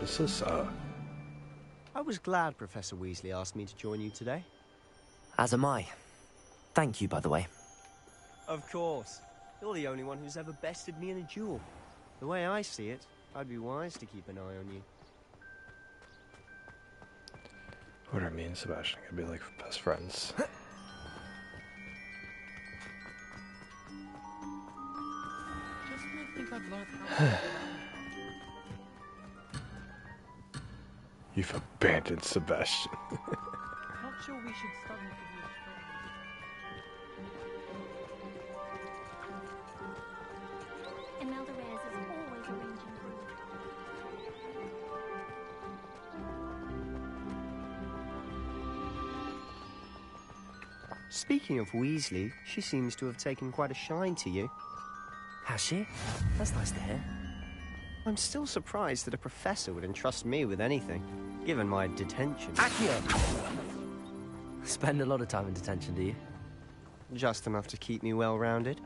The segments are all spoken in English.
This is, I was glad Professor Weasley asked me to join you today. As am I. Thank you, by the way. Of course. You're the only one who's ever bested me in a duel. The way I see it, I'd be wise to keep an eye on you. what are me and Sebastian gonna be like best friends? Just when I think I've learned how to You've abandoned Sebastian. Not sure we should study for the astronomy. Imelda Reyes is always arranging group. Speaking of Weasley, she seems to have taken quite a shine to you. Has she? That's nice to hear. I'm still surprised that a professor would entrust me with anything, given my detention. Accio! Spend a lot of time in detention, do you? Just enough to keep me well-rounded.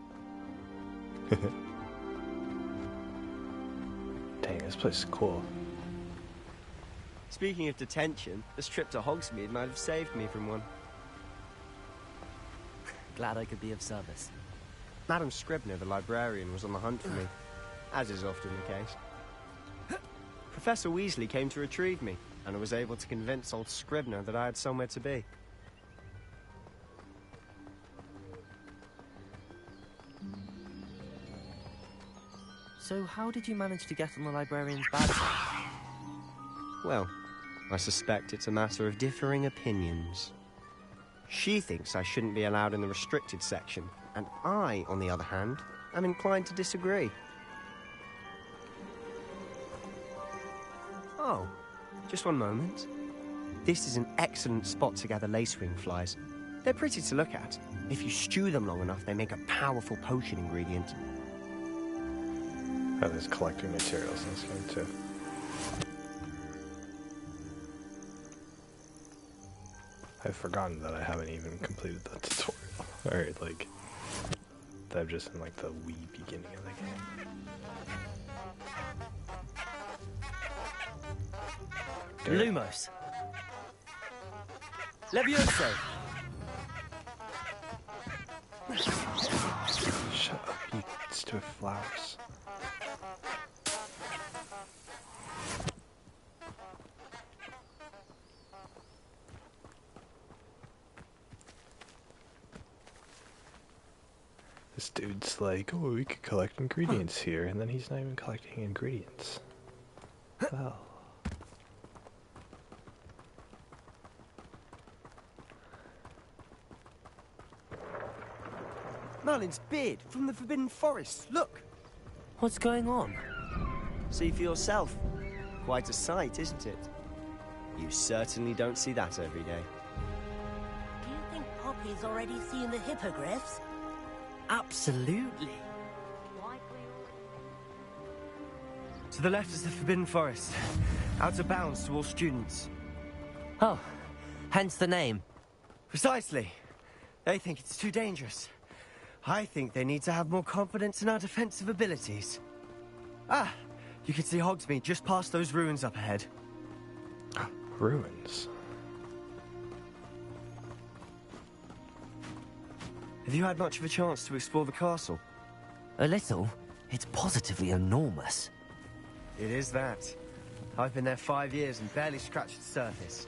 Dang, this place is cool. Speaking of detention, this trip to Hogsmeade might have saved me from one. Glad I could be of service. Madam Scribner, the librarian, was on the hunt for me, as is often the case. Professor Weasley came to retrieve me, and I was able to convince old Scribner that I had somewhere to be. So how did you manage to get on the librarian's bad side? Well, I suspect it's a matter of differing opinions. She thinks I shouldn't be allowed in the restricted section, and I, on the other hand, am inclined to disagree. Oh, just one moment. This is an excellent spot to gather lacewing flies. They're pretty to look at. If you stew them long enough, they make a powerful potion ingredient. Oh, there's collecting materials in this game too. I've forgotten that I haven't even completed the tutorial. Alright, like, that I'm just in like the wee beginning of the game. Lumos. Levioso. Shut up, you stupid flowers. This dude's like, oh, we could collect ingredients here, and then he's not even collecting ingredients. Well. Merlin's beard from the Forbidden Forest. Look! What's going on? See for yourself. Quite a sight, isn't it? You certainly don't see that every day. Do you think Poppy's already seen the hippogriffs? Absolutely. To the left is the Forbidden Forest. Out of bounds to all students. Oh, hence the name. Precisely. They think it's too dangerous. I think they need to have more confidence in our defensive abilities. Ah, you can see Hogsmeade just past those ruins up ahead. Ruins. Have you had much of a chance to explore the castle? A little. It's positively enormous. It is that. I've been there 5 years and barely scratched the surface.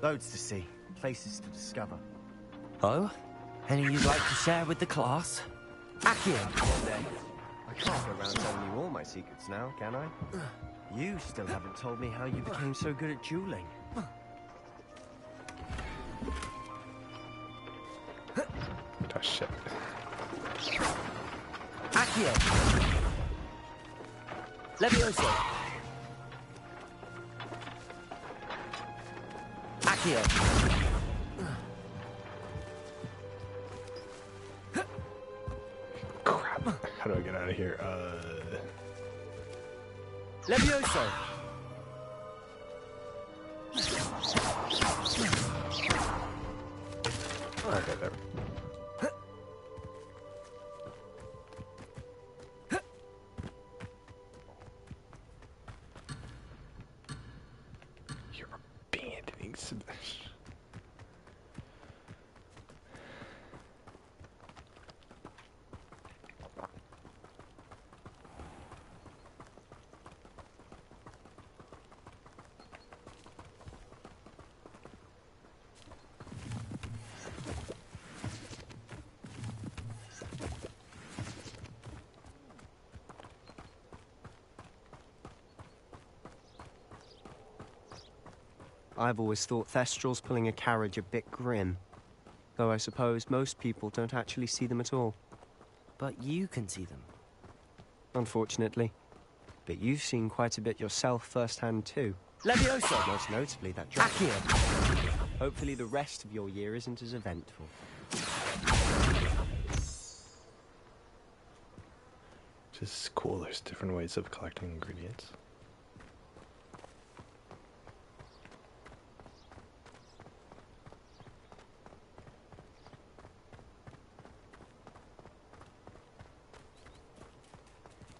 Loads to see, places to discover. Oh? Any you'd like to share with the class? Accio! I can't go around telling you all my secrets now, can I? You still haven't told me how you became so good at dueling. Oh shit. Accio! Levioso! Accio! Crap. How do I get out of here? Levioso! Okay, there. Smash. I've always thought Thestrals pulling a carriage a bit grim. Though I suppose most people don't actually see them at all. But you can see them. Unfortunately. But you've seen quite a bit yourself firsthand too. Levioso! Most notably that dragon. Accio! Hopefully the rest of your year isn't as eventful. Just cool, there's different ways of collecting ingredients.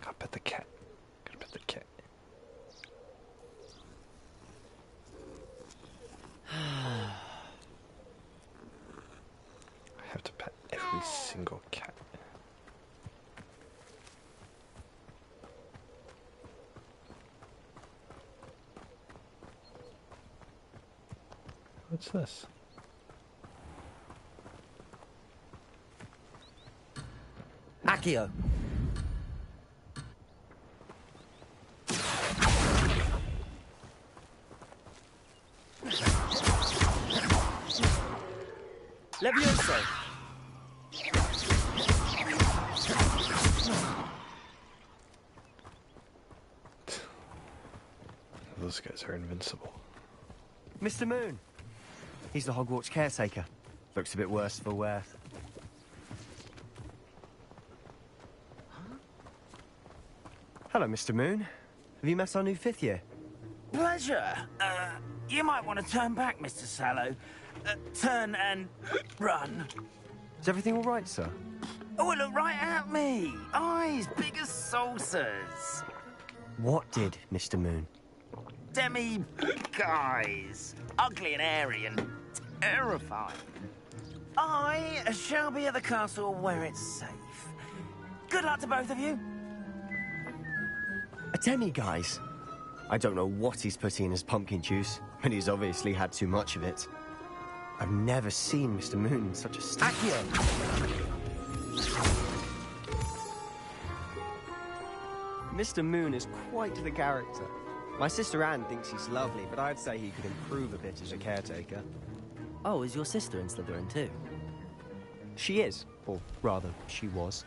Gotta pet the cat. Gotta pet the cat. I have to pet every single cat. What's this? Accio! Levioso! Those guys are invincible. Mr. Moon! He's the Hogwarts caretaker. Looks a bit worse for wear. Hello, Mr. Moon. Have you met our new fifth year? Pleasure. You might want to turn back, Mr. Sallow. Turn and run. Is everything all right, sir? Oh, look right at me. Eyes big as saucers. What did, Mr. Moon? Demi-guys. Ugly and airy and terrifying. I shall be at the castle where it's safe. Good luck to both of you. A demi-guise? I don't know what he's putting in his pumpkin juice, but he's obviously had too much of it. I've never seen Mr. Moon in such a state. Accio! Mr. Moon is quite the character. My sister Anne thinks he's lovely, but I'd say he could improve a bit as a caretaker. Oh, is your sister in Slytherin too? She is, or rather, she was.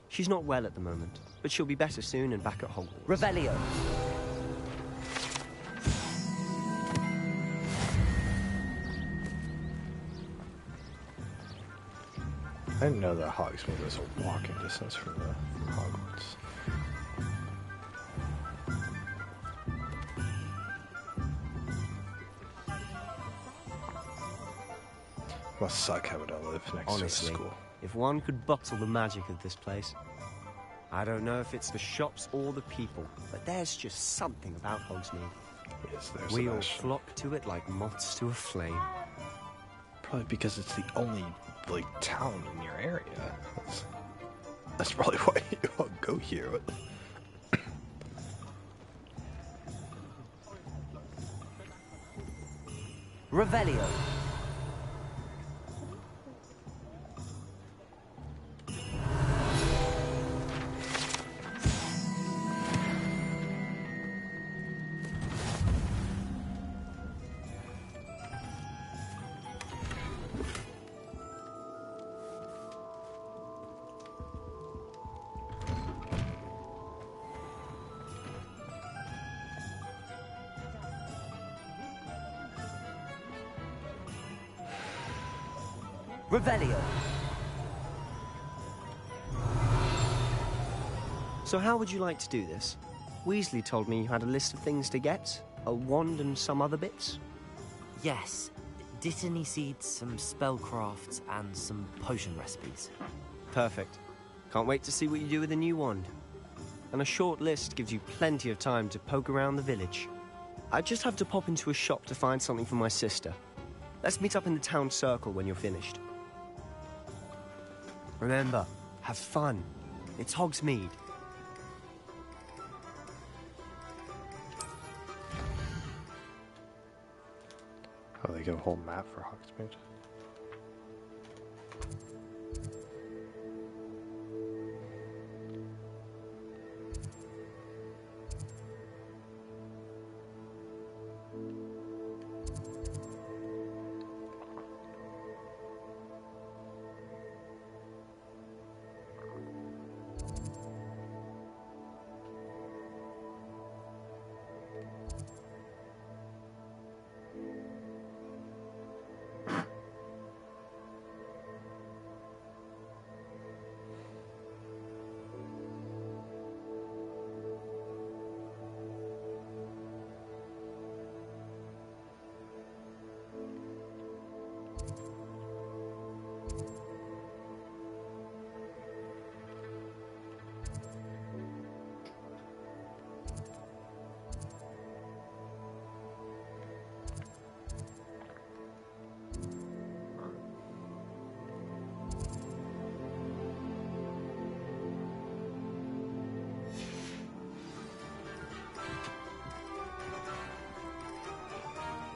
She's not well at the moment, but she'll be better soon and back at Hogwarts. Revelio! I didn't know that Hogsmeade was a walking distance from the Hogwarts. Must suck having to live next Honestly, to a school. if one could bottle the magic of this place. I don't know if it's the shops or the people, but there's just something about Hogsmeade. Yes, there's We all Sebastian. flock to it like moths to a flame. Probably because it's the only, like, town in your area. That's probably why you all go here. Revelio! Revelio! So how would you like to do this? Weasley told me you had a list of things to get, a wand and some other bits. Yes. Dittany seeds, some spellcrafts, and some potion recipes. Perfect. Can't wait to see what you do with the new wand. And a short list gives you plenty of time to poke around the village. I just have to pop into a shop to find something for my sister. Let's meet up in the town circle when you're finished. Remember, have fun. It's Hogsmeade. Oh, they give a whole map for Hogsmeade.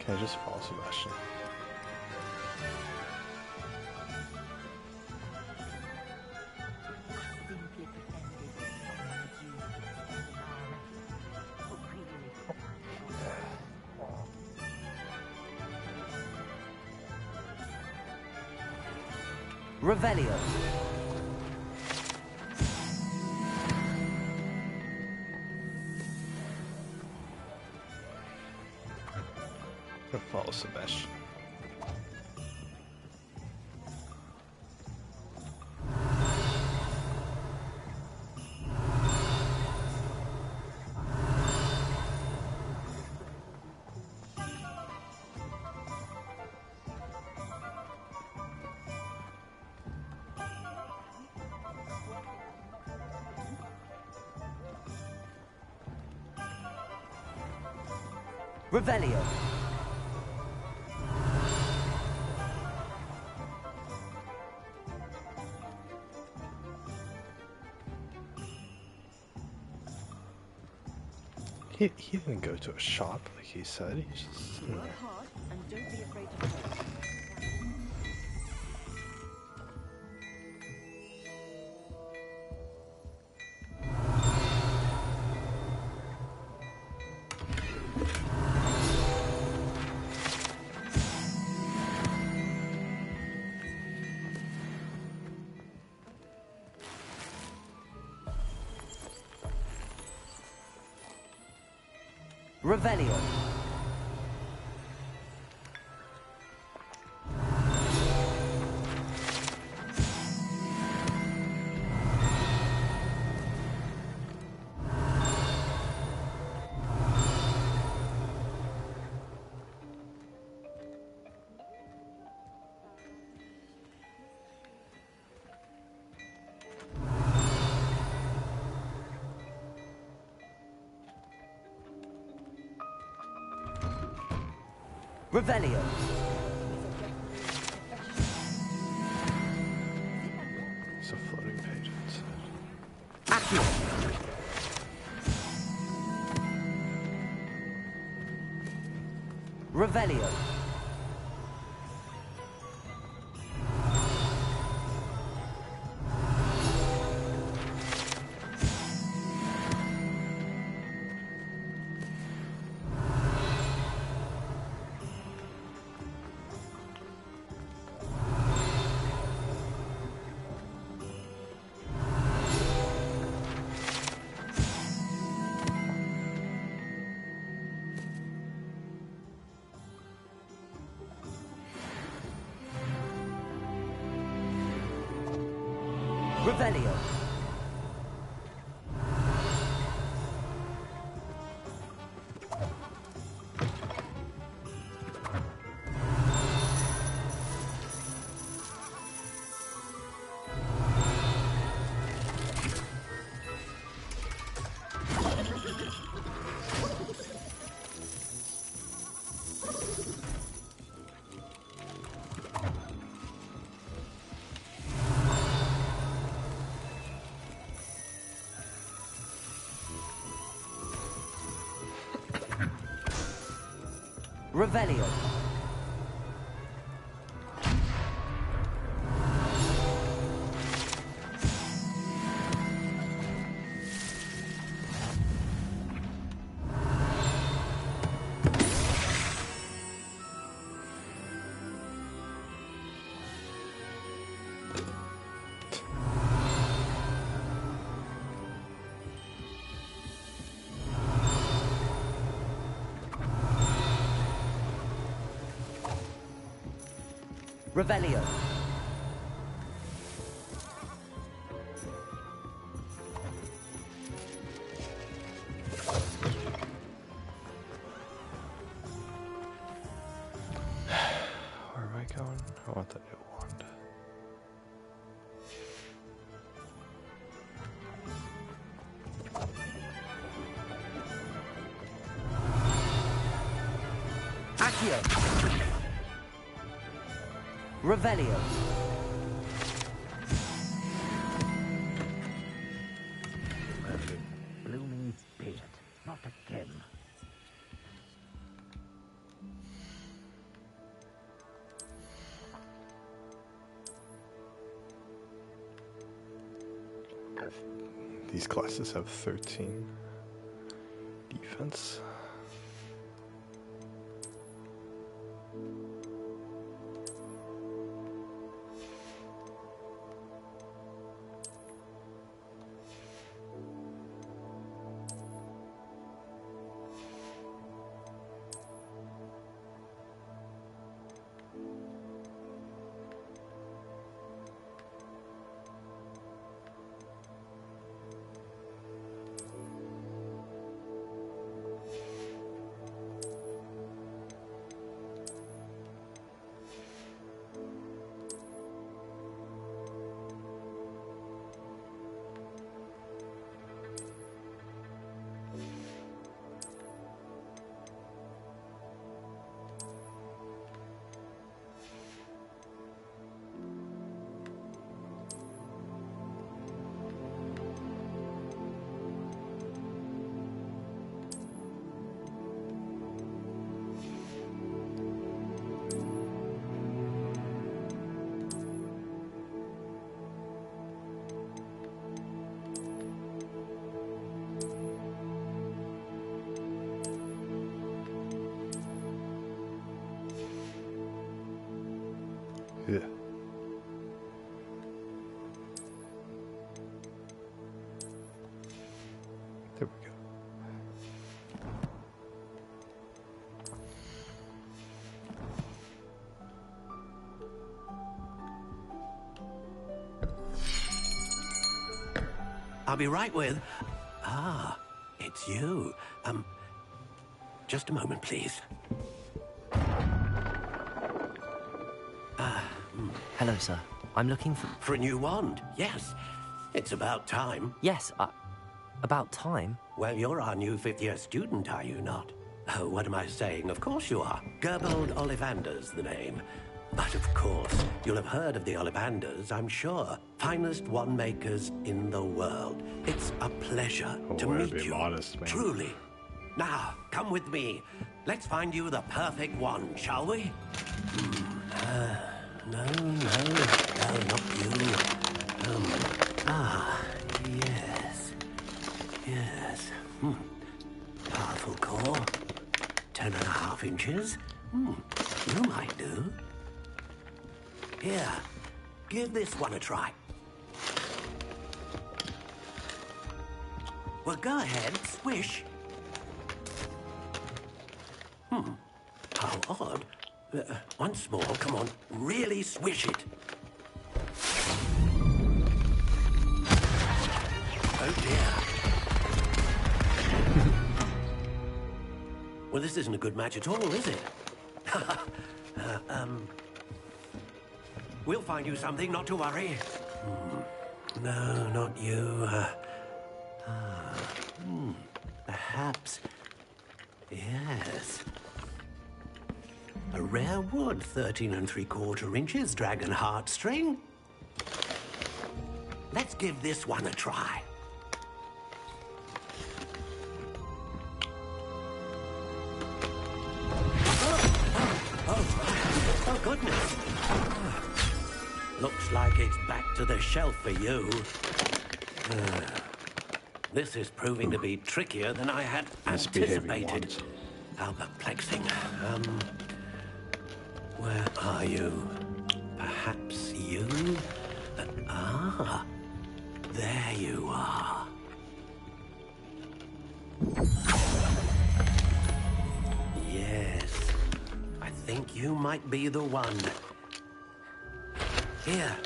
Can I just follow Sebastian? Simply pretended someone would use it as an army. Oh, really? Revelio. I'll follow Sebastian. Revelio. He didn't go to a shop like he said. He's just sitting there. Hard, and don't be afraid to try. Revelio. Revelio. It's a floating page inside. Accio. Revelio. Revelio. Revelio. Revelio. Where am I going? I want the new wand. Accio. Revelio. Blooming spirit, not again. These classes have 13 defense. Yeah. There we go. I'll be right with... Ah, it's you. Just a moment, please. Hello, sir. I'm looking for... For a new wand, yes. It's about time. Yes, about time. Well, you're our new fifth-year student, are you not? Oh, what am I saying? Of course you are. Gerbold Ollivander's the name. But of course, you'll have heard of the Ollivanders, I'm sure. Finest wand makers in the world. It's a pleasure to meet you. Modest, man. Truly. Now, come with me. Let's find you the perfect wand, shall we? No, not you. Yes. Powerful core. 10.5 inches. You might do. Here, give this one a try. Well, go ahead, swish. How odd. Once more, come on, really swish it. Oh dear. Well, this isn't a good match at all, is it? We'll find you something, not to worry. No, not you. Perhaps. Yes. A rare wood, 13 3/4 inches, dragon heartstring. Let's give this one a try. goodness. Looks like it's back to the shelf for you. This is proving to be trickier than I had Misbehaving anticipated. once. How perplexing. Where are you? Perhaps you? There you are. Yes, I think you might be the one. Here,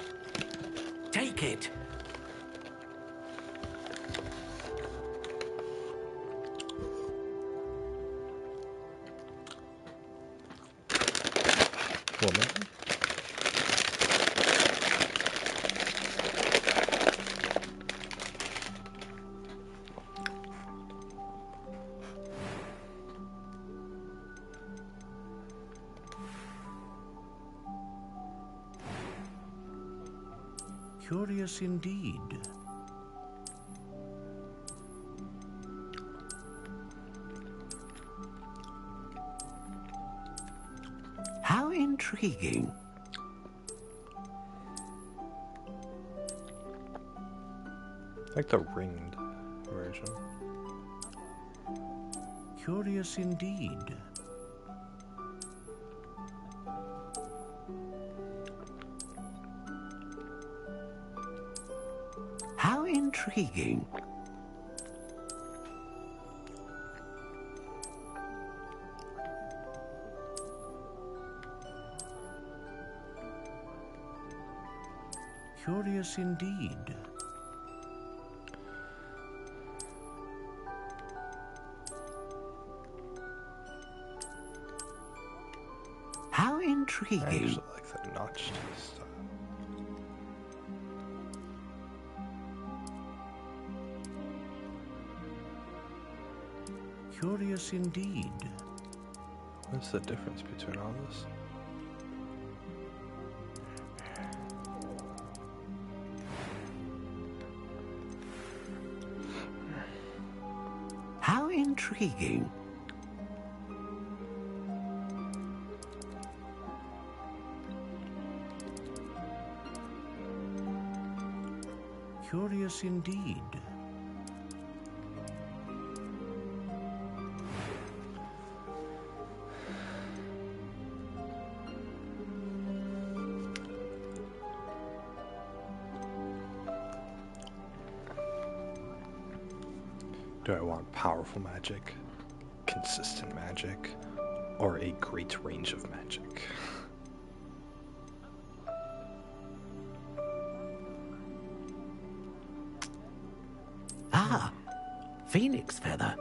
take it. Woman. Curious indeed. How intriguing. Like the ringed version. Curious indeed. How intriguing. Curious indeed. How I intriguing. actually like the notched style. Curious indeed. What's the difference between all this? How intriguing. Curious indeed. Do I want powerful magic, consistent magic, or a great range of magic? Ah, phoenix feather.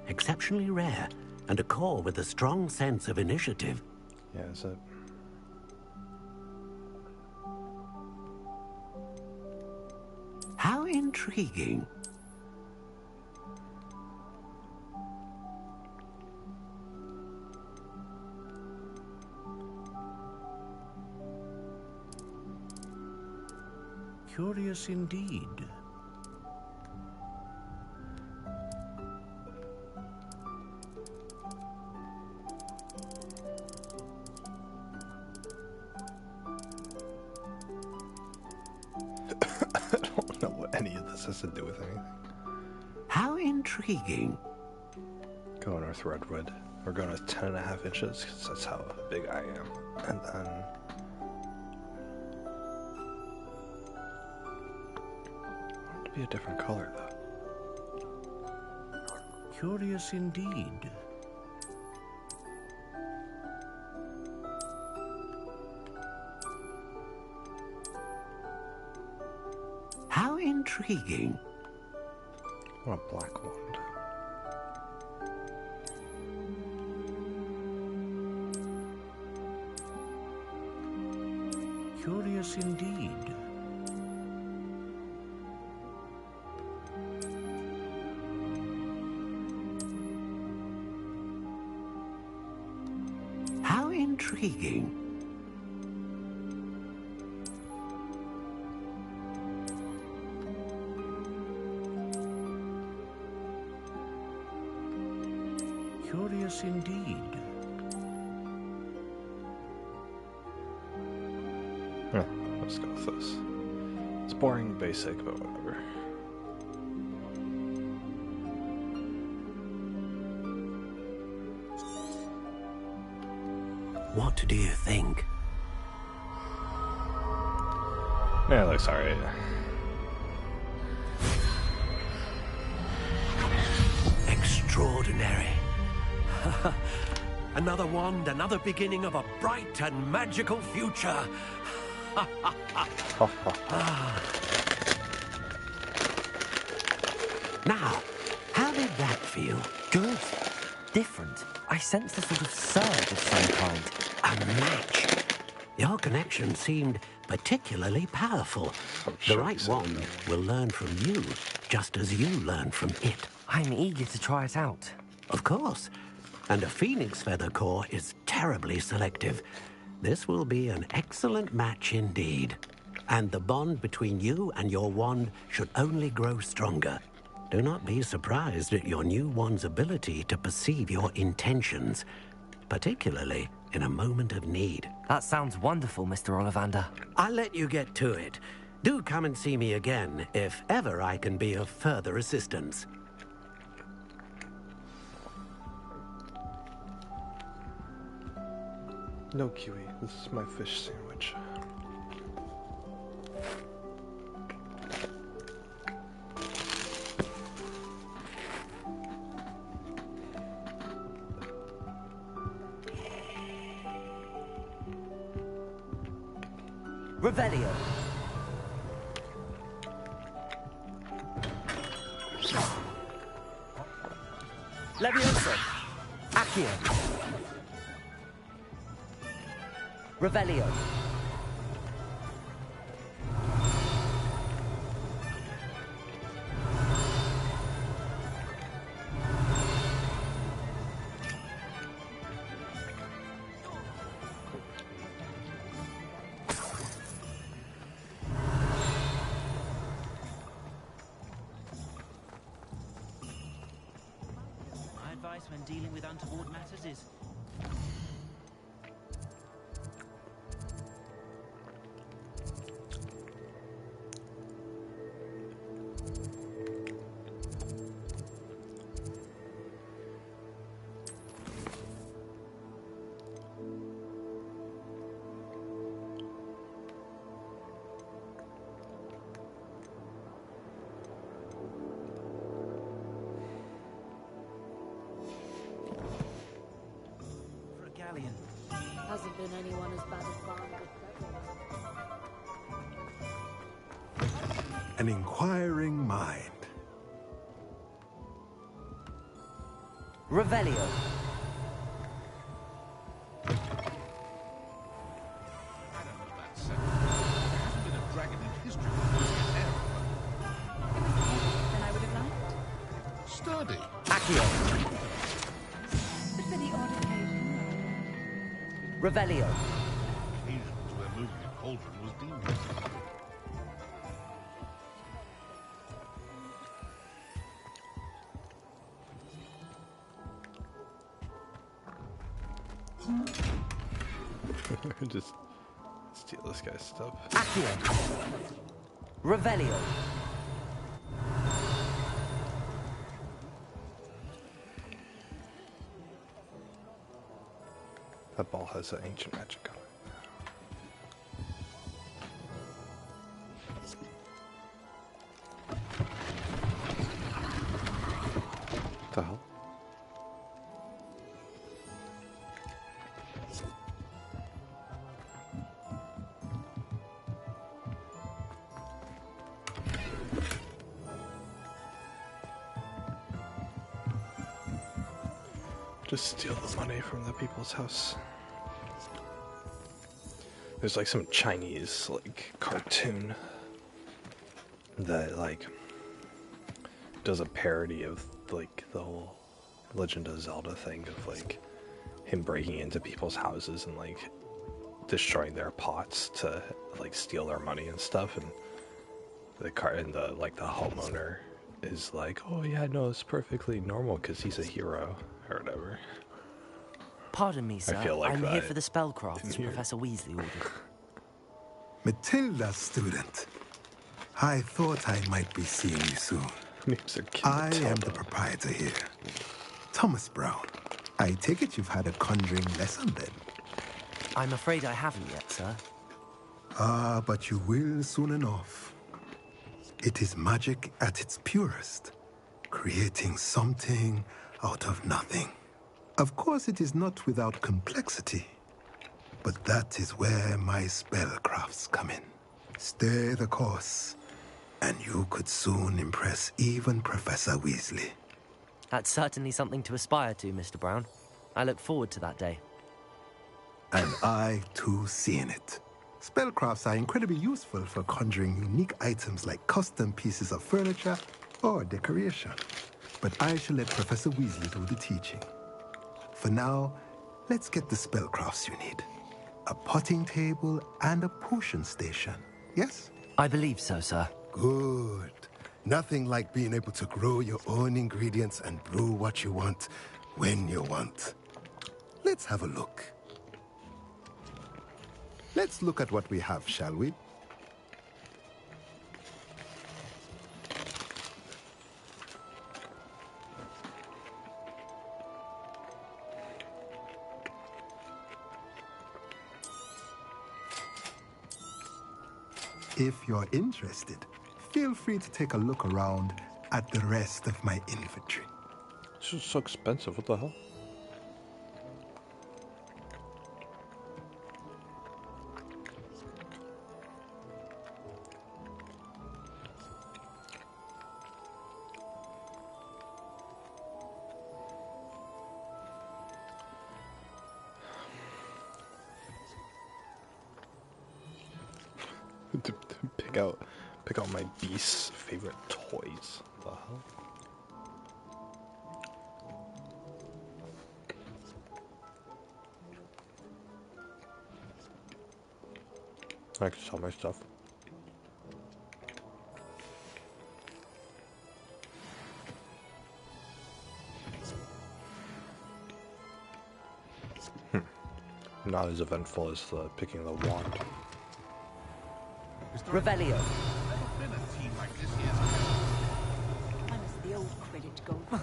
Exceptionally rare, and a core with a strong sense of initiative. Yeah, is it? How intriguing. Curious indeed. I don't know what any of this has to do with anything. How intriguing. Going with redwood. We're going with 10.5 inches because that's how big I am. And then I want it to be a different color though. Curious indeed. How intriguing. I want a black wand. Curious indeed. How intriguing. Curious indeed. close. It's boring, basic, but whatever. What do you think? Yeah, it looks alright. Extraordinary. Another wand, another beginning of a bright and magical future. Now, how did that feel? Good. Different. I sensed a sort of surge of some kind. A match. Your connection seemed particularly powerful. The right wand will learn from you, just as you learn from it. I'm eager to try it out. Of course. And a phoenix feather core is terribly selective. This will be an excellent match indeed. And the bond between you and your wand should only grow stronger. Do not be surprised at your new wand's ability to perceive your intentions, particularly in a moment of need. That sounds wonderful, Mr. Ollivander. I'll let you get to it. Do come and see me again if ever I can be of further assistance. No kiwi. This is my fish sandwich. Revelio. Levioso. Accio. Revelio. My advice when dealing with untoward matters is for a galleon. Hasn't been anyone as bad as Barnaby. An inquiring mind. Revelio. I don't know about seven. There hasn't been a dragon in history who's an error. Than I would have liked. Sturdy. Accio. But for the odd occasion. Revelio. Occasions where moving a cauldron was deemed. Just steal this guy's stuff. Accio. Revelio. That ball has an ancient magic on it. What the hell? Just steal the money from the people's house. There's like some Chinese like cartoon that like does a parody of like the whole Legend of Zelda thing of like him breaking into people's houses and like destroying their pots to like steal their money and stuff, and the homeowner is like, oh yeah, no, it's perfectly normal because he's a hero or whatever. Pardon me, sir. I feel like I'm that here for the spellcrafts in here. Professor Weasley ordered. Matilda, student. I thought I might be seeing you soon. I am the proprietor here, Thomas Brown. I take it you've had a conjuring lesson then? I'm afraid I haven't yet, sir. Ah, but you will soon enough. It is magic at its purest, creating something out of nothing. Of course, it is not without complexity, but that is where my spellcrafts come in. Stay the course, and you could soon impress even Professor Weasley. That's certainly something to aspire to, Mr. Brown. I look forward to that day. And I, too, see in it. Spellcrafts are incredibly useful for conjuring unique items like custom pieces of furniture or decoration. But I shall let Professor Weasley do the teaching. For now, let's get the spellcrafts you need. A potting table and a potion station, yes? I believe so, sir. Good. Nothing like being able to grow your own ingredients and brew what you want when you want. Let's have a look. Let's look at what we have, shall we? If you're interested, feel free to take a look around at the rest of my inventory. This is so expensive, what the hell? to pick out my beast's favorite toys. What the hell? I can sell my stuff. Not as eventful as the picking the wand. Revelio. Never been a team like this yet. How does the old credit go?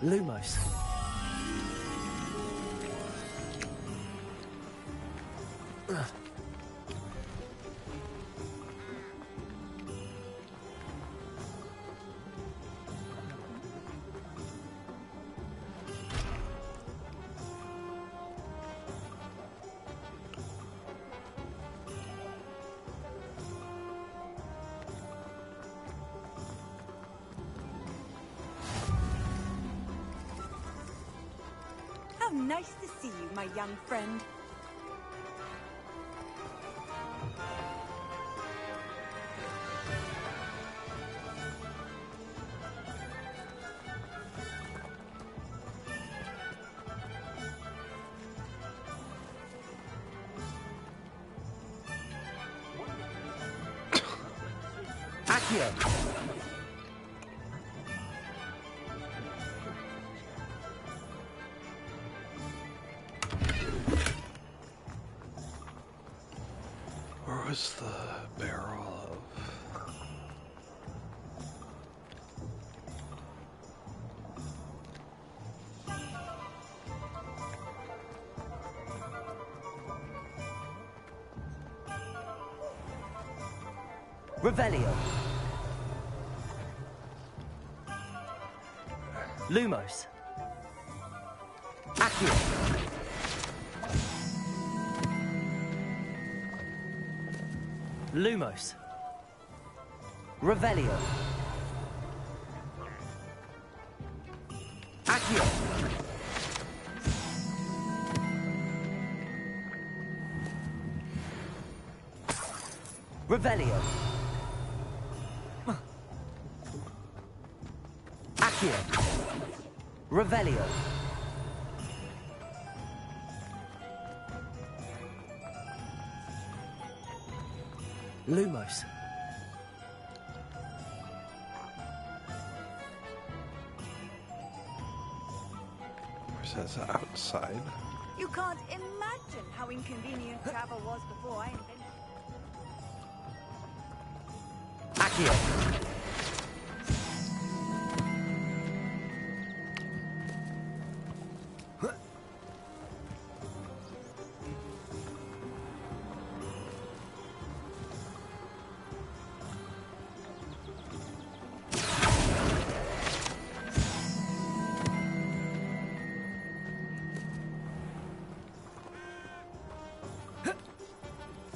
Lumos. How nice to see you, my young friend. Accio. Where was the barrel of... Revelio. Lumos. Accio. Lumos. Revelio. Accio. Revelio. Accio. Revelio. Lumos. Where's that outside? You can't imagine how inconvenient travel was before I invented it. Accio.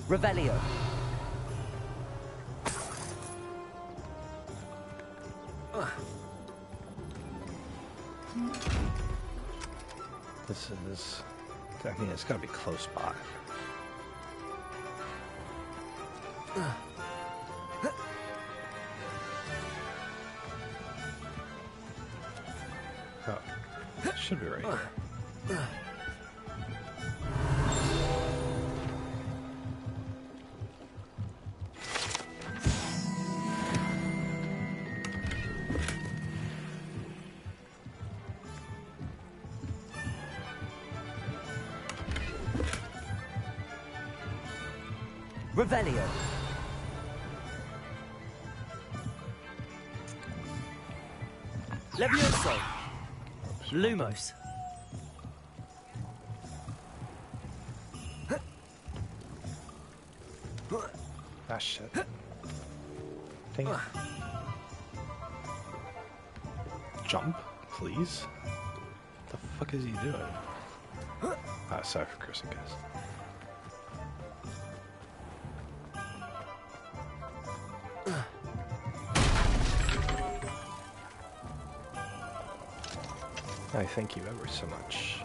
Revelio. This is... I mean, it's gotta be close by. Oh, it should be right here. Revelio. Levioso. Lumos. Ah, shit. Dang it. Jump, please? What the fuck is he doing? Ah, sorry for cursing, guys. I thank you ever so much.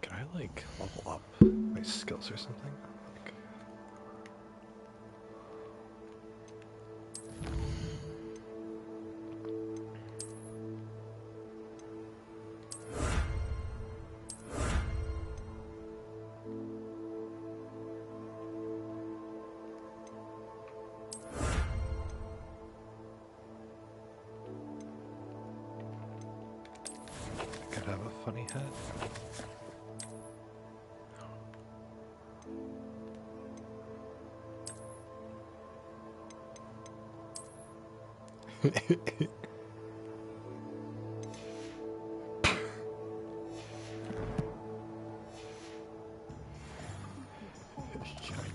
Can I, like, level up my skills or something? Could have a funny head. I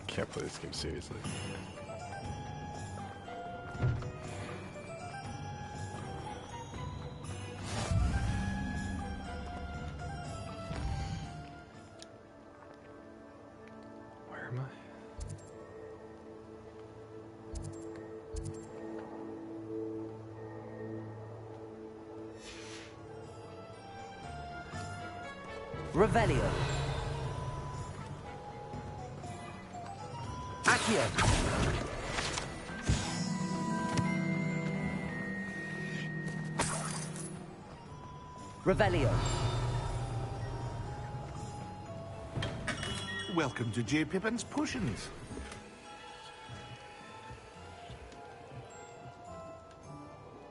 can't play this game seriously. Where am I? Revelio. Accio. Revelio. Welcome to J. Pippin's Potions.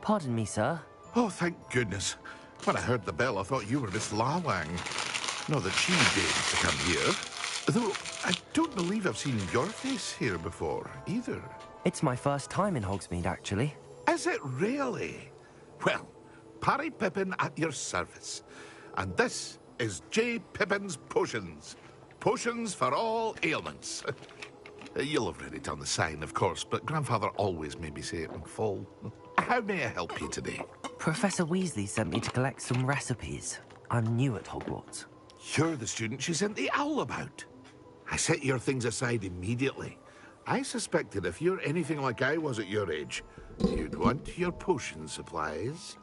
Pardon me, sir. Oh, thank goodness. When I heard the bell, I thought you were Miss Lawang. Not that she dared to come here. Though, I don't believe I've seen your face here before, either. It's my first time in Hogsmeade, actually. Is it really? Well, Parry Pippin at your service. And this is J. Pippin's Potions. Potions for all ailments. You'll have read it on the sign, of course, but Grandfather always made me say it in full. How may I help you today? Professor Weasley sent me to collect some recipes. I'm new at Hogwarts. You're the student she sent the owl about. I set your things aside immediately. I suspected if you're anything like I was at your age, you'd want your potion supplies.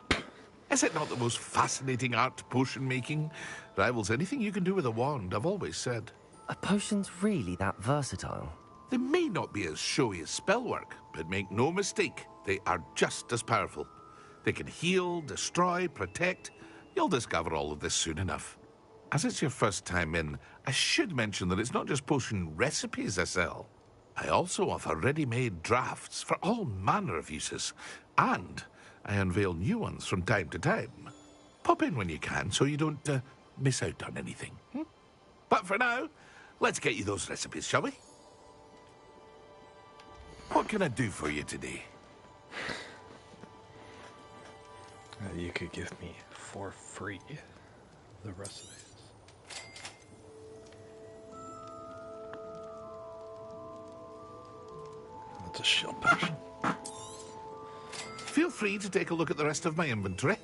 Is it not the most fascinating art, potion making? Rivals anything you can do with a wand, I've always said. Are potions really that versatile? They may not be as showy as spellwork, but make no mistake, they are just as powerful. They can heal, destroy, protect. You'll discover all of this soon enough. As it's your first time in, I should mention that it's not just potion recipes I sell. I also offer ready-made drafts for all manner of uses, and I unveil new ones from time to time. Pop in when you can so you don't miss out on anything. But for now, let's get you those recipes, shall we? What can I do for you today? You could give me for free the recipes. That's a shield potion. Feel free to take a look at the rest of my inventory,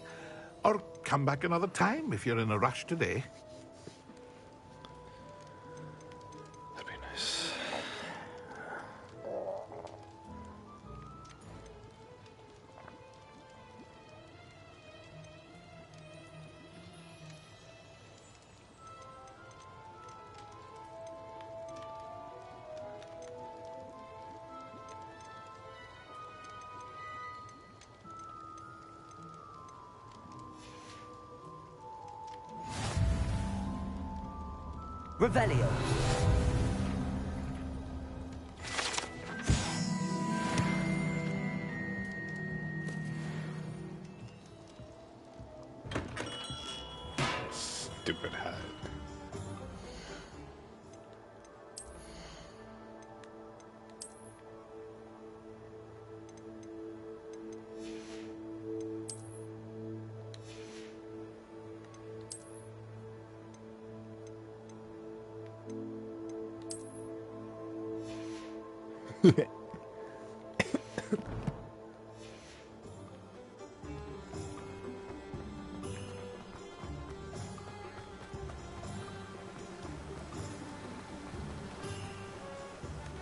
or come back another time if you're in a rush today. That'd be nice. Revelio. Stupid hat.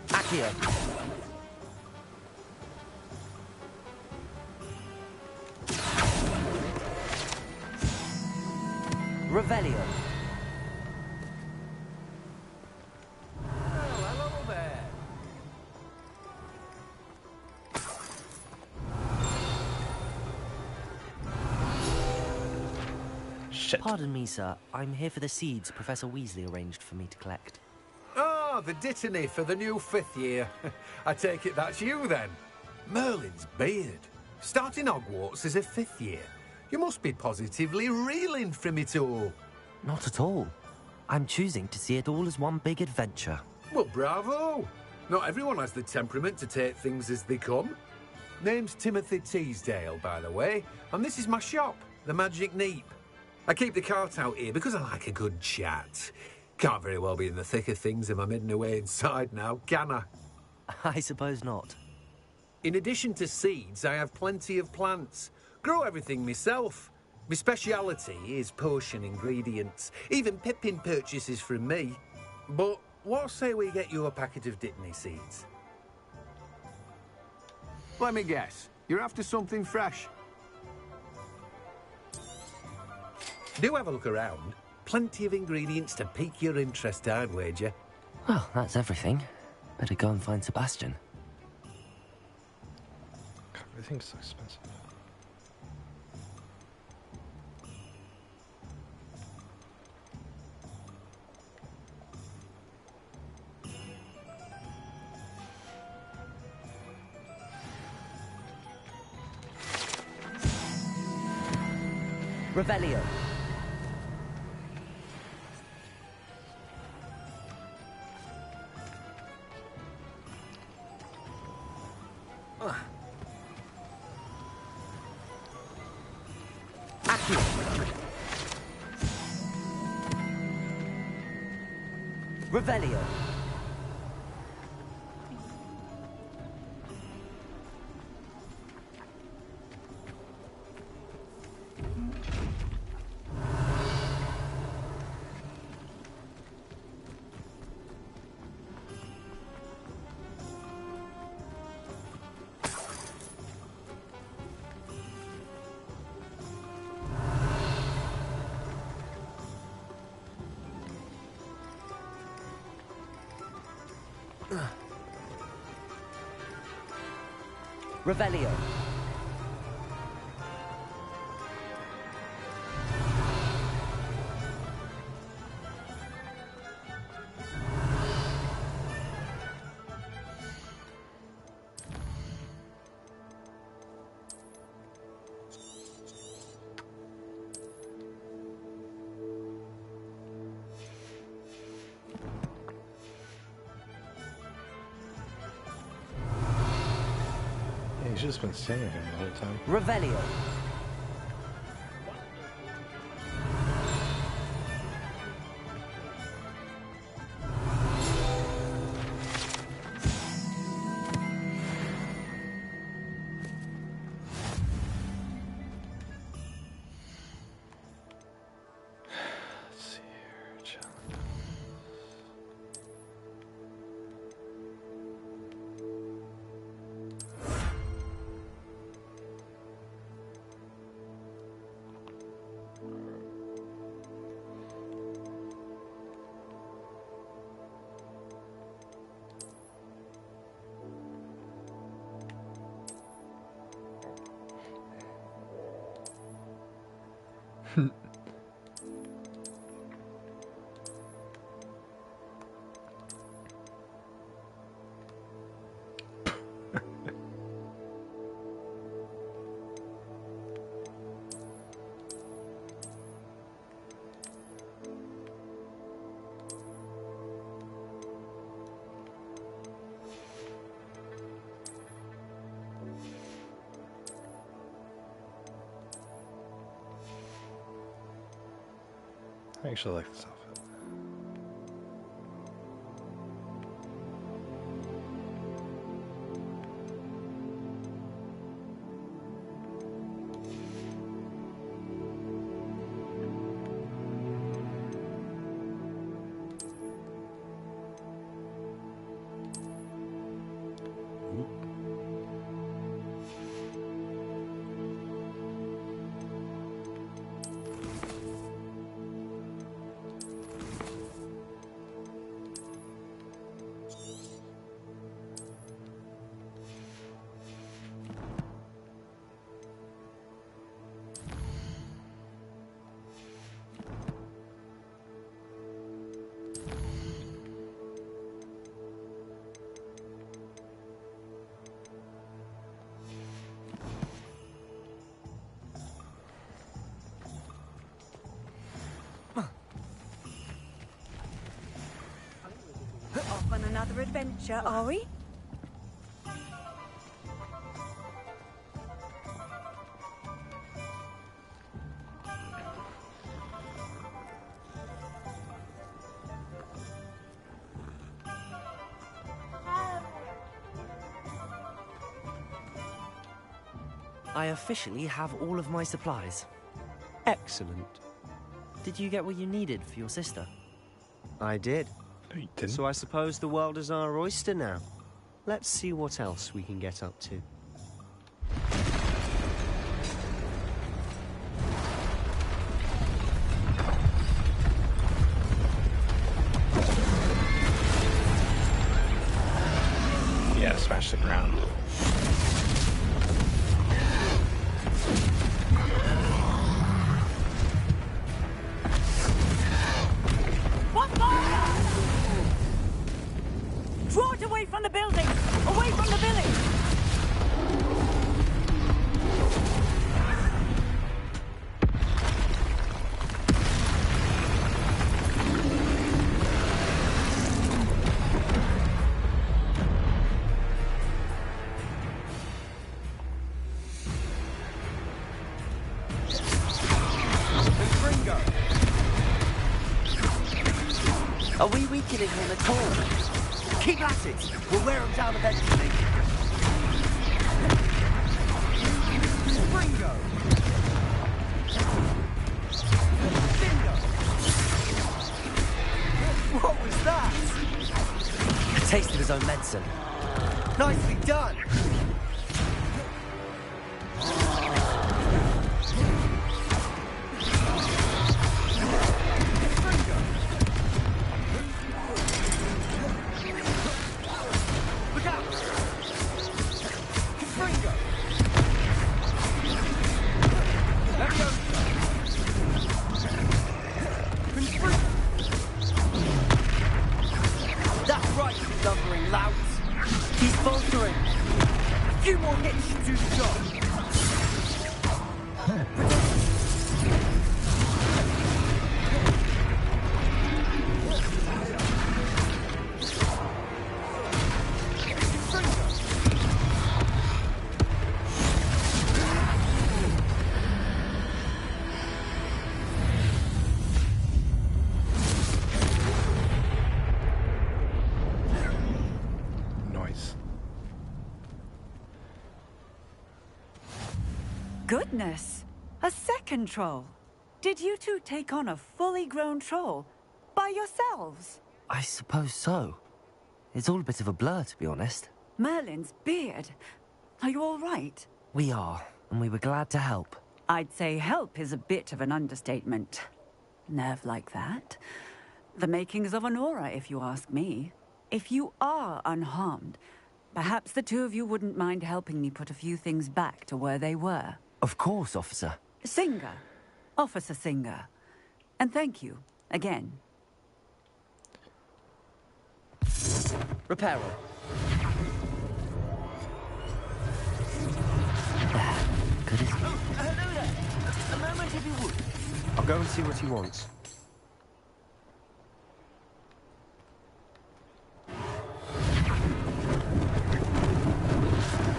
Accio. Revelio. Hello there. Shit. Pardon me, sir. I'm here for the seeds Professor Weasley arranged for me to collect. Ah, the dittany for the new 5th year. I take it that's you, then. Merlin's beard. Starting Hogwarts as a 5th year. You must be positively reeling from it all. Not at all. I'm choosing to see it all as one big adventure. Well, bravo. Not everyone has the temperament to take things as they come. Name's Timothy Teasdale, by the way, and this is my shop, the Magic Neep. I keep the cart out here because I like a good chat. Can't very well be in the thick of things if I'm hidden away inside now, can I? I suppose not. In addition to seeds, I have plenty of plants. Grow everything myself. My speciality is potion ingredients. Even Pippin purchases from me. But what say we get you a packet of dittany seeds? Let me guess. You're after something fresh. Do have a look around. Plenty of ingredients to pique your interest, I'd wager. Well, that's everything. Better go and find Sebastian. Everything's so expensive. Revelio. Accio. Revelio. Revelio. He's just been standing here the whole time. Revelio. Let's see here. Challenge. I actually like this outfit. Off on another adventure, are we? I officially have all of my supplies. Excellent. Did you get what you needed for your sister? I did. No, you didn't. So I suppose the world is our oyster now. Let's see what else we can get up to. Yeah, smash the ground. What fire? Draw it away from the building! Away from the village! Are we weakening him at all? Keep at it! We'll wear him down eventually. Ringo! Bingo! What was that? A taste of his own medicine. Nicely done! Confringo! That's right, you lumbering louts. He's faltering. A few more hits should do the job. Goodness! A second troll. Did you two take on a fully grown troll by yourselves? I suppose so. It's all a bit of a blur, to be honest. Merlin's beard. Are you all right? We are, and we were glad to help. I'd say help is a bit of an understatement. Nerve like that. The makings of an aura, if you ask me. If you are unharmed, perhaps the two of you wouldn't mind helping me put a few things back to where they were. Of course, officer. Singer. Officer Singer. And thank you, again. Reparo. Good as new. Hello there. A moment if you would. I'll go and see what he wants.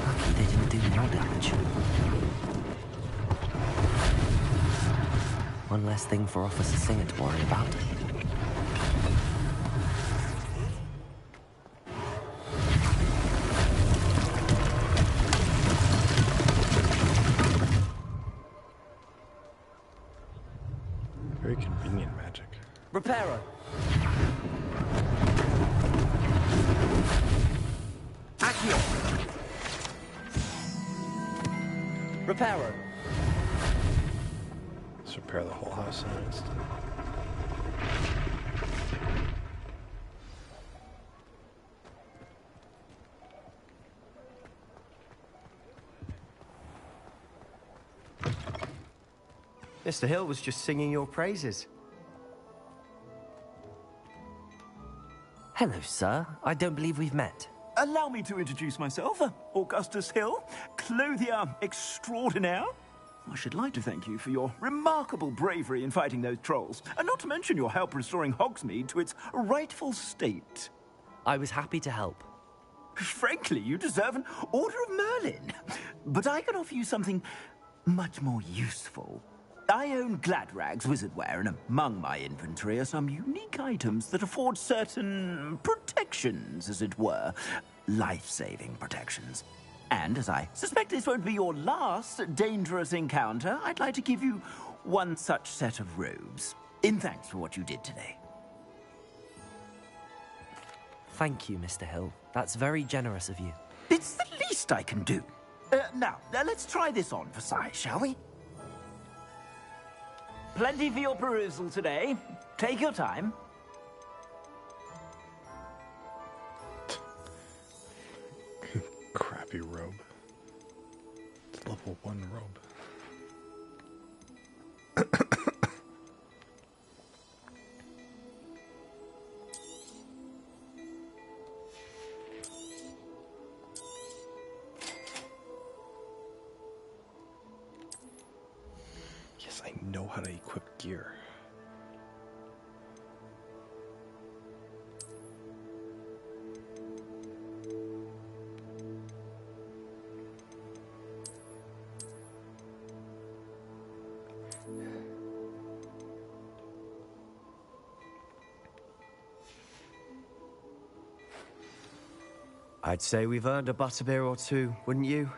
Lucky they didn't do more damage. One less thing for Officer Singer to worry about. Very convenient magic. Reparo. Accio. Reparo. Let's repair the whole house in an instant. Mr. Hill was just singing your praises. Hello, sir. I don't believe we've met. Allow me to introduce myself, Augustus Hill, clothier extraordinaire. I should like to thank you for your remarkable bravery in fighting those trolls, and not to mention your help restoring Hogsmeade to its rightful state. I was happy to help. Frankly, you deserve an Order of Merlin. But I can offer you something much more useful. I own Gladrag's wizardware, and among my inventory are some unique items that afford certain protections, as it were. Life-saving protections. And as I suspect this won't be your last dangerous encounter, I'd like to give you one such set of robes, in thanks for what you did today. Thank you, Mr. Hill. That's very generous of you. It's the least I can do. Now, let's try this on for size, shall we? Plenty for your perusal today. Take your time. Crappy robe. It's level 1 robe. Yes, I know how to equip gear. I'd say we've earned a butterbeer or two, wouldn't you?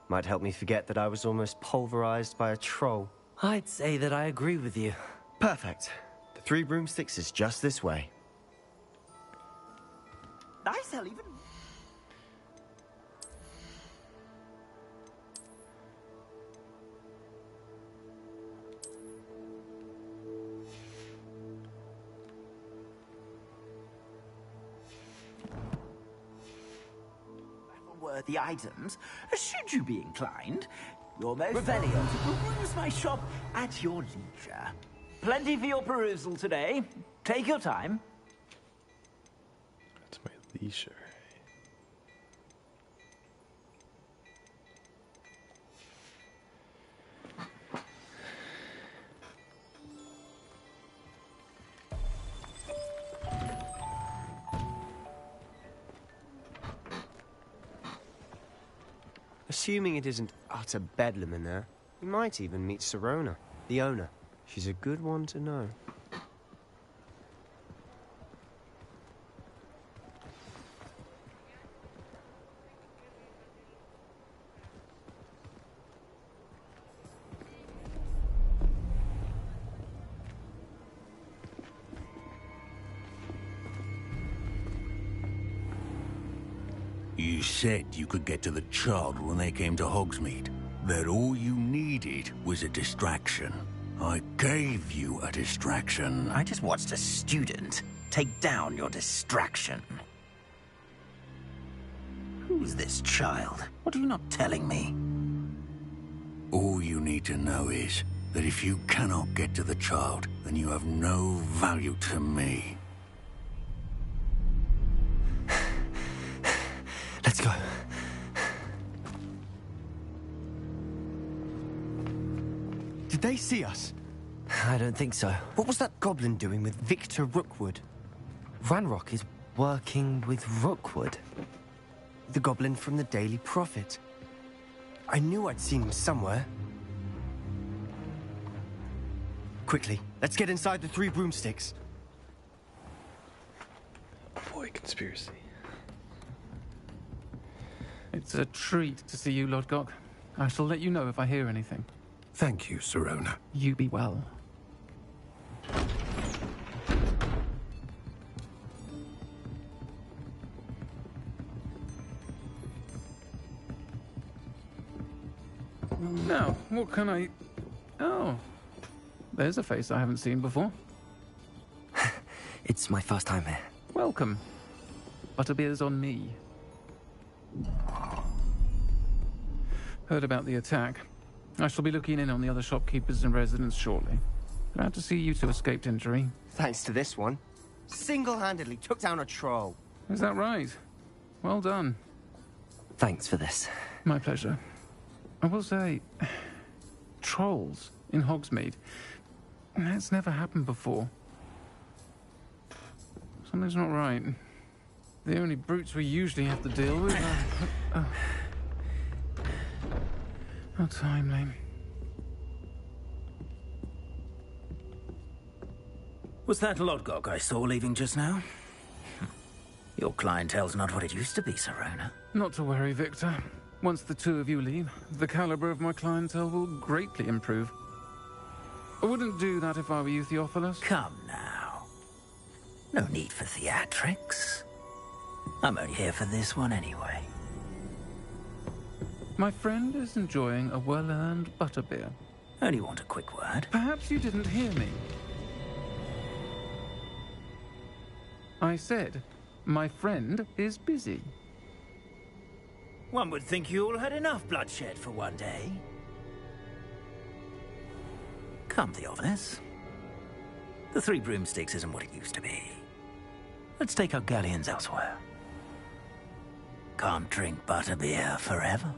Might help me forget that I was almost pulverized by a troll. I'd say that I agree with you. Perfect. The 3 broomsticks is just this way. I sell even... worthy items, should you be inclined. You're most Revelio. welcome to peruse my shop at your leisure. Plenty for your perusal today. Take your time. That's my leisure. Assuming it isn't utter bedlam in there, we might even meet Sirona, the owner. She's a good one to know. You said you could get to the child when they came to Hogsmeade. That all you needed was a distraction. I gave you a distraction. I just watched a student take down your distraction. Who's this child? What are you not telling me? All you need to know is that if you cannot get to the child, then you have no value to me. Let's go. Did they see us? I don't think so. What was that goblin doing with Victor Rookwood? Ranrock is working with Rookwood. The goblin from the Daily Prophet. I knew I'd seen him somewhere. Quickly, let's get inside the 3 broomsticks. Boy, conspiracy. It's a treat to see you, Lodgok. I shall let you know if I hear anything. Thank you, Sirona. You be well. Now, what can I... Oh, there's a face I haven't seen before. It's my first time here. Welcome. Butterbeer's on me. Heard about the attack. I shall be looking in on the other shopkeepers and residents shortly. Glad to see you two escaped injury. Thanks to this one. Single-handedly took down a troll. Is that right? Well done. Thanks for this. My pleasure. I will say, trolls in Hogsmeade. That's never happened before. Something's not right. The only brutes we usually have to deal with are... How timely. Was that Lodgok I saw leaving just now? Your clientele's not what it used to be, Sirona. Not to worry, Victor. Once the 2 of you leave, the caliber of my clientele will greatly improve. I wouldn't do that if I were you, Theophilus. Come now. No need for theatrics. I'm only here for this one anyway. My friend is enjoying a well-earned butterbeer. Only want a quick word. Perhaps you didn't hear me. I said, my friend is busy. One would think you all had enough bloodshed for one day. Come, Theophilus. The 3 broomsticks isn't what it used to be. Let's take our galleons elsewhere. Can't drink butterbeer forever.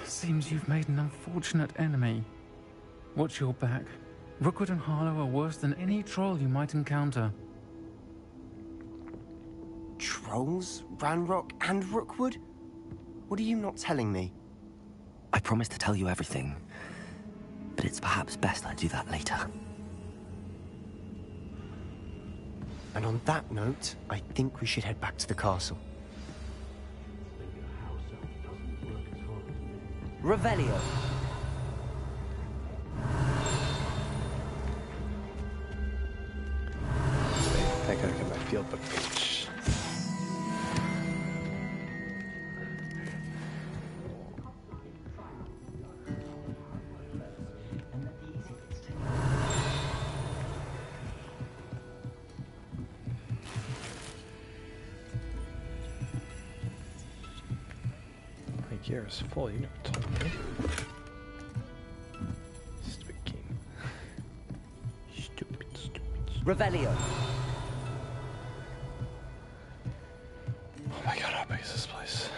Seems you've made an unfortunate enemy. Watch your back. Rookwood and Harlow are worse than any troll you might encounter. Trolls? Ranrock and Rookwood? What are you not telling me? I promised to tell you everything, but it's perhaps best I do that later. And on that note, I think we should head back to the castle. Revelio. I gotta get my field book page. inventory is full. You never told me. Stupid king. Stupid. Revelio. Oh my god, how big is this place?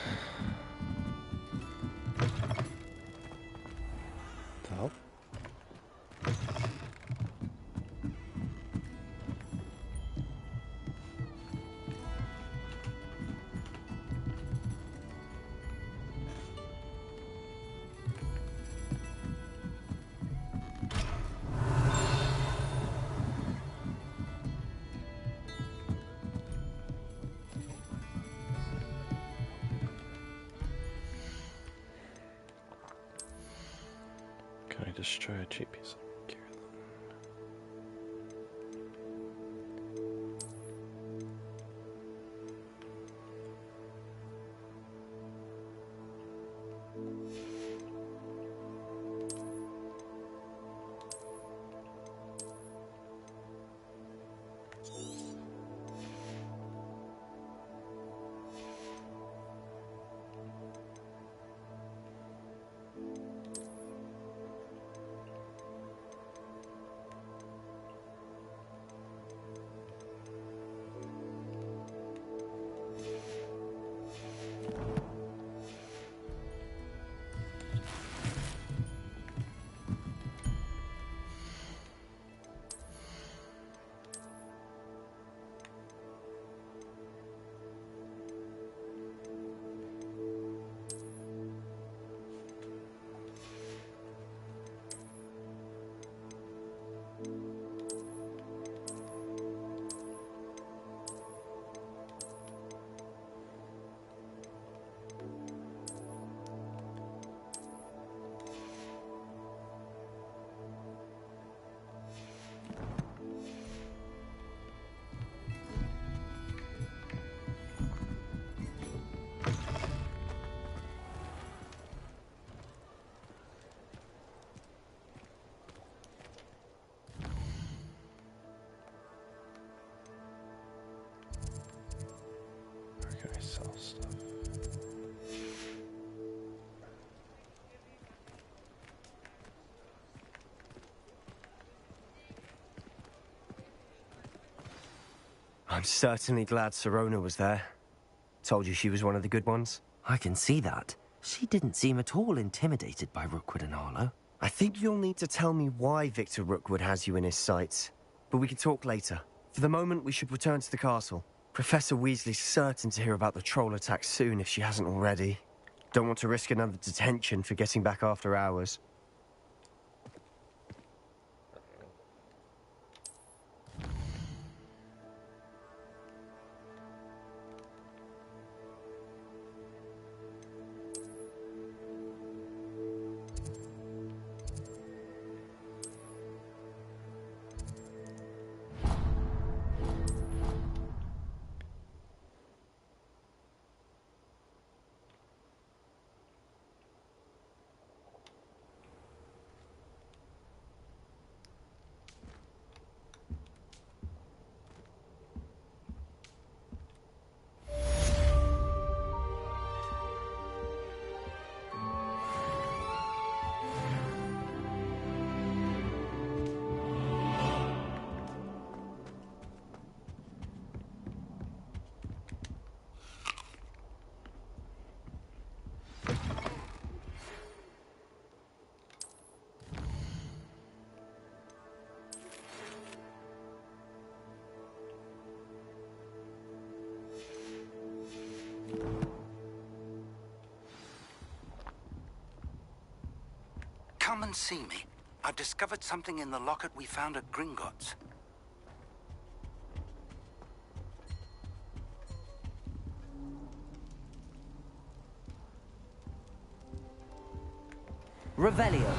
Oh. Can I destroy a cheap piece of gear then? Where can I sell stuff? I'm certainly glad Sirona was there. Told you she was one of the good ones. I can see that. She didn't seem at all intimidated by Rookwood and Arlo. I think you'll need to tell me why Victor Rookwood has you in his sights. But we can talk later. For the moment, we should return to the castle. Professor Weasley's certain to hear about the troll attack soon if she hasn't already. Don't want to risk another detention for getting back after hours. Come and see me. I've discovered something in the locket we found at Gringotts. Revelio.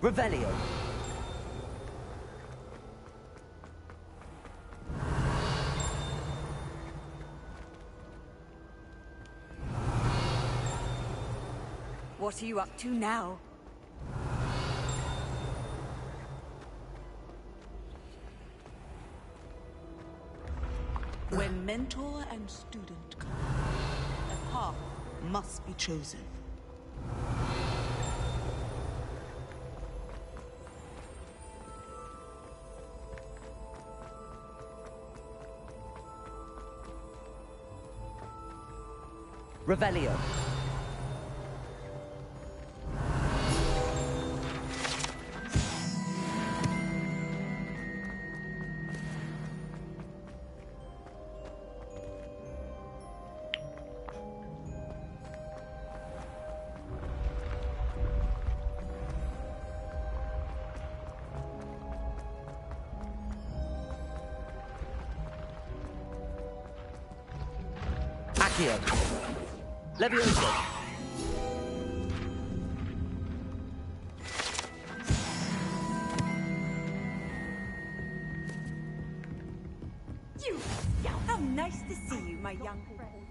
Revelio. What are you up to now? When mentor and student come, a path must be chosen. Revelio. Accio. Levioso. You! How nice to see you, my young friend.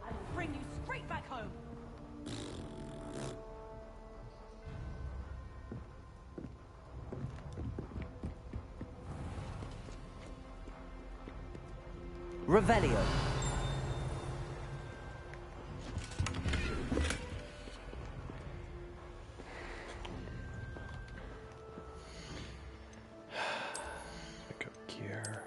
I'll bring you straight back home. Revelio. Pick up gear.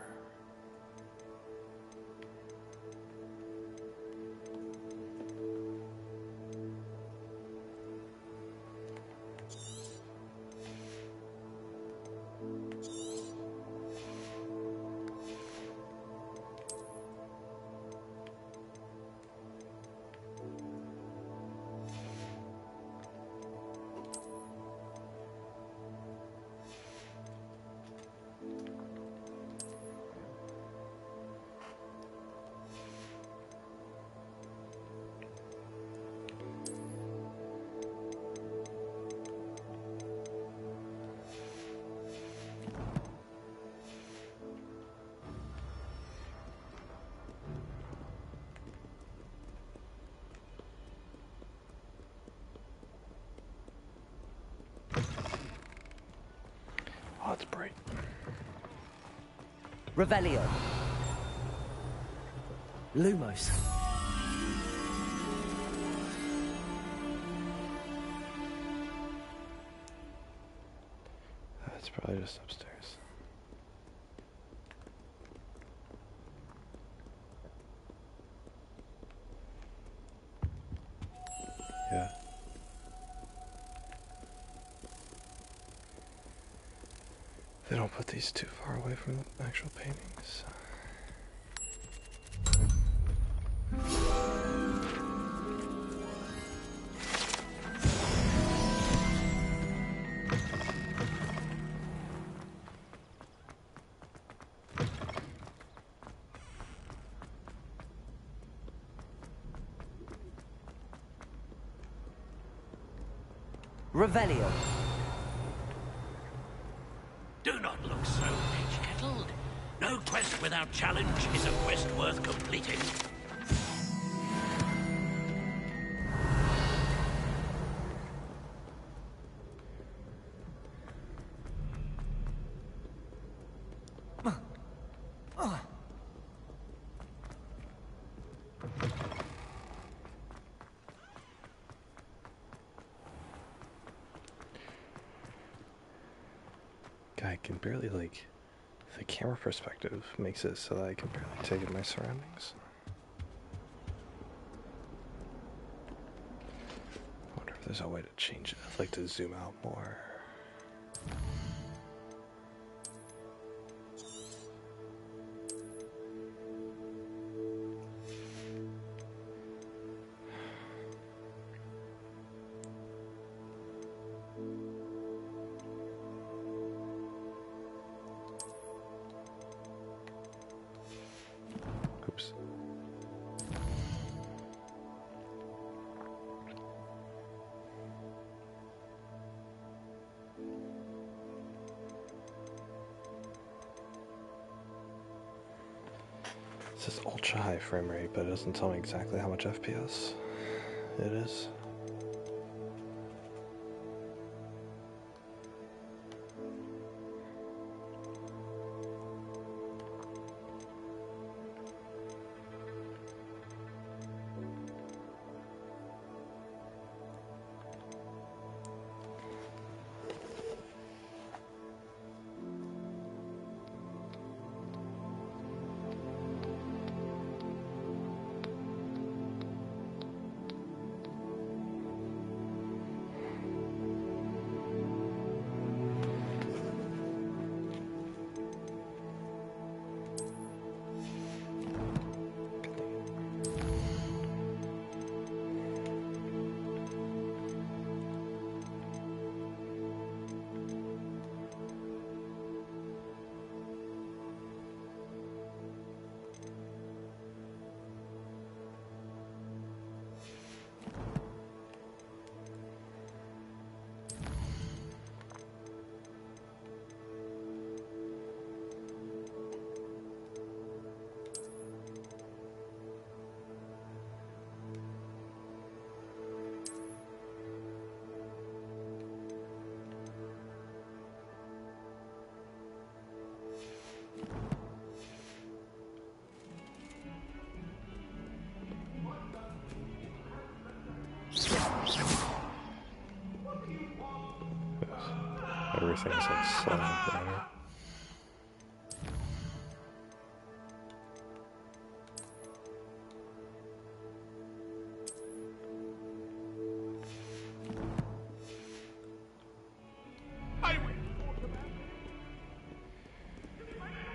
Oh, it's bright. Revelio. Lumos. It's probably just upstairs. Yeah. They don't put these too far away from the actual paintings. Revelio. Do not look so pitch-kettled. No quest without challenge is a quest worth completing. I can barely, like, the camera perspective makes it so that I can barely take in my surroundings. I wonder if there's a way to change it. I'd like to zoom out more. Oops. It says ultra high frame rate, but it doesn't tell me exactly how much FPS it is. Everything's like slowing down.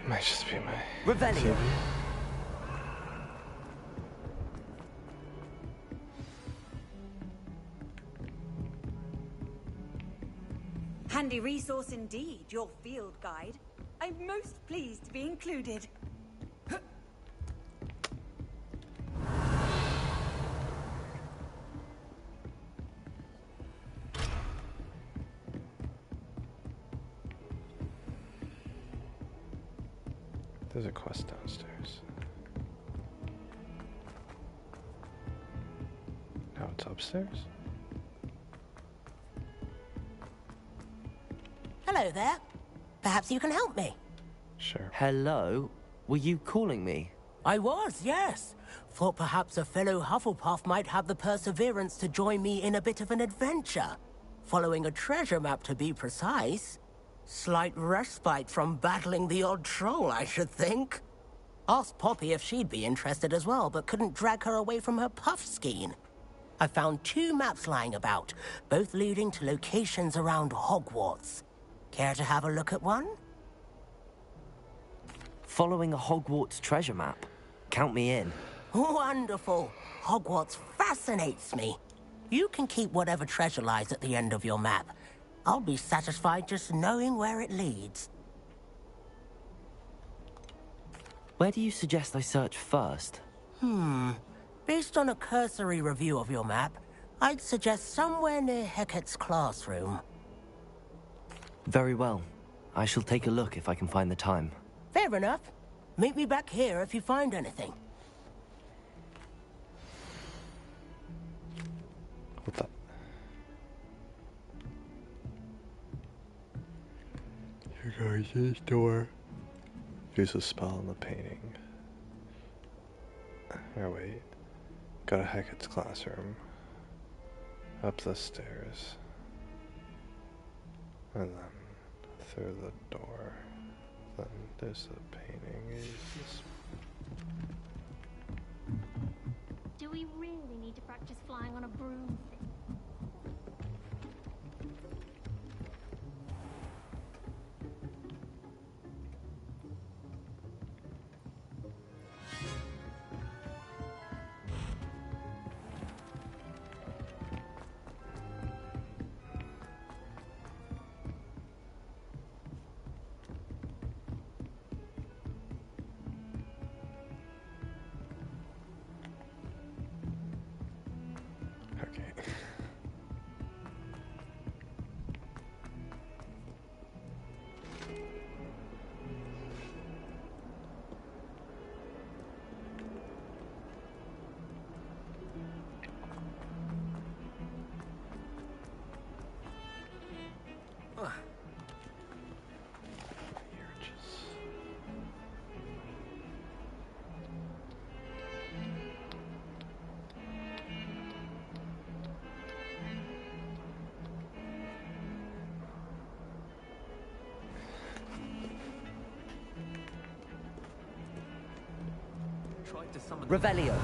Might just be my Revelio. TV. Handy resource indeed, your field guide. I'm most pleased to be included. There's a quest downstairs. Now it's upstairs? Hello there. Perhaps you can help me. Sure. Hello? Were you calling me? I was, yes. Thought perhaps a fellow Hufflepuff might have the perseverance to join me in a bit of an adventure. Following a treasure map, to be precise. Slight respite from battling the odd troll, I should think. Asked Poppy if she'd be interested as well, but couldn't drag her away from her puff skein. I found 2 maps lying about, both leading to locations around Hogwarts. Care to have a look at one? Following a Hogwarts treasure map? Count me in. Wonderful. Hogwarts fascinates me. You can keep whatever treasure lies at the end of your map. I'll be satisfied just knowing where it leads. Where do you suggest I search first? Based on a cursory review of your map, I'd suggest somewhere near Hecat's classroom. Very well. I shall take a look if I can find the time. Fair enough. Meet me back here if you find anything. What the? You're going to this door. Use a spell on the painting. Oh wait. Go to Hecat's classroom. Up the stairs. And then through the door. Then there's the painting. Use this. Do we really need to practice flying on a broom? Revelio.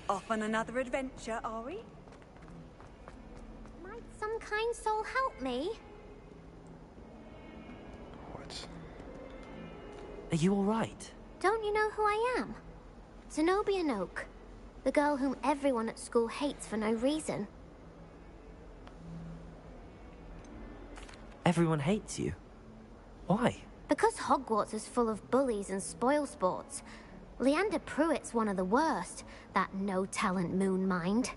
Off on another adventure, are we? Might some kind soul help me? What? Are you all right? Don't you know who I am? Zenobia Noak, the girl whom everyone at school hates for no reason. Everyone hates you. Why? Because Hogwarts is full of bullies and spoilsports. Leander Pruitt's one of the worst, that no-talent moon mind.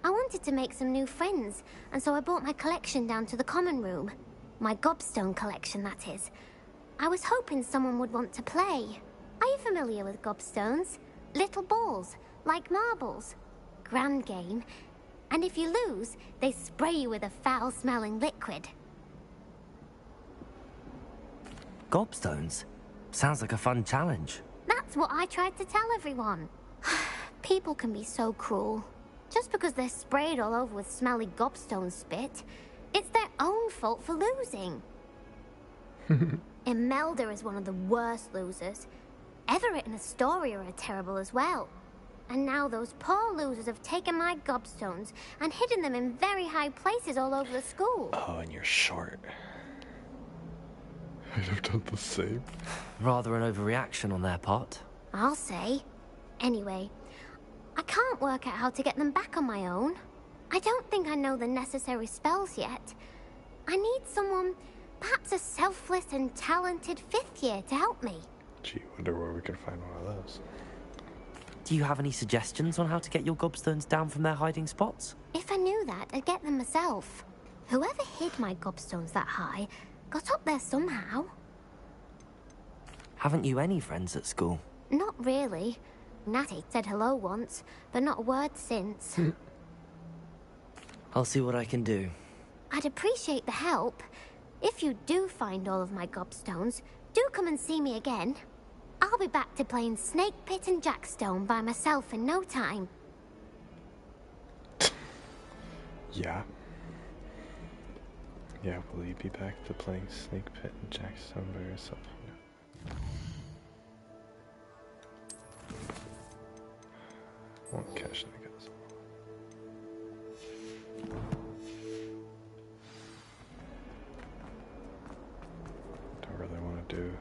I wanted to make some new friends, and so I brought my collection down to the common room. My gobstone collection, that is. I was hoping someone would want to play. Are you familiar with gobstones? Little balls, like marbles. Grand game. And if you lose, they spray you with a foul-smelling liquid. Gobstones? Sounds like a fun challenge. That's what I tried to tell everyone. People can be so cruel. Just because they're sprayed all over with smelly gobstone spit, it's their own fault for losing. Imelda is one of the worst losers. Everett and Astoria are terrible as well. And now those poor losers have taken my gobstones and hidden them in very high places all over the school. Oh, and you're short. I'd have done the same. Rather an overreaction on their part. I'll say. Anyway, I can't work out how to get them back on my own. I don't think I know the necessary spells yet. I need someone, perhaps a selfless and talented fifth year to help me. Gee, wonder where we could find one of those. Do you have any suggestions on how to get your gobstones down from their hiding spots? If I knew that, I'd get them myself. Whoever hid my gobstones that high got up there somehow. Haven't you any friends at school? Not really. Natty said hello once, but not a word since. I'll see what I can do. I'd appreciate the help. If you do find all of my gobstones, do come and see me again. I'll be back to playing Snake Pit and Jackstone by myself in no time. Yeah. Yeah, will you be back to playing Snake Pit and Jackstone by yourself? No. Won't cash the goes. Don't really want to do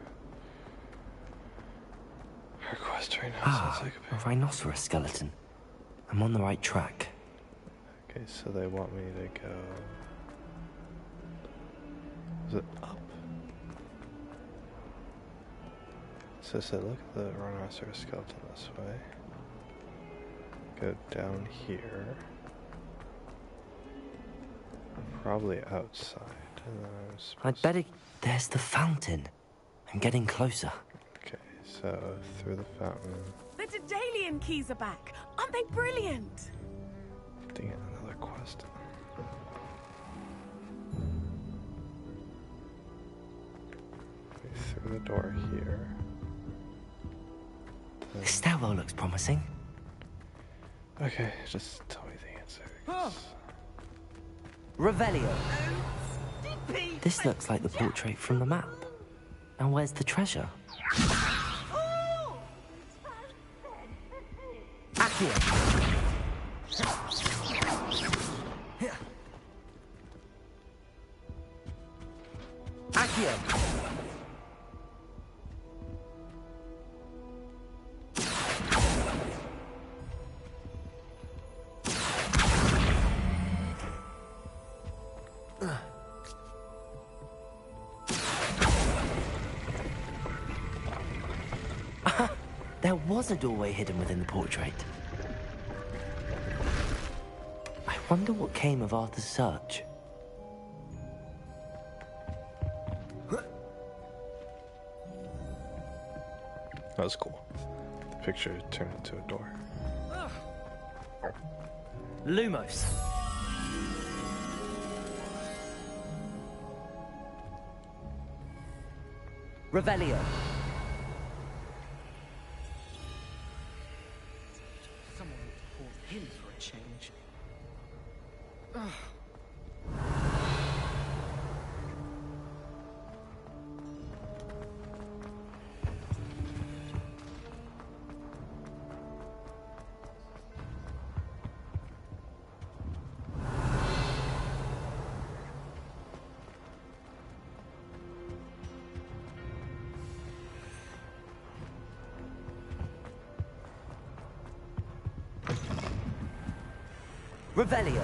her quest right now. Sounds like a rhinoceros skeleton. I'm on the right track. Okay, so they want me to go. Is it up? So look at the rhinoceros skeleton this way. Go down here. Probably outside. I'd better... There's the fountain. I'm getting closer. Okay, so through the fountain. The Daedalian keys are back. Aren't they brilliant? Dang it, another quest. Through the door here. The stairwell looks promising. Okay, just tell me the answer. Revelio. This looks like the portrait from the map. Now where's the treasure? Accio. Accio. There was a doorway hidden within the portrait. I wonder what came of Arthur's search. That was cool. The picture turned into a door. Lumos. Revelio. Someone called him for a change. Revelio.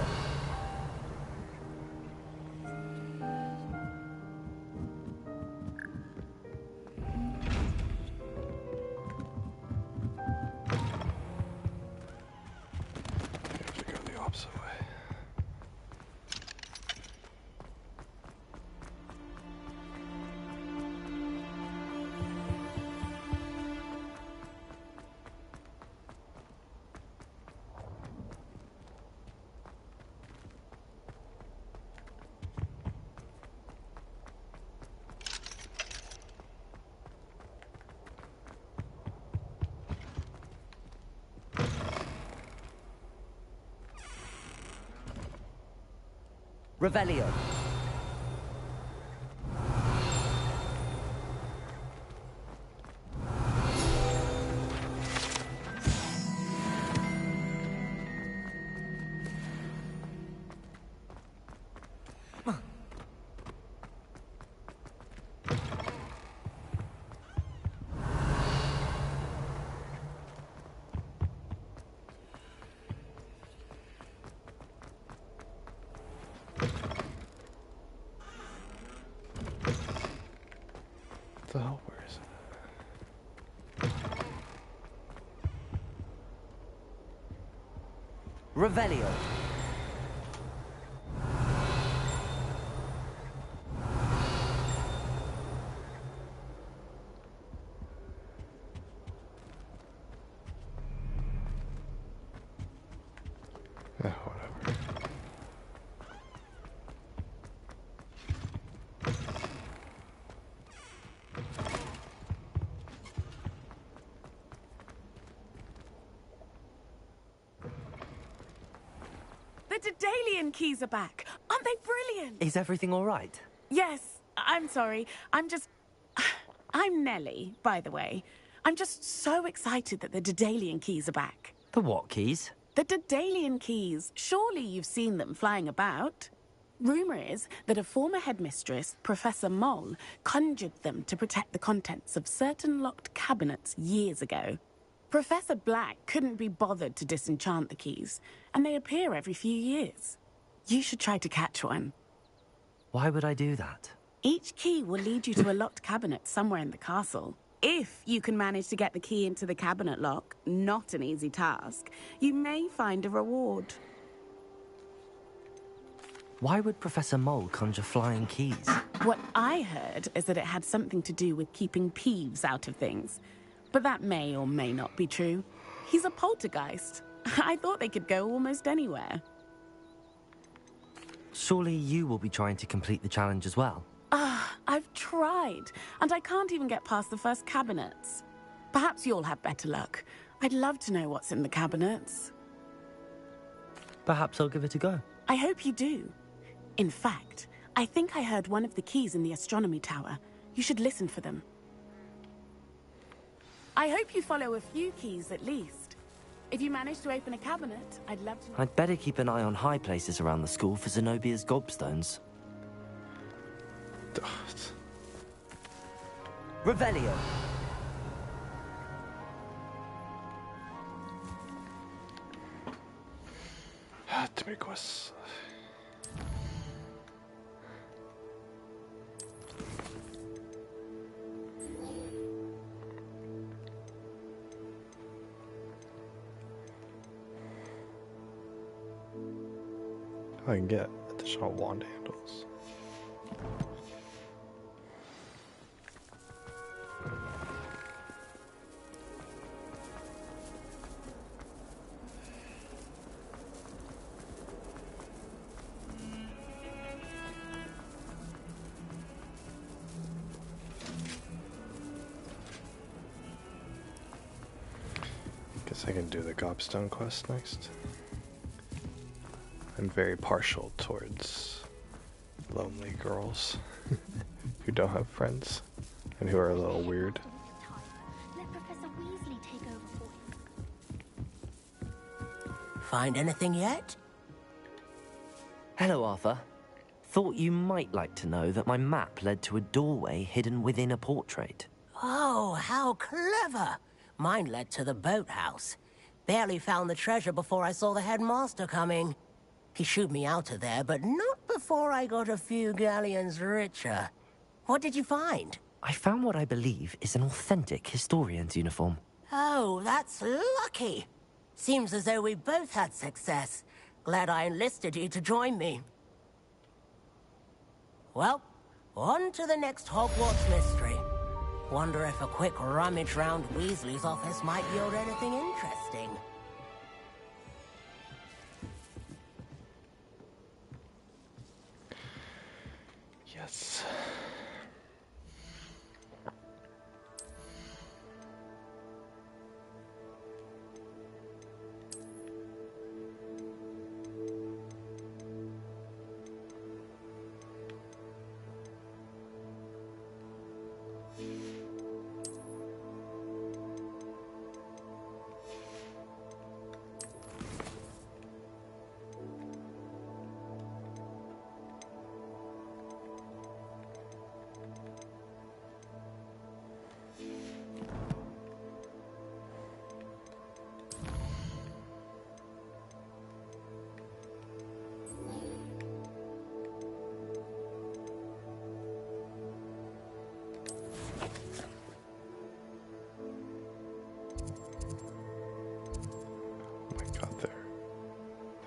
have to go the opposite way. Revelio. What the hell? Where is it? Revelio. Whatever. The Daedalian keys are back. Aren't they brilliant? Is everything all right? Yes, I'm sorry. I'm Nellie, by the way. I'm just so excited that the Daedalian keys are back. The what keys? The Daedalian keys. Surely you've seen them flying about. Rumour is that a former headmistress, Professor Moll, conjured them to protect the contents of certain locked cabinets years ago. Professor Black couldn't be bothered to disenchant the keys, and they appear every few years. You should try to catch one. Why would I do that? Each key will lead you to a locked cabinet somewhere in the castle. If you can manage to get the key into the cabinet lock, not an easy task, you may find a reward. Why would Professor Moll conjure flying keys? What I heard is that it had something to do with keeping Peeves out of things. But that may or may not be true. He's a poltergeist. I thought they could go almost anywhere. Surely you will be trying to complete the challenge as well? I've tried, and I can't even get past the first cabinets. Perhaps you'll have better luck. I'd love to know what's in the cabinets. Perhaps I'll give it a go. I hope you do. In fact, I think I heard one of the keys in the astronomy tower. You should listen for them. I hope you follow a few keys at least. If you manage to open a cabinet, I'd love to know. I'd better keep an eye on high places around the school for Zenobia's gobstones. Revelio. Too many quests. I can get additional wand handles. Guess I can do the gobstone quest next. I'm very partial towards lonely girls who don't have friends and who are a little weird. Let Professor Weasley take over for him. Find anything yet? Hello, Arthur. Thought you might like to know that my map led to a doorway hidden within a portrait. Oh, how clever! Mine led to the boathouse. Barely found the treasure before I saw the headmaster coming. He shooed me out of there, but not before I got a few galleons richer. What did you find? I found what I believe is an authentic historian's uniform. Oh, that's lucky. Seems as though we both had success. Glad I enlisted you to join me. Well, on to the next Hogwarts mystery. Wonder if a quick rummage round Weasley's office might yield anything interesting. Yes.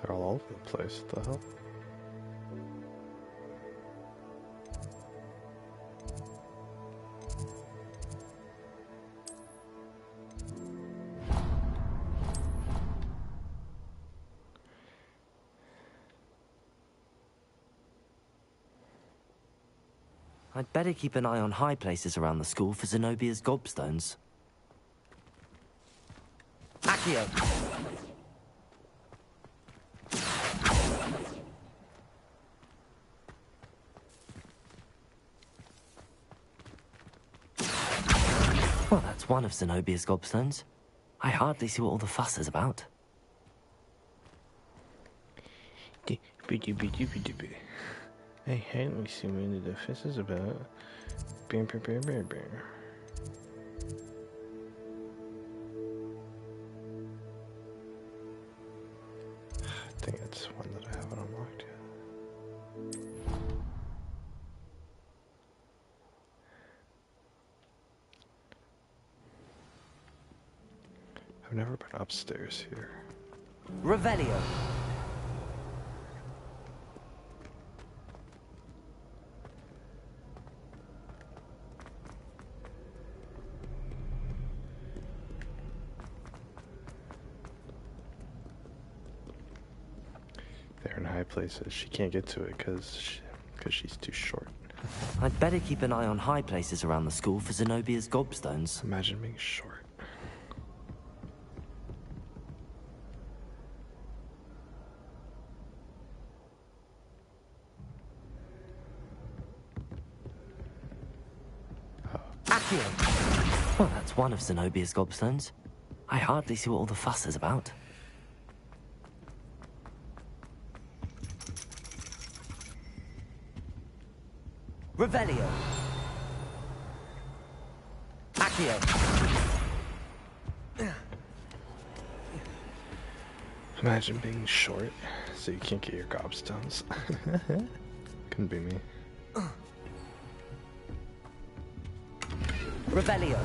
They're all over the place. What the hell? I'd better keep an eye on high places around the school for Zenobia's gobstones. Accio! Well, that's one of Zenobia's gobstones. I hardly see what all the fuss is about. Hey, let me see what the fuss is about. I think it's one that I haven't unlocked yet. I've never been upstairs here. Revelio. They're in high places. She can't get to it because she's too short. I'd better keep an eye on high places around the school for Zenobia's gobstones. Imagine being short. Accio! Well, that's one of Zenobia's gobstones. I hardly see what all the fuss is about. Revelio. Accio. Imagine being short, so you can't get your gobstones. Couldn't be me. Revelio.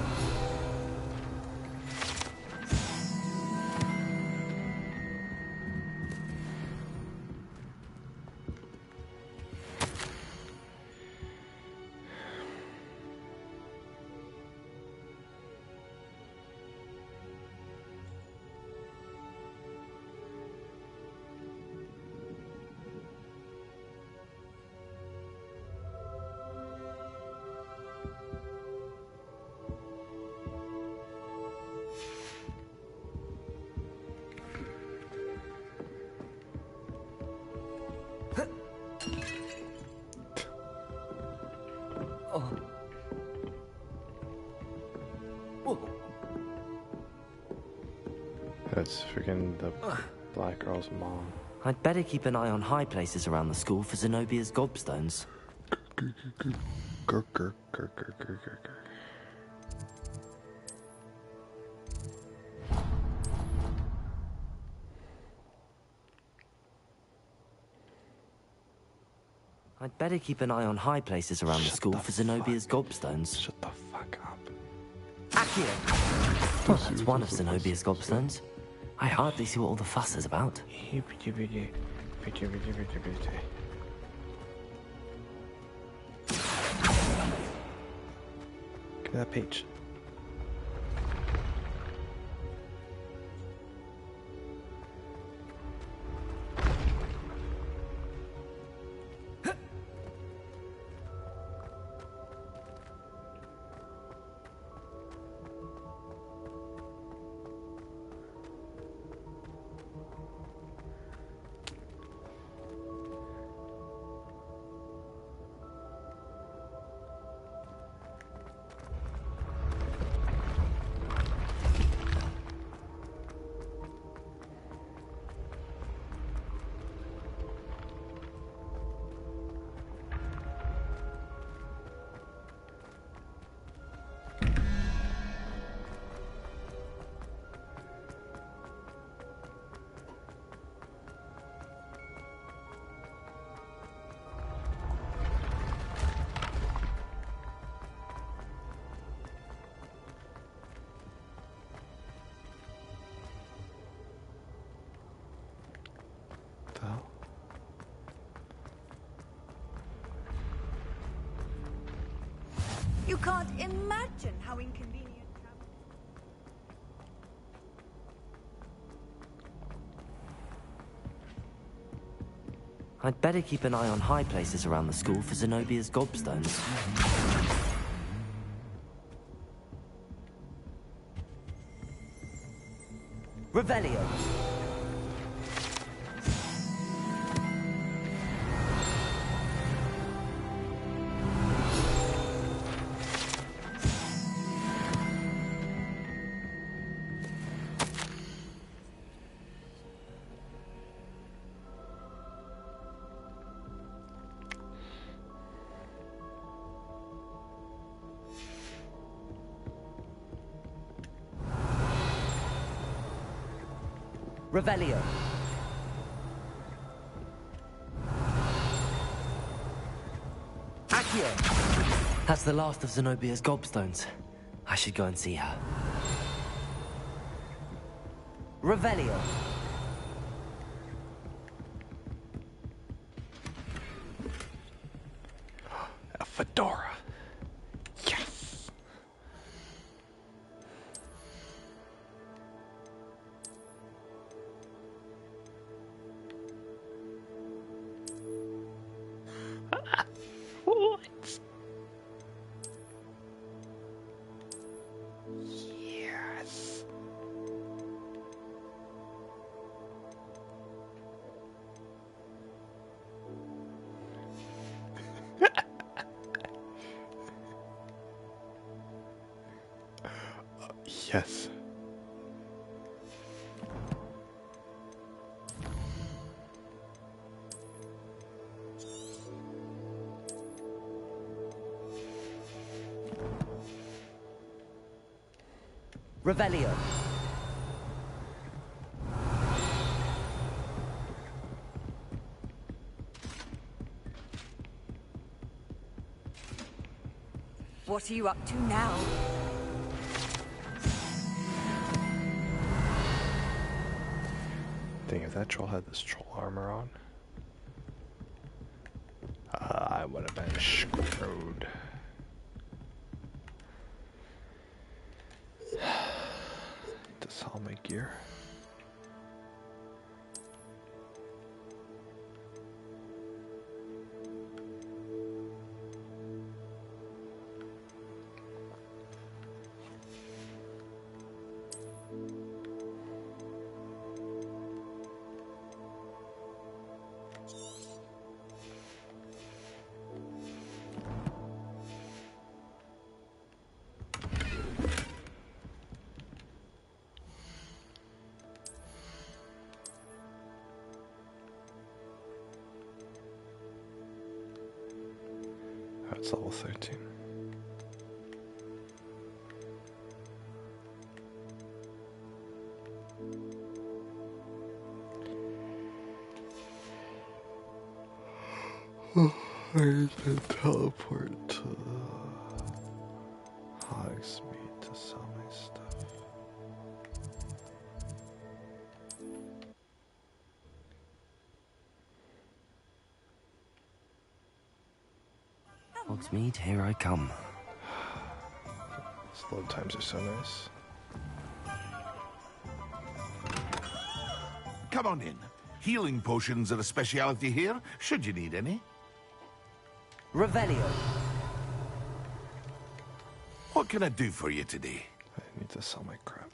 That's freaking the black girl's mom. I'd better keep an eye on high places around the school for Zenobia's gobstones. I'd better keep an eye on high places around the school for Zenobia's gobstones. Shut the fuck up. Accio! Well, that's one of Zenobia's gobstones. I hardly see what all the fuss is about. Give me that page. You can't imagine how inconvenient travel. I'd better keep an eye on high places around the school for Zenobia's gobstones. Revelio! Revelio. Accio! That's the last of Zenobia's gobstones. I should go and see her. Revelio. A fedora. Yes. What? Yes. Yes. Revelio. What are you up to now? Dang, if that troll had this troll armor on, I would have been screwed. This helmet gear. That's level 13. I need to teleport to Hogsmeade to sell my stuff. Hogsmeade, here I come. These load times are so nice. Come on in. Healing potions are a speciality here, should you need any. Revelio. What can I do for you today? I need to sell my crap.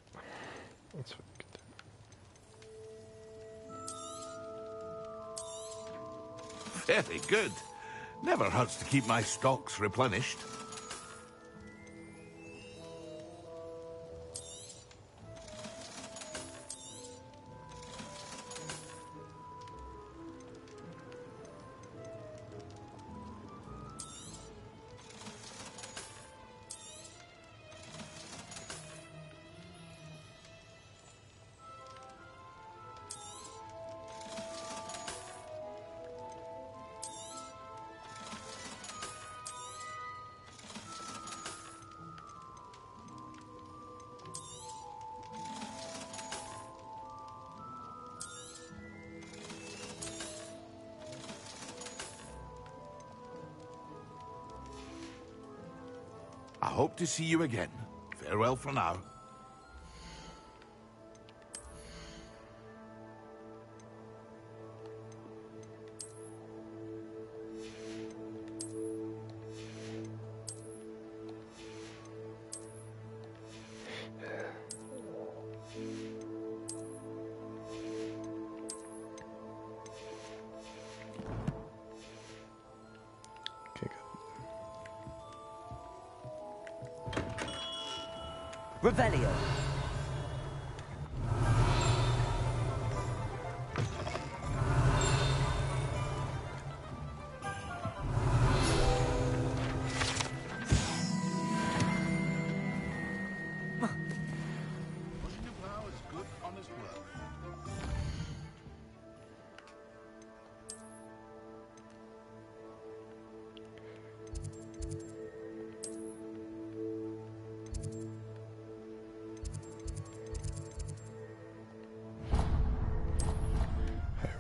That's what we can do. Very good. Never hurts to keep my stocks replenished. I hope to see you again. Farewell for now. Revelio.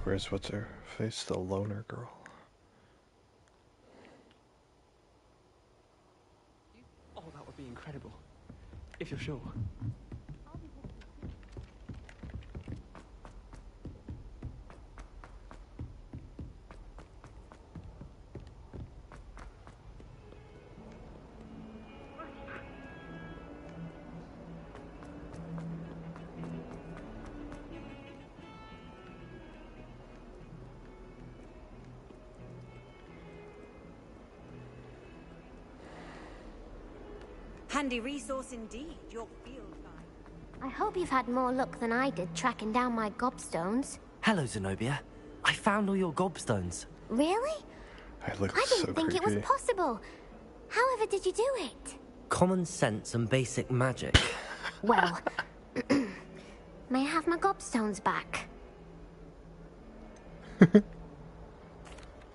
Where's what's her face? The loner girl. Oh, that would be incredible. If you're sure. Handy resource indeed, your field guide. I hope you've had more luck than I did tracking down my gobstones. Hello, Zenobia. I found all your gobstones. Really? I look I so didn't think it was creepy. possible. However did you do it? Common sense and basic magic. Well, may I have my gobstones back?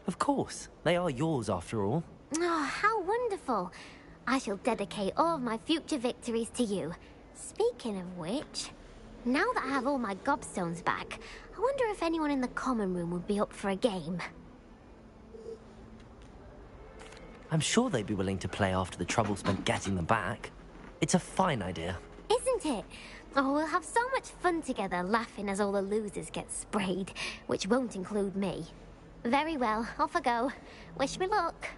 Of course. They are yours after all. Oh, how wonderful. I shall dedicate all of my future victories to you. Speaking of which, now that I have all my gobstones back, I wonder if anyone in the common room would be up for a game. I'm sure they'd be willing to play after the trouble spent getting them back. It's a fine idea. Isn't it? Oh, we'll have so much fun together, laughing as all the losers get sprayed, which won't include me. Very well, off I go. Wish me luck.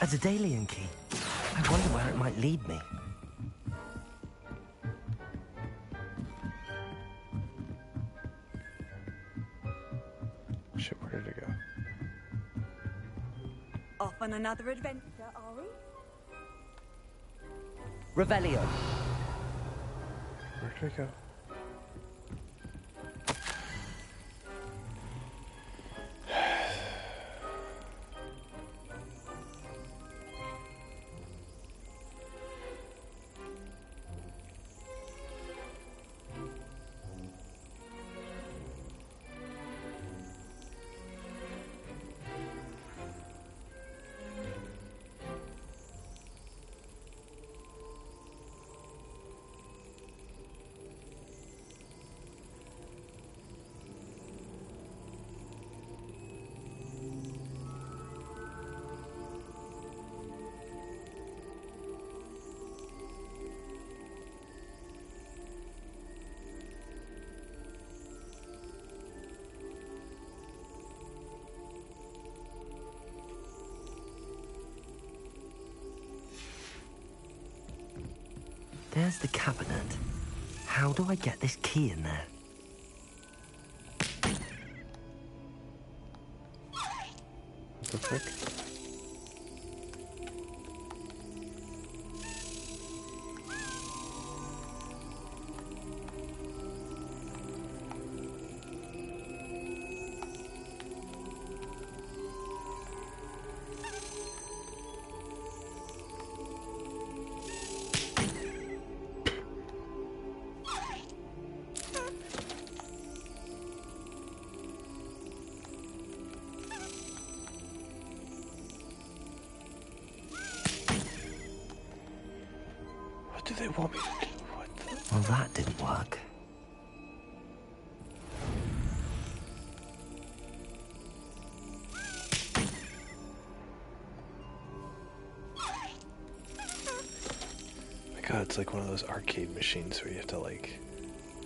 A Daedalian key. I wonder where it might lead me. Shit, where did it go? Off on another adventure, are we? Revelio. Where did it go? There's the cabinet. How do I get this key in there? What the frick? What do they want me to do? What the? Well, that didn't work. My God, it's like one of those arcade machines where you have to like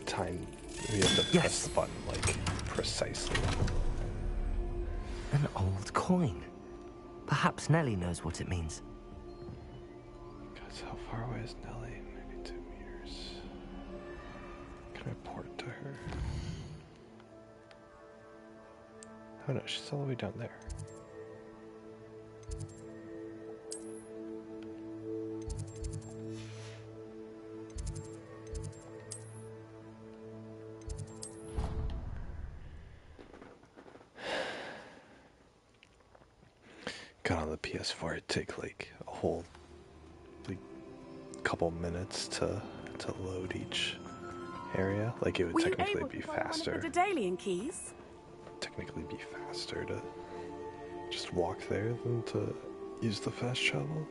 time. You have to press the button like precisely. An old coin. Perhaps Nellie knows what it means. God, so how far away is Nellie? Maybe 2 meters. Can I port to her? Oh no, she's all the way down there. Got on the PS4, it'd take like a whole like couple minutes to load each area. Like it would Were you technically able be to borrow faster. one of the Daedalian keys? Technically be faster to just walk there than to use the fast travel.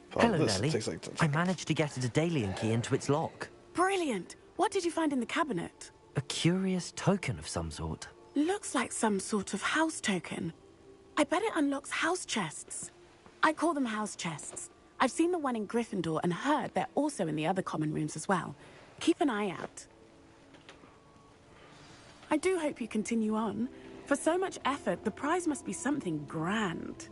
But Hello, this Nellie. takes like I managed to get a Daedalian key into its lock. Brilliant! What did you find in the cabinet? A curious token of some sort. Looks like some sort of house token. I bet it unlocks house chests. I call them house chests. I've seen the one in Gryffindor and heard they're also in the other common rooms as well. Keep an eye out. I do hope you continue on. For so much effort, the prize must be something grand.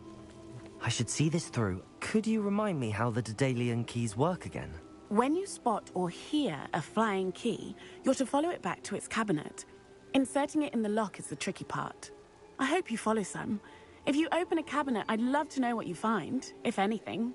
I should see this through. Could you remind me how the Daedalian keys work again? When you spot or hear a flying key, you're to follow it back to its cabinet. Inserting it in the lock is the tricky part. I hope you follow some. If you open a cabinet, I'd love to know what you find, if anything.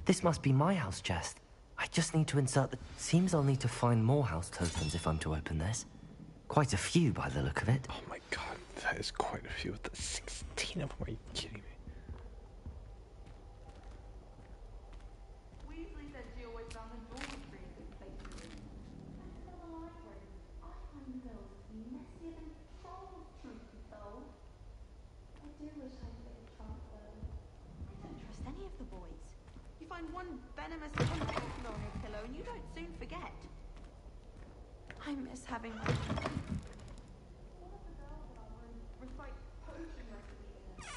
This must be my house chest. I just need to insert the... Seems I'll need to find more house tokens if I'm to open this. Quite a few by the look of it. Oh my God, that is quite a few with the 16 of them. Are you kidding me? find one venomous tentacle on your pillow and you don't soon forget. I miss having my... recite potion recipes.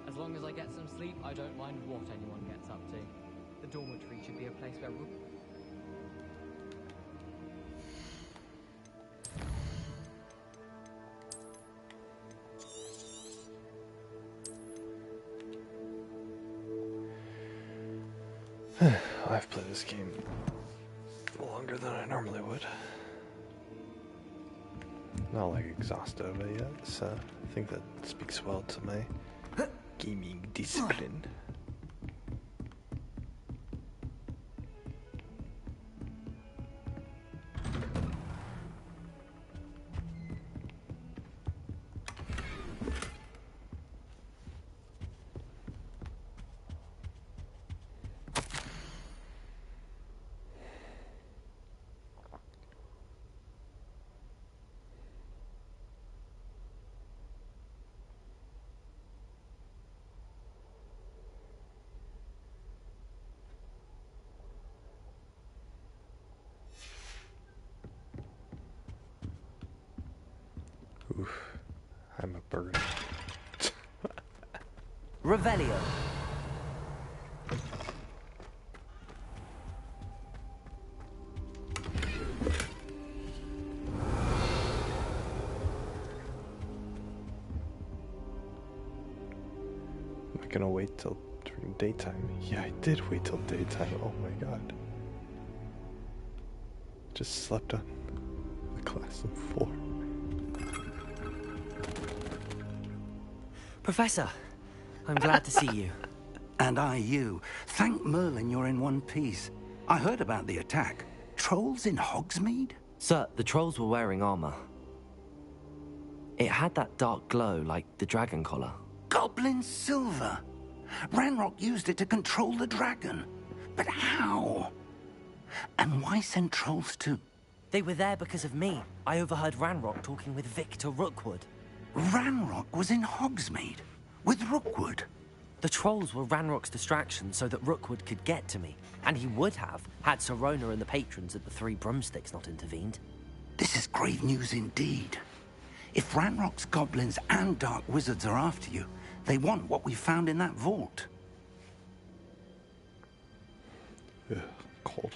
As long as I get some sleep, I don't mind what anyone gets up to. The dormitory should be a place where... I've played this game longer than I normally would. Not like exhaustive yet, so I think that speaks well to my gaming discipline. Oof, I'm a bird. Revelio. Am I gonna wait till during daytime? Yeah, I did wait till daytime. Oh my god. Just slept on the classroom floor. Professor, I'm glad to see you. And I you. Thank Merlin you're in one piece. I heard about the attack. Trolls in Hogsmeade? Sir, the trolls were wearing armor. It had that dark glow like the dragon collar. Goblin silver. Ranrock used it to control the dragon. But how? And why send trolls to... They were there because of me. I overheard Ranrock talking with Victor Rookwood. Ranrock was in Hogsmeade with Rookwood. The trolls were Ranrock's distraction so that Rookwood could get to me. And he would have, had Sirona and the patrons at the Three Broomsticks not intervened. This is grave news indeed. If Ranrock's goblins and dark wizards are after you, they want what we found in that vault. Ugh, cold.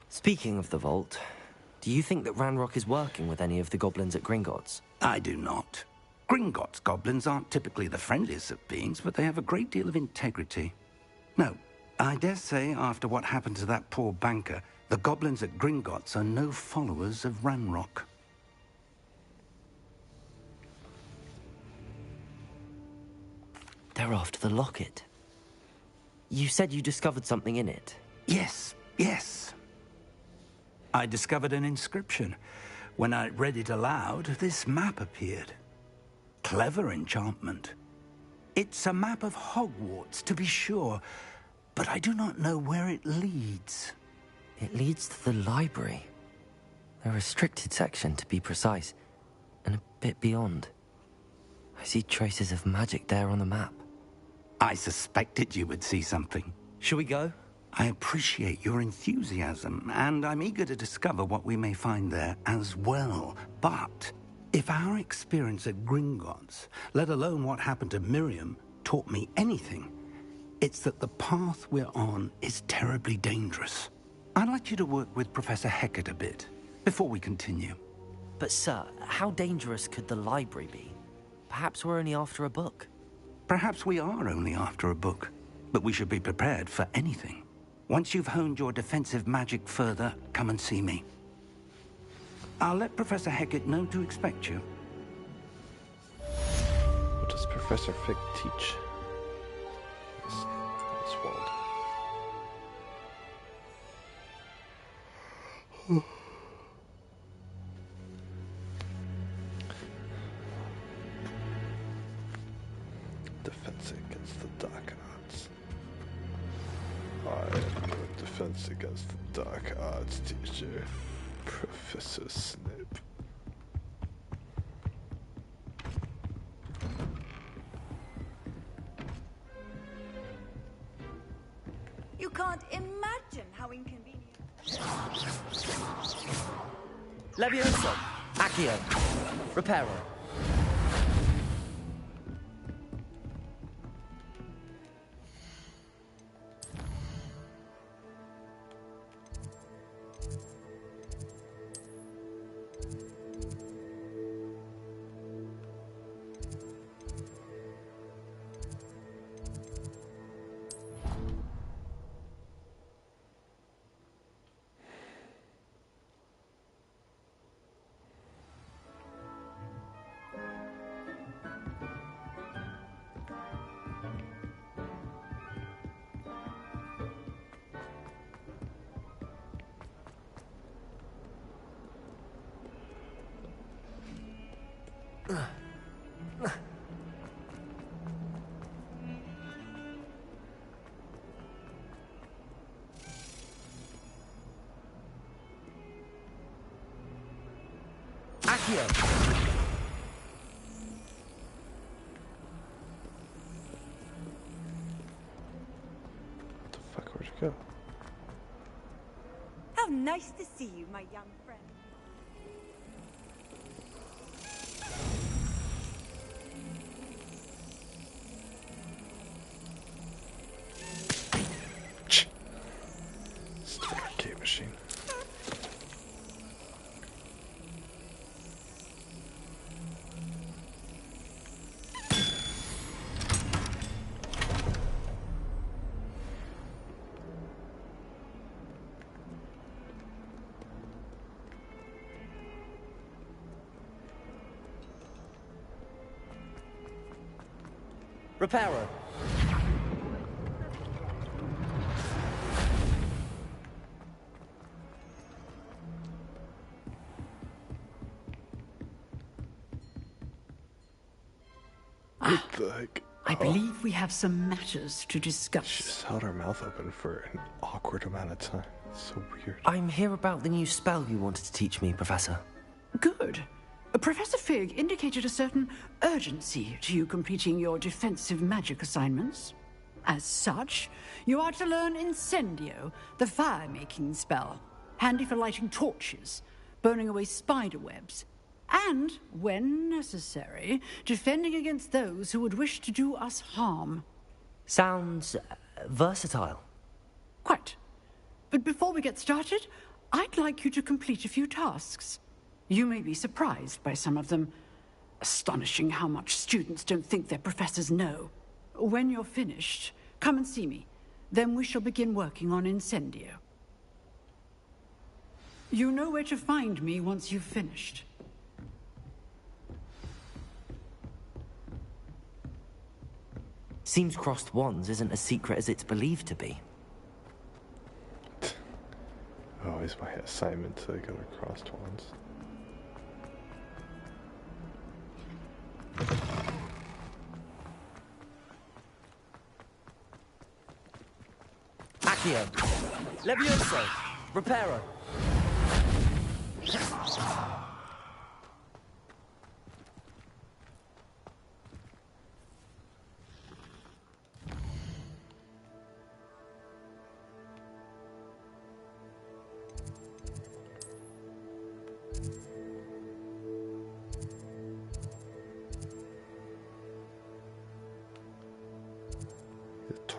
Speaking of the vault, do you think that Ranrock is working with any of the goblins at Gringotts? I do not. Gringotts goblins aren't typically the friendliest of beings, but they have a great deal of integrity. No, I dare say after what happened to that poor banker, the goblins at Gringotts are no followers of Ranrock. They're after the locket. You said you discovered something in it. Yes, yes. I discovered an inscription. When I read it aloud, this map appeared. Clever enchantment. It's a map of Hogwarts, to be sure, but I do not know where it leads. It leads to the library. The restricted section, to be precise, and a bit beyond. I see traces of magic there on the map. I suspected you would see something. Shall we go? I appreciate your enthusiasm, and I'm eager to discover what we may find there as well. But if our experience at Gringotts, let alone what happened to Miriam, taught me anything, it's that the path we're on is terribly dangerous. I'd like you to work with Professor Hecat a bit before we continue. But sir, how dangerous could the library be? Perhaps we're only after a book. Perhaps we are only after a book, but we should be prepared for anything. Once you've honed your defensive magic further, come and see me. I'll let Professor Hecat know to expect you. What does Professor Fig teach this world? Defense against the dark arts. I am the defense against the dark arts teacher, Professor Snape. You can't imagine how inconvenient. Levioso! Accio! Reparo! Accio! What the fuck, where'd you go? How nice to see you, my young friend. Stupid arcade machine. Reparo! What the heck? I believe we have some matters to discuss. She just held her mouth open for an awkward amount of time. It's so weird. I'm here about the new spell you wanted to teach me, Professor. Good. Professor Fig indicated a certain urgency to you completing your defensive magic assignments. As such, you are to learn Incendio, the fire-making spell, handy for lighting torches, burning away spider webs, and, when necessary, defending against those who would wish to do us harm. Sounds versatile. Quite. But before we get started, I'd like you to complete a few tasks. You may be surprised by some of them. Astonishing how much students don't think their professors know. When you're finished, come and see me. Then we shall begin working on Incendio. You know where to find me once you've finished. Seems crossed wands isn't as secret as it's believed to be. Always my assignment to go to crossed wands. Accio! Levioso! Reparo!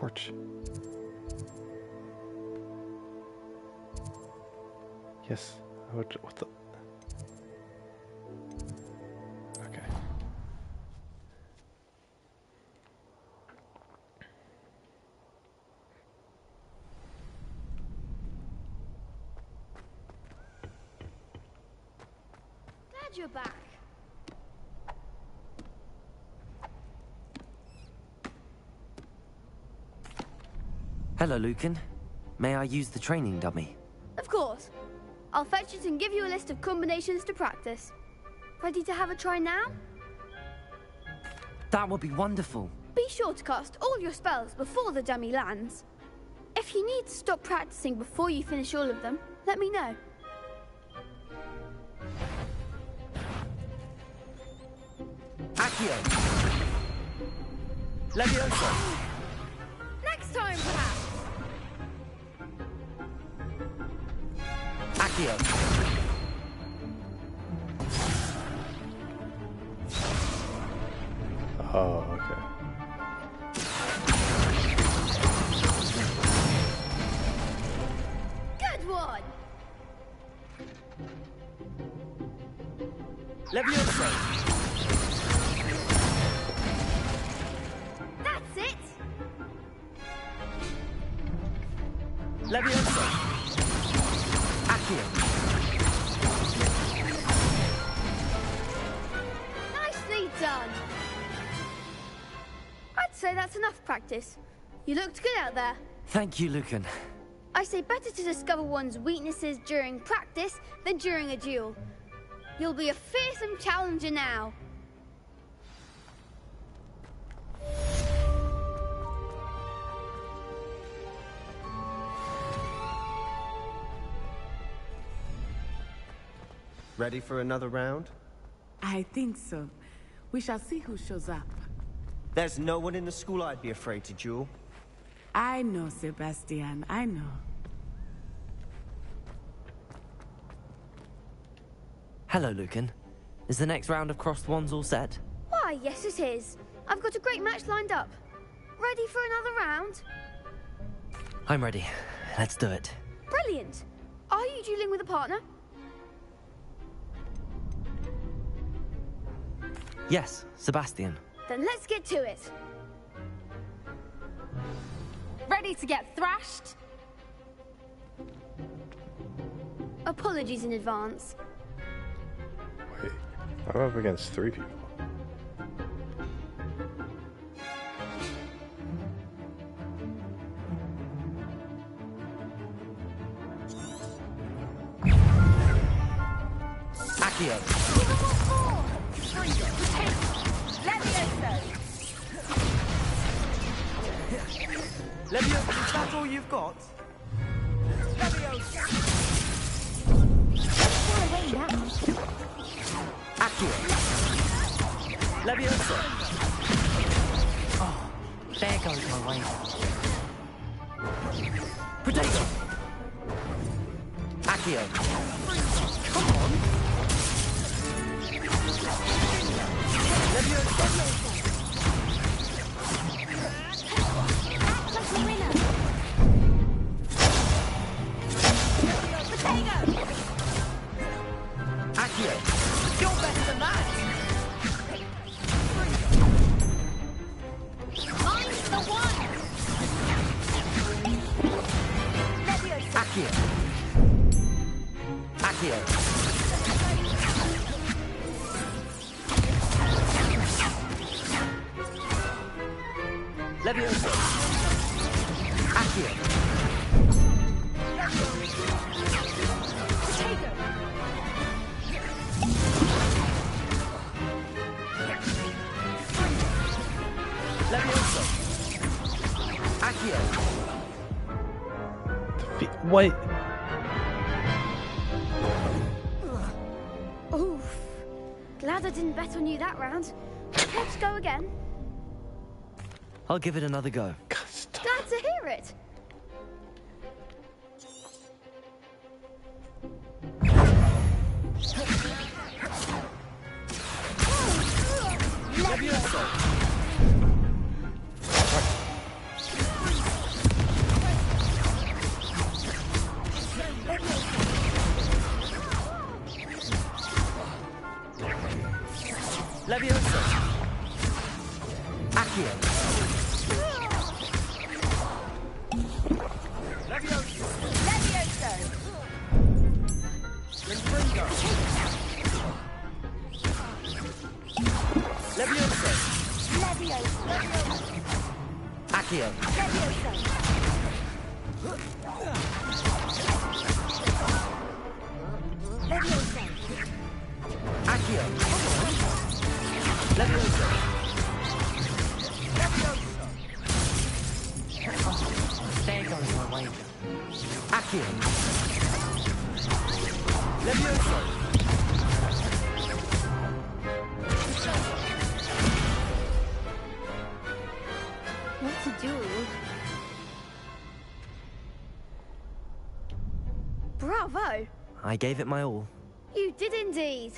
torch. Yes. What the? Okay. Glad you're back. Hello, Lucan. May I use the training dummy? Of course. I'll fetch it and give you a list of combinations to practice. Ready to have a try now? That would be wonderful. Be sure to cast all your spells before the dummy lands. If you need to stop practicing before you finish all of them, let me know. Accio! Leviosa! Next time, perhaps! Accio! Oh, okay. Good one! Leviosa! That's it! Leviosa! Accio! Nicely done! I'd say that's enough practice. You looked good out there. Thank you, Lucan. I say better to discover one's weaknesses during practice than during a duel. You'll be a fearsome challenger now. Ready for another round? I think so. We shall see who shows up. There's no one in the school I'd be afraid to duel. I know, Sebastian, I know. Hello, Lucan. Is the next round of crossed wands all set? Why, yes it is. I've got a great match lined up. Ready for another round? I'm ready. Let's do it. Brilliant. Are you dueling with a partner? Yes, Sebastian. Then let's get to it. Ready to get thrashed? Apologies in advance. Wait, I'm up against 3 people. Accio! Leviosa, is that all you've got? Leviosa! Accio! Leviosa! Oh, there goes my way. Potato! Accio! Come on! Leviosa! Accio! You're better than that! I'm the one! Accio! Accio! Leviosa! Accio! Leviosa! Accio! What? Oof. Glad I didn't bet on you that round. Let's go again. I'll give it another go. Glad to hear it. Leviosa! Leviosa. Accio. Leviosa. Leviosa. There goes my wager. Accio. Leviosa. What's a duel? Bravo! I gave it my all. You did indeed.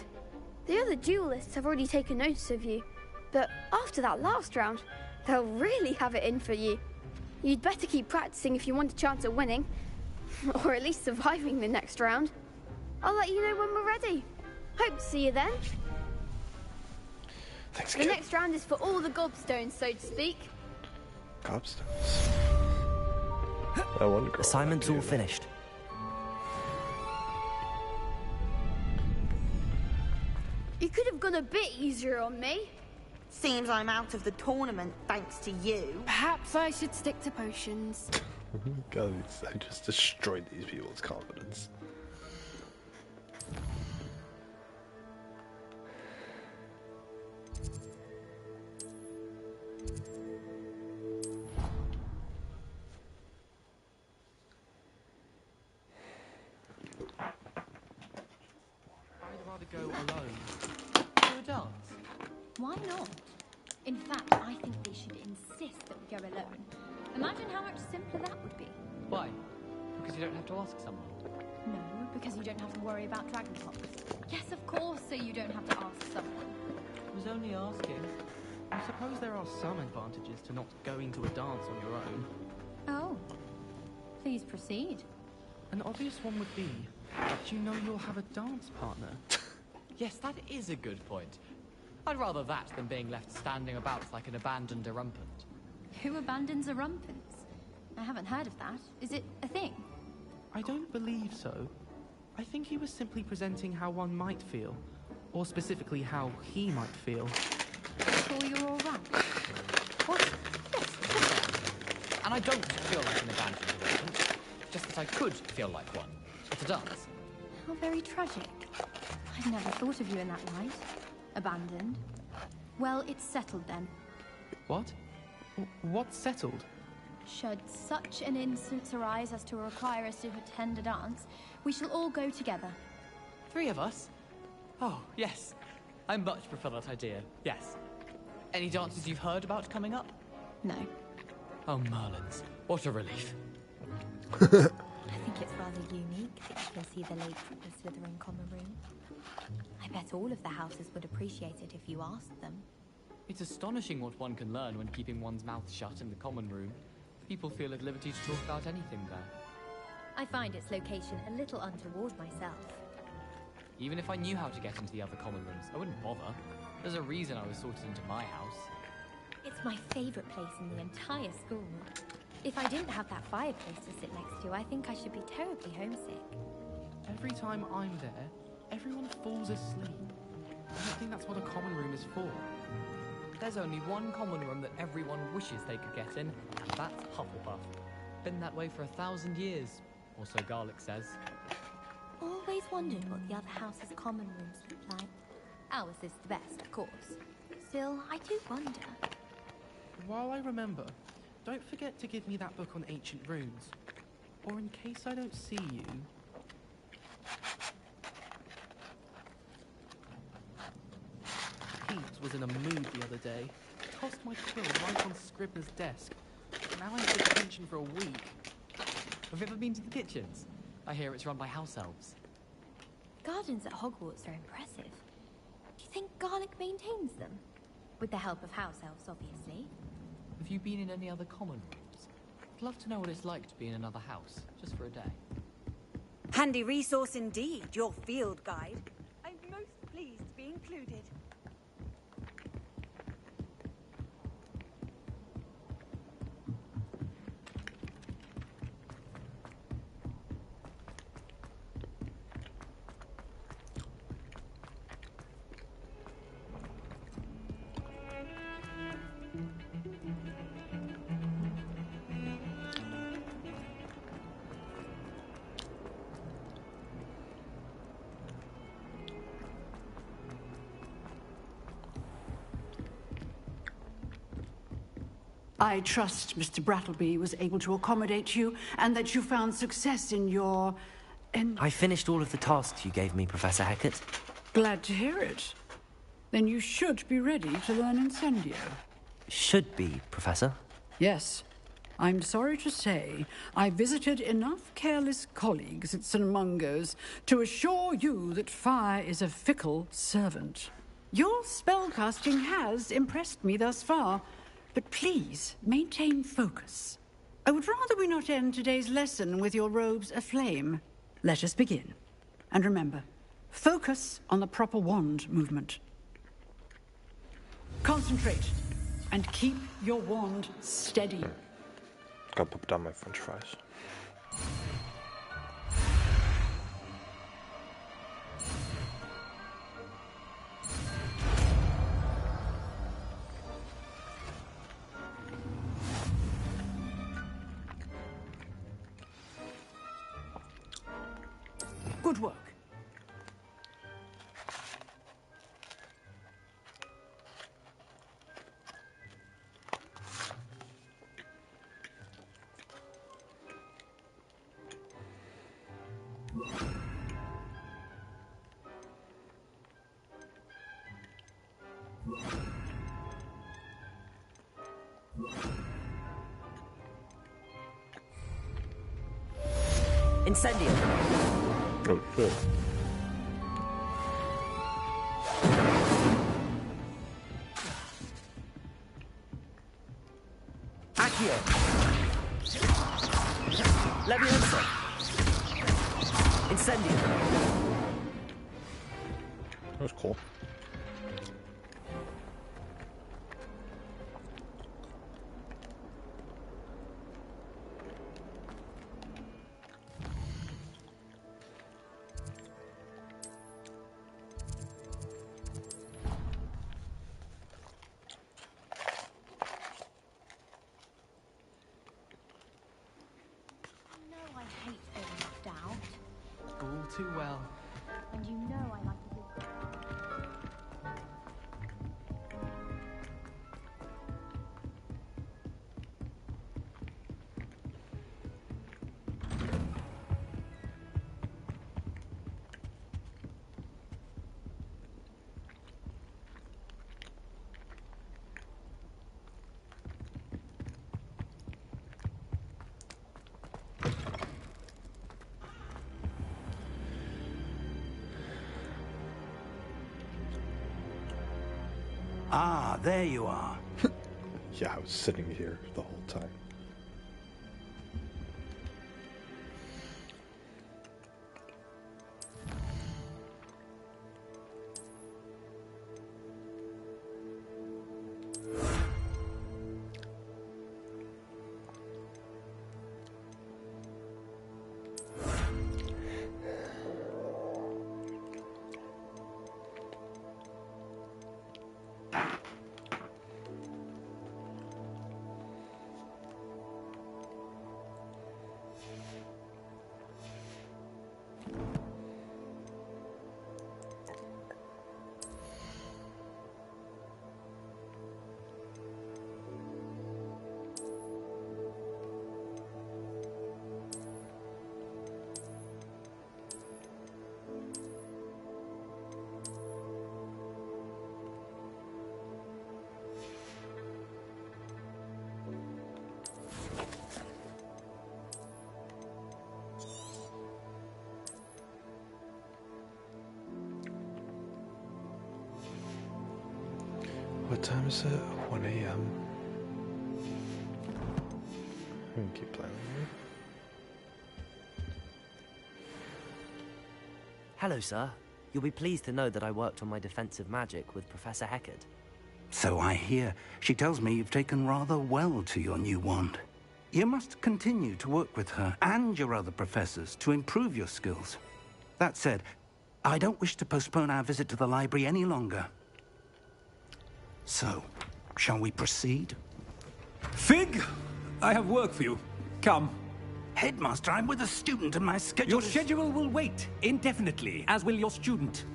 The other duelists have already taken notice of you, but after that last round, they'll really have it in for you. You'd better keep practicing if you want a chance at winning, or at least surviving the next round. I'll let you know when we're ready. Hope to see you then. Thanks, The next round is for all the gobstones, so to speak. Gobstones. I wonder. Assignment's all finished. You could have gone a bit easier on me. Seems I'm out of the tournament thanks to you. Perhaps I should stick to potions. God, I just destroyed these people's confidence. I'd rather go alone. To a dance? Why not? In fact, I think they should insist that we go alone. Imagine how much simpler that would be. Why? Because you don't have to ask someone. No, because you don't have to worry about dragon pops. Yes, of course, so you don't have to ask someone. I was only asking. I suppose there are some advantages to not going to a dance on your own. Oh. Please proceed. An obvious one would be that you know you'll have a dance partner. Yes, that is a good point. I'd rather that than being left standing about like an abandoned erumpent. Who abandons a rumpants? I haven't heard of that. Is it a thing? I don't believe so. I think he was simply presenting how one might feel, or specifically how he might feel. Sure you're all right? What? Yes, of course I am. And I don't feel like an abandoned erumpent. Just that I could feel like one. At a dance. How very tragic. I've never thought of you in that light. Abandoned. Well, it's settled then. What? What's settled? Should such an instance arise as to require us to attend a dance, we shall all go together. 3 of us? Oh, yes. I much prefer that idea. Yes. Any dances you've heard about coming up? No. Oh, Merlins. What a relief. I think it's rather unique that you can see the lake from the Slytherin common room. I bet all of the houses would appreciate it if you asked them. It's astonishing what one can learn when keeping one's mouth shut in the common room. People feel at liberty to talk about anything there. I find its location a little untoward myself. Even if I knew how to get into the other common rooms, I wouldn't bother. There's a reason I was sorted into my house. It's my favorite place in the entire school. If I didn't have that fireplace to sit next to, I think I should be terribly homesick. Every time I'm there, everyone falls asleep. I don't think that's what a common room is for. There's only one common room that everyone wishes they could get in, and that's Hufflepuff. Been that way for 1,000 years, or so Garlic says. Always wondered what the other house's common rooms look like. Ours is the best, of course. Still, I do wonder. While I remember, don't forget to give me that book on ancient runes. Or in case I don't see you... Pete was in a mood the other day. Tossed my quill right on Scribner's desk. Now I'm in detention for a week. Have you ever been to the kitchens? I hear it's run by house elves. Gardens at Hogwarts are impressive. Do you think Garlic maintains them? With the help of house elves, obviously. Have you been in any other common rooms? I'd love to know what it's like to be in another house, just for a day. Handy resource indeed, your field guide. I'm most pleased to be included. I trust Mr. Brattleby was able to accommodate you, and that you found success in your... I finished all of the tasks you gave me, Professor Hecat. Glad to hear it. Then you should be ready to learn Incendio. Should be, Professor. Yes. I'm sorry to say, I visited enough careless colleagues at St. Mungo's to assure you that fire is a fickle servant. Your spellcasting has impressed me thus far, but please maintain focus. I would rather we not end today's lesson with your robes aflame. Let us begin. And remember, focus on the proper wand movement. Concentrate, and keep your wand steady. Gotta put down my french fries. Good work. Incendio! Oh, shit. Accio! Leviosa! Incendio! That was cool. All too well. And you know I like to do... Ah, there you are. Yeah, I was sitting here the whole time. What time is it? 1 a.m. I can keep playing. Hello, sir. You'll be pleased to know that I worked on my defensive magic with Professor Hecat. So I hear. She tells me you've taken rather well to your new wand. You must continue to work with her and your other professors to improve your skills. That said, I don't wish to postpone our visit to the library any longer. So, shall we proceed? Fig, I have work for you. Come. Headmaster, I'm with a student and my schedule Your schedule will wait indefinitely, as will your student.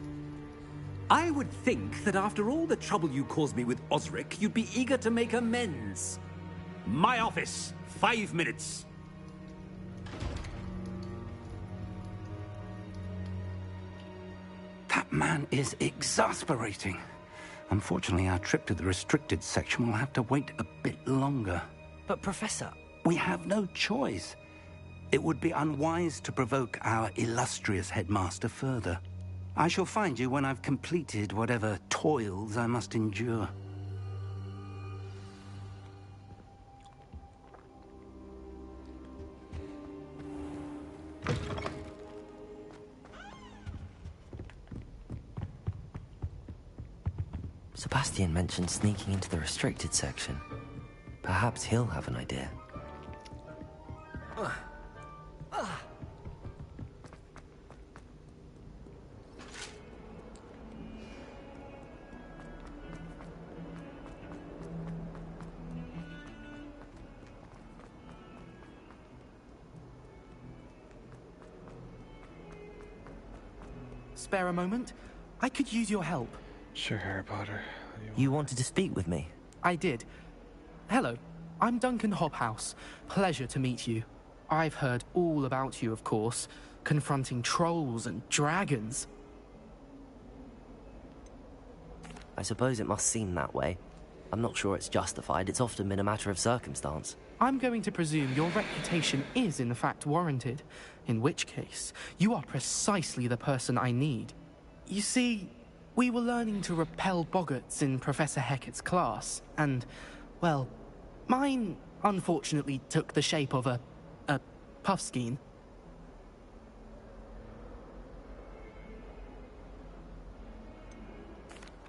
I would think that after all the trouble you caused me with Osric, you'd be eager to make amends. My office. 5 minutes. That man is exasperating. Unfortunately, our trip to the restricted section will have to wait a bit longer. But, Professor... We have no choice. It would be unwise to provoke our illustrious headmaster further. I shall find you when I've completed whatever toils I must endure. Sebastian mentioned sneaking into the restricted section. Perhaps he'll have an idea. Spare a moment? I could use your help. Sure, Harry Potter. You wanted to speak with me? I did. Hello, I'm Duncan Hobhouse. Pleasure to meet you. I've heard all about you, of course, confronting trolls and dragons. I suppose it must seem that way. I'm not sure it's justified. It's often been a matter of circumstance. I'm going to presume your reputation is in fact warranted, in which case, you are precisely the person I need. You see, we were learning to repel boggarts in Professor Hecat's class, and, well, mine unfortunately took the shape of a puffskein.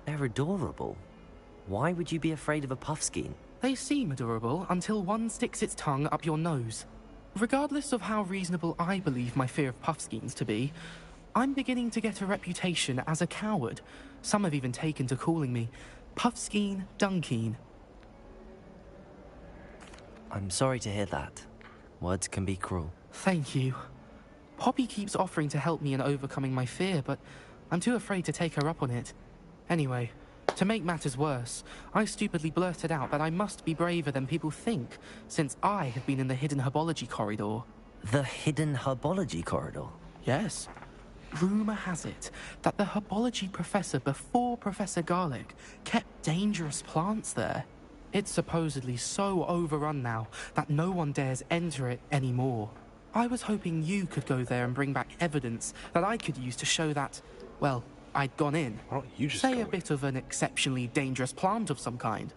They're adorable. Why would you be afraid of a puffskein? They seem adorable until one sticks its tongue up your nose. Regardless of how reasonable I believe my fear of puffskeins to be, I'm beginning to get a reputation as a coward. Some have even taken to calling me Puffskein Dunkeen. I'm sorry to hear that. Words can be cruel. Thank you. Poppy keeps offering to help me in overcoming my fear, but I'm too afraid to take her up on it. Anyway, to make matters worse, I stupidly blurted out that I must be braver than people think, since I have been in the hidden herbology corridor. The hidden herbology corridor? Yes. Rumour has it that the herbology professor before Professor Garlic kept dangerous plants there. It's supposedly so overrun now that no one dares enter it anymore. I was hoping you could go there and bring back evidence that I could use to show that, well, I'd gone in. Why don't you just say go a bit of an exceptionally dangerous plant of some kind.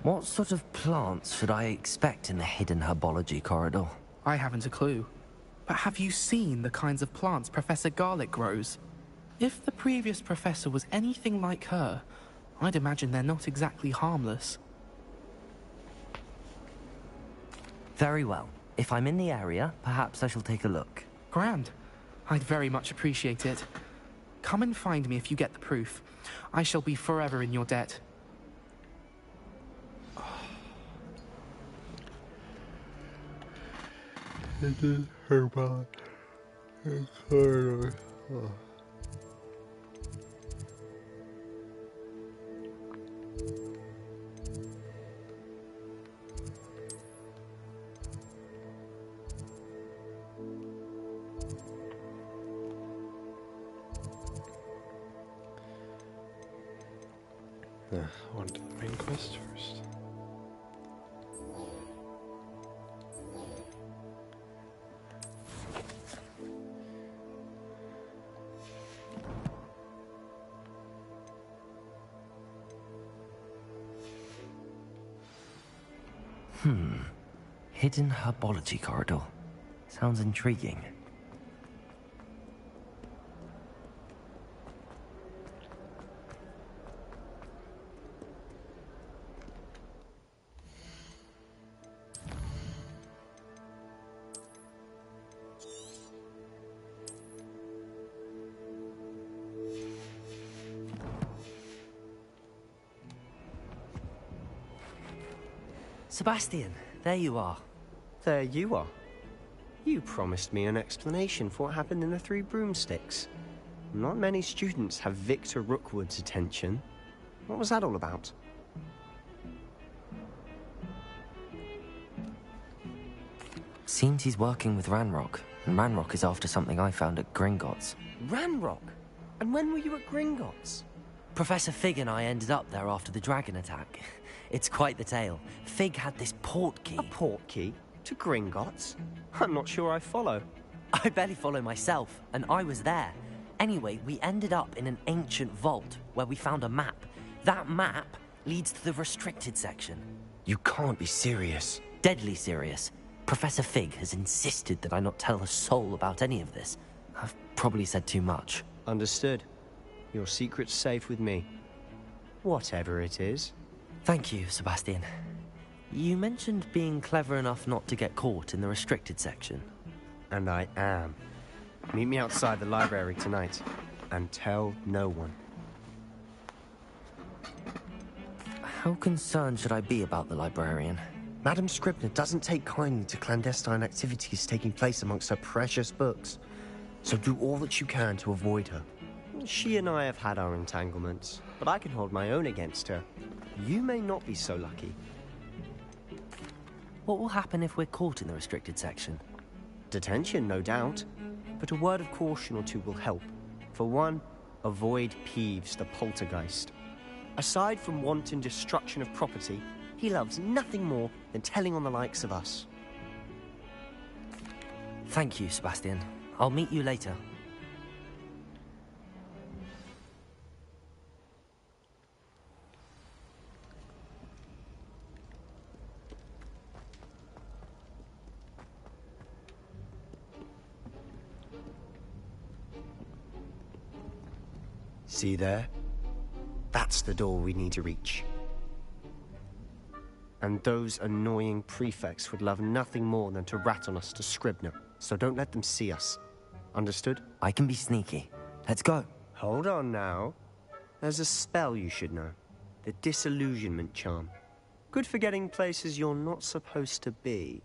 What sort of plants should I expect in the hidden herbology corridor? I haven't a clue. But have you seen the kinds of plants Professor Garlic grows? If the previous professor was anything like her, I'd imagine they're not exactly harmless. Very well. If I'm in the area, perhaps I shall take a look. Grand. I'd very much appreciate it. Come and find me if you get the proof. I shall be forever in your debt. Hidden herbal corridor. I want to do the main quest first. Hidden herbology corridor. Sounds intriguing. Sebastian, there you are. There you are. You promised me an explanation for what happened in the Three Broomsticks. Not many students have Victor Rookwood's attention. What was that all about? Seems he's working with Ranrock, and Ranrock is after something I found at Gringotts. Ranrock? And when were you at Gringotts? Professor Fig and I ended up there after the dragon attack. It's quite the tale. Fig had this port key. A port key? To Gringotts? I'm not sure I follow. I barely follow myself, and I was there. Anyway, we ended up in an ancient vault where we found a map. That map leads to the restricted section. You can't be serious. Deadly serious. Professor Fig has insisted that I not tell a soul about any of this. I've probably said too much. Understood. Your secret's safe with me. Whatever it is. Thank you, Sebastian. You mentioned being clever enough not to get caught in the restricted section. And I am. Meet me outside the library tonight, and tell no one. How concerned should I be about the librarian? Madame Scribner doesn't take kindly to clandestine activities taking place amongst her precious books. So do all that you can to avoid her. She and I have had our entanglements, but I can hold my own against her. You may not be so lucky. What will happen if we're caught in the restricted section? Detention, no doubt. But a word of caution or two will help. For one, avoid Peeves the poltergeist. Aside from wanton destruction of property, he loves nothing more than telling on the likes of us. Thank you, Sebastian. I'll meet you later. See there? That's the door we need to reach. And those annoying prefects would love nothing more than to rat on us to Scribner, so don't let them see us. Understood? I can be sneaky. Let's go. Hold on now. There's a spell you should know. The Disillusionment Charm. Good for getting places you're not supposed to be.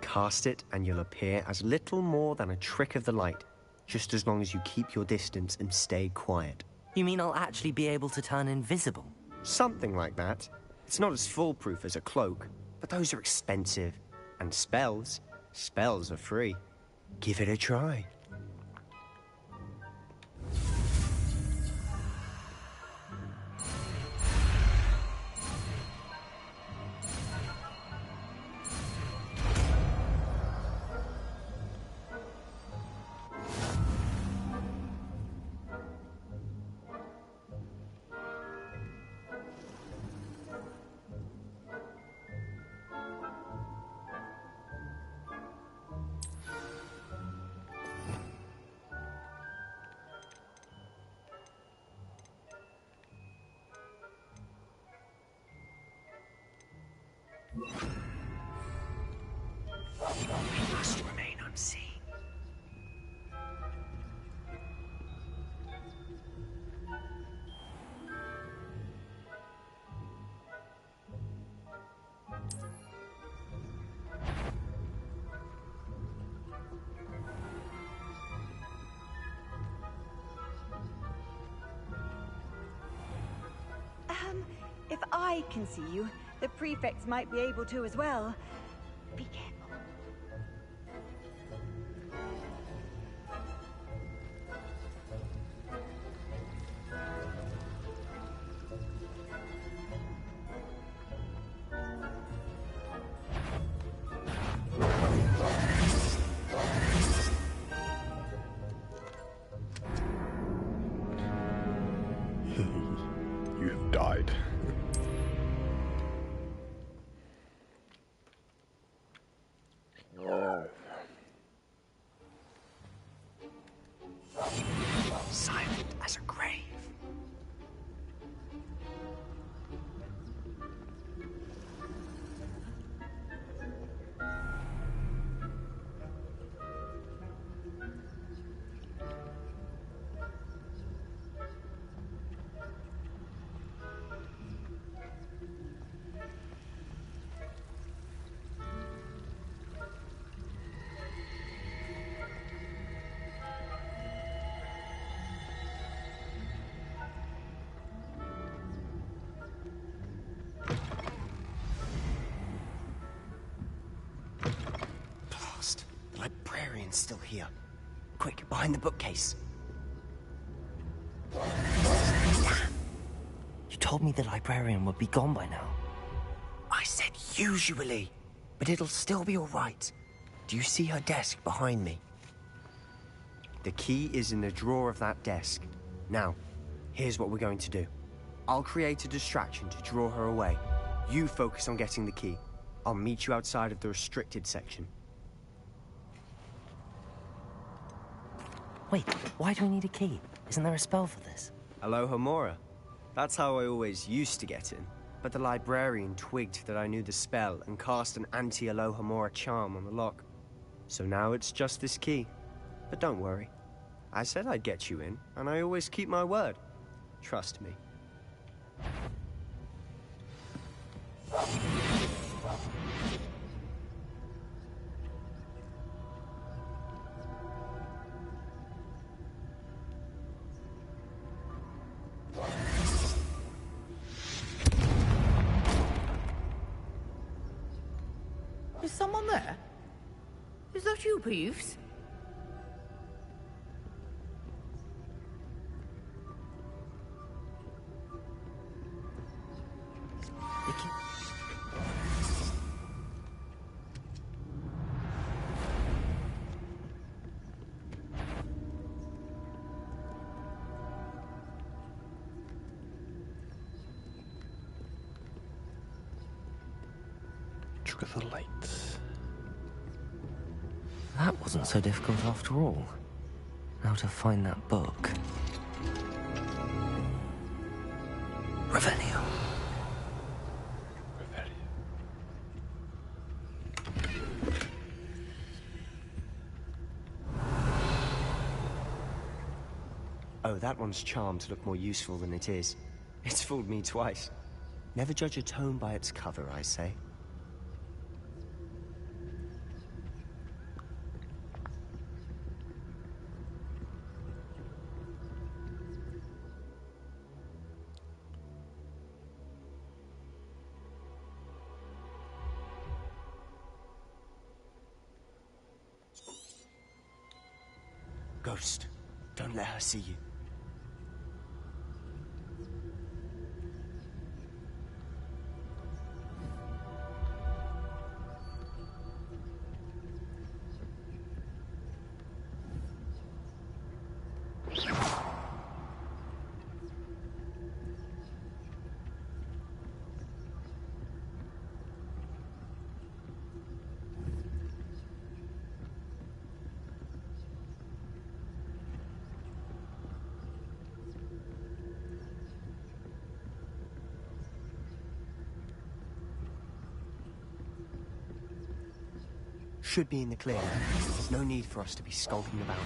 Cast it and you'll appear as little more than a trick of the light, just as long as you keep your distance and stay quiet. You mean I'll actually be able to turn invisible? Something like that. It's not as foolproof as a cloak, but those are expensive. And spells are free. Give it a try. We must remain unseen. If I can see you, the prefects might be able to as well. Be careful. You have died. The librarian's still here. Quick, behind the bookcase. Damn. You told me the librarian would be gone by now. I said usually, but it'll still be all right. Do you see her desk behind me? The key is in the drawer of that desk. Now, here's what we're going to do. I'll create a distraction to draw her away. You focus on getting the key. I'll meet you outside of the restricted section. Wait, why do we need a key? Isn't there a spell for this? Alohomora. That's how I always used to get in. But the librarian twigged that I knew the spell and cast an anti-Alohomora charm on the lock. So now it's just this key. But don't worry. I said I'd get you in, and I always keep my word. Trust me. Is someone there? Is that you, Peeves? Trick of the lights. That wasn't so difficult after all. Now to find that book. Revelio. Oh, that one's charmed to look more useful than it is. It's fooled me twice. Never judge a tome by its cover, I say. Ghost, don't let her see you. Should be in the clear. No need for us to be skulking about.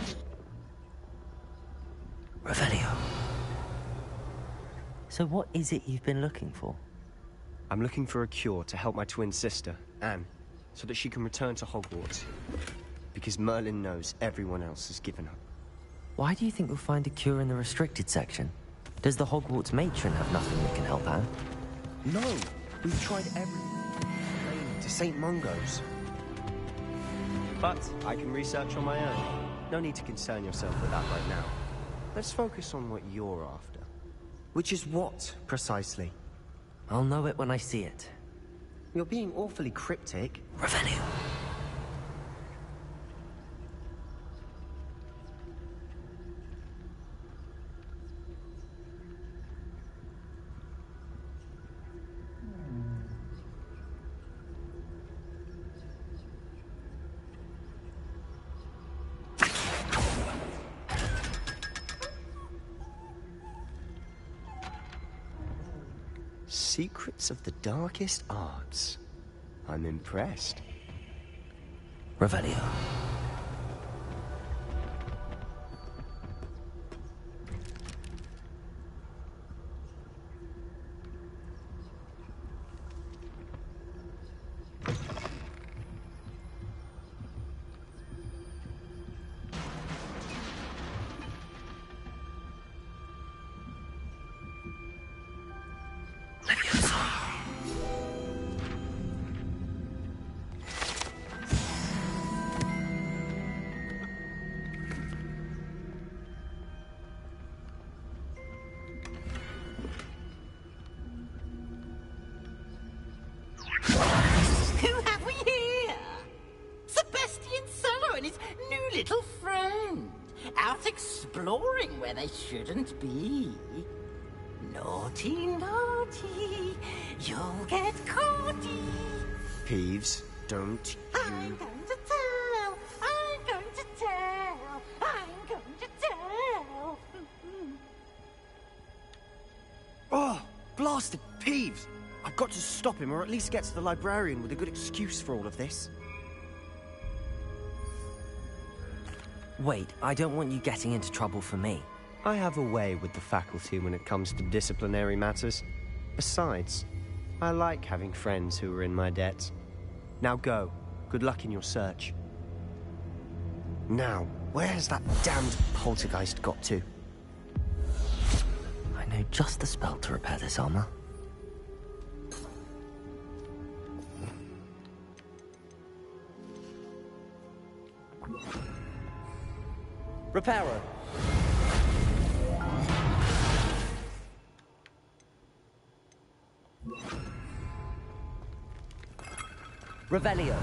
Revelio. So what is it you've been looking for? I'm looking for a cure to help my twin sister, Anne, so that she can return to Hogwarts. Because Merlin knows everyone else has given up. Why do you think we'll find a cure in the restricted section? Does the Hogwarts matron have nothing that can help Anne? No! We've tried everything. To St. Mungo's. But I can research on my own. No need to concern yourself with that right now. Let's focus on what you're after. Which is what, precisely? I'll know it when I see it. You're being awfully cryptic. Revelio. Secrets of the darkest arts. I'm impressed. Revelio. little friend, out exploring where they shouldn't be. Naughty, naughty, you'll get caughty. Peeves, don't I'm you... going to tell, I'm going to tell, I'm going to tell. Oh, blasted Peeves! I've got to stop him, or at least get to the librarian with a good excuse for all of this. Wait, I don't want you getting into trouble for me. I have a way with the faculty when it comes to disciplinary matters. Besides, I like having friends who are in my debt. Now go. Good luck in your search. Now, where has that damned poltergeist got to? I know just the spell to repair this armor. Reparo. Revelio.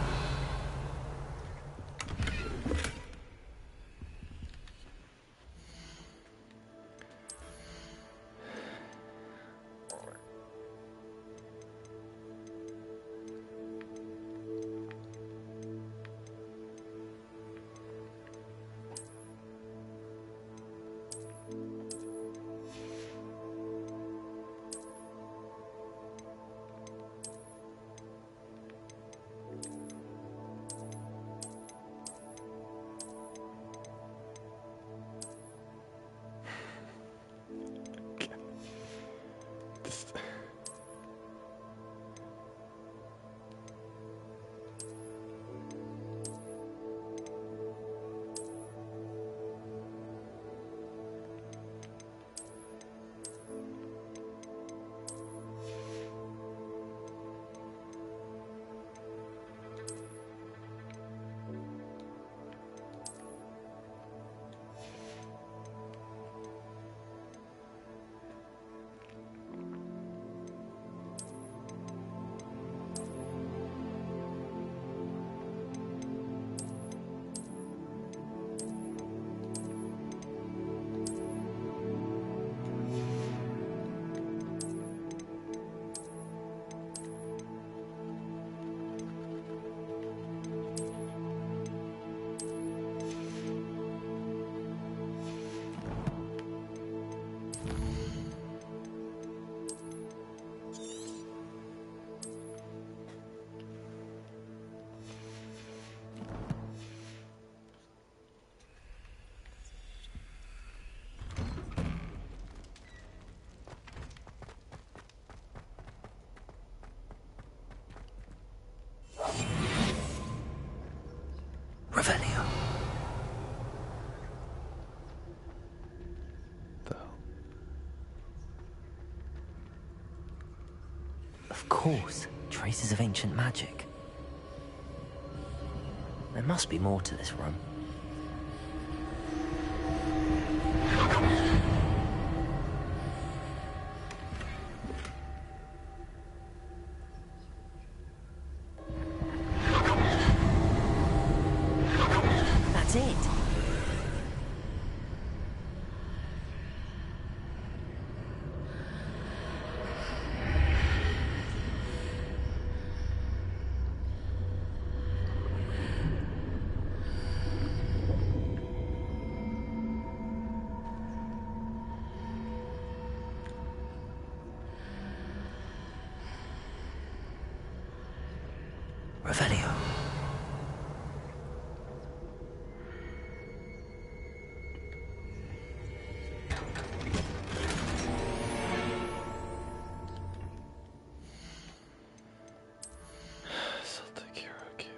Revelio. Of course, traces of ancient magic. There must be more to this room. That's it. Revelio. Celtic Hero Cube.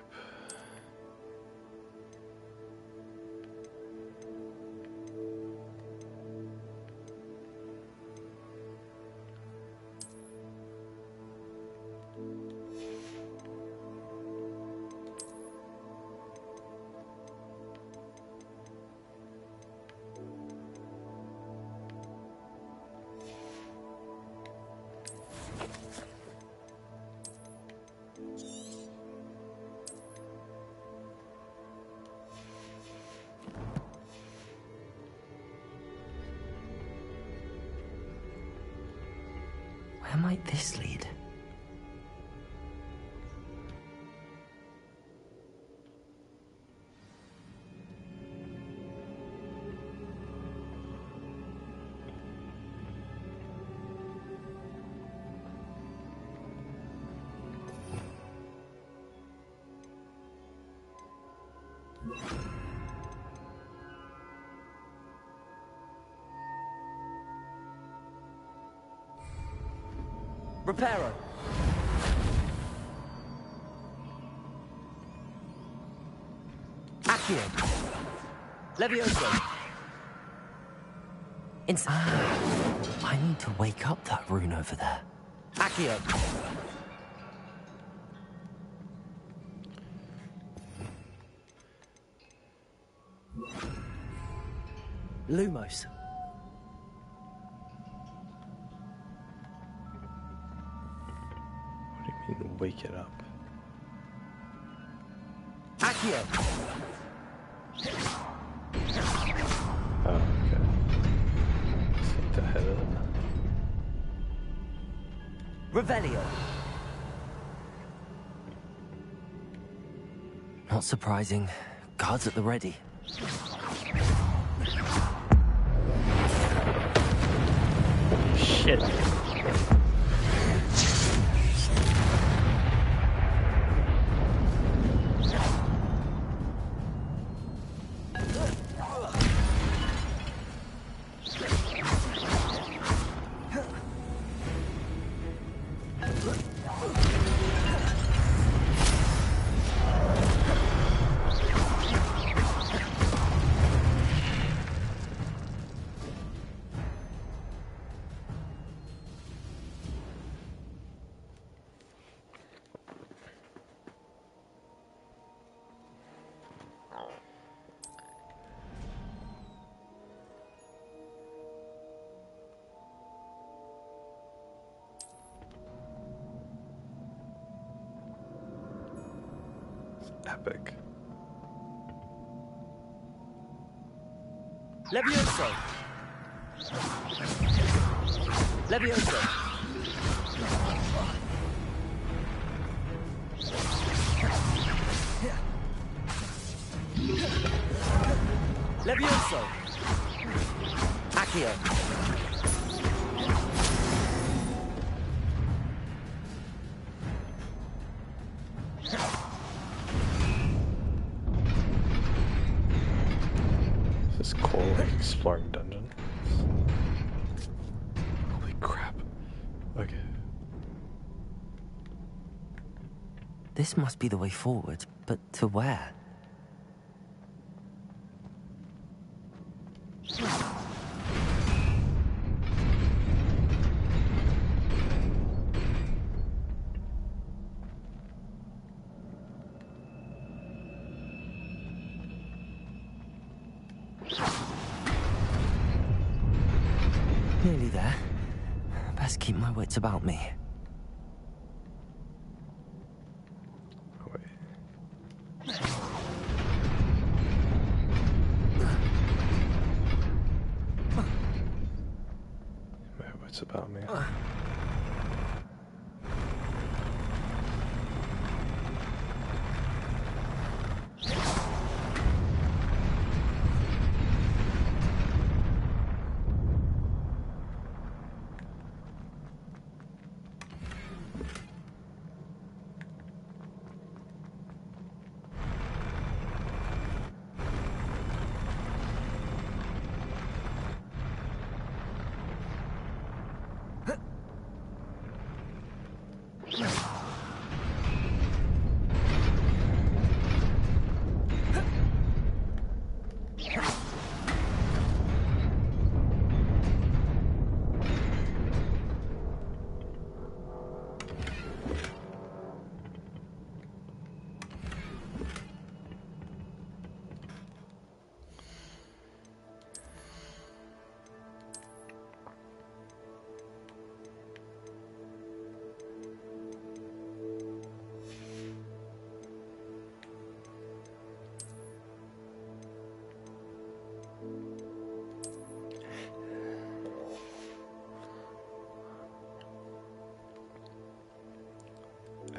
might this lead? Reparo. Accio. Levioso. I need to wake up that rune over there. Accio. Lumos. What do you mean, wake it up? Accio. Oh, okay. Just the head of it. Revelio. Not surprising. Guards at the ready. Shit. Epic. Levioso. Levioso. Levioso. Accio. This is cool, like exploring dungeon. Holy crap. Okay. This must be the way forward, but to where? Nearly there. Best keep my wits about me. My wits about me.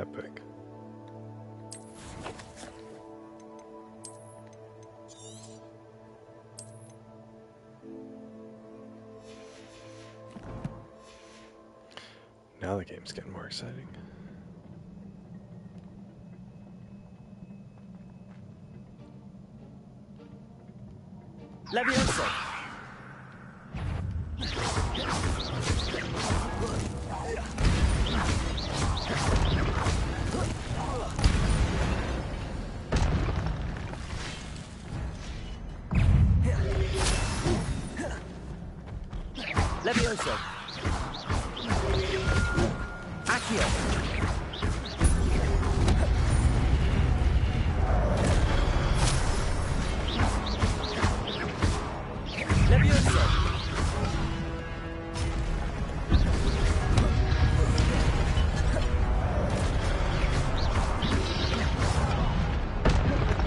Epic. Now the game's getting more exciting. Levioso! Levioso! Accio! Levioso!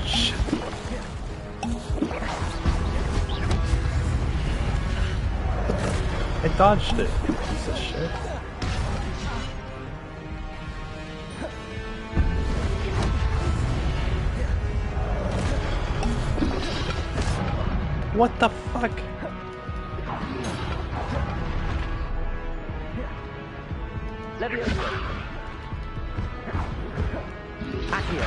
Shit. I dodged it, piece of shit. What the fuck? Levioso! Accio!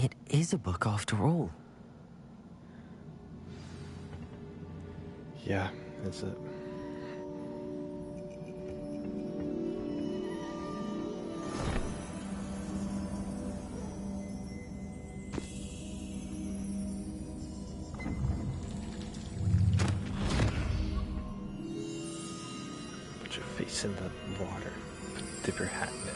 It is a book after all. Yeah, is it? Put your face in the water. Dip your hat in it.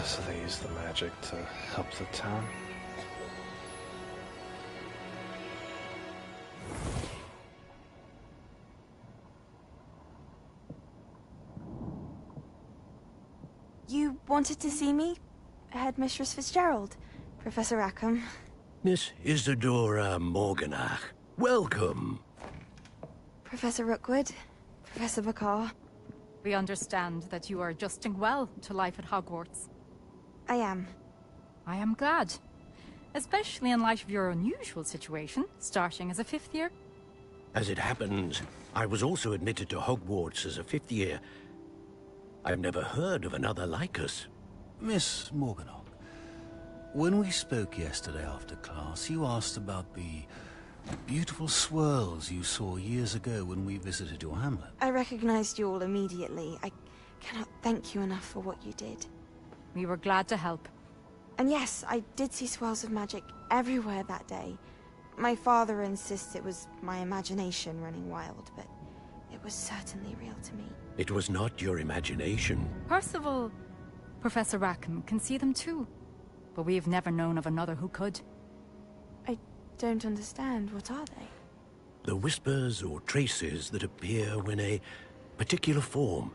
So they use the magic to help the town. You wanted to see me? Headmistress Fitzgerald, Professor Rackham. Miss Isadora Morganach, welcome. Professor Rookwood, Professor Bakar. We understand that you are adjusting well to life at Hogwarts. I am. I am glad. Especially in light of your unusual situation, starting as a 5th year. As it happens, I was also admitted to Hogwarts as a 5th year. I've never heard of another like us. Miss Morganach, When we spoke yesterday after class, you asked about the beautiful swirls you saw years ago when we visited your hamlet. I recognized you all immediately. I cannot thank you enough for what you did. We were glad to help. And yes, I did see swirls of magic everywhere that day. My father insists it was my imagination running wild, but it was certainly real to me. It was not your imagination. Percival, Professor Rackham can see them too. But we've never known of another who could. I don't understand. What are they? The whispers or traces that appear when a particular form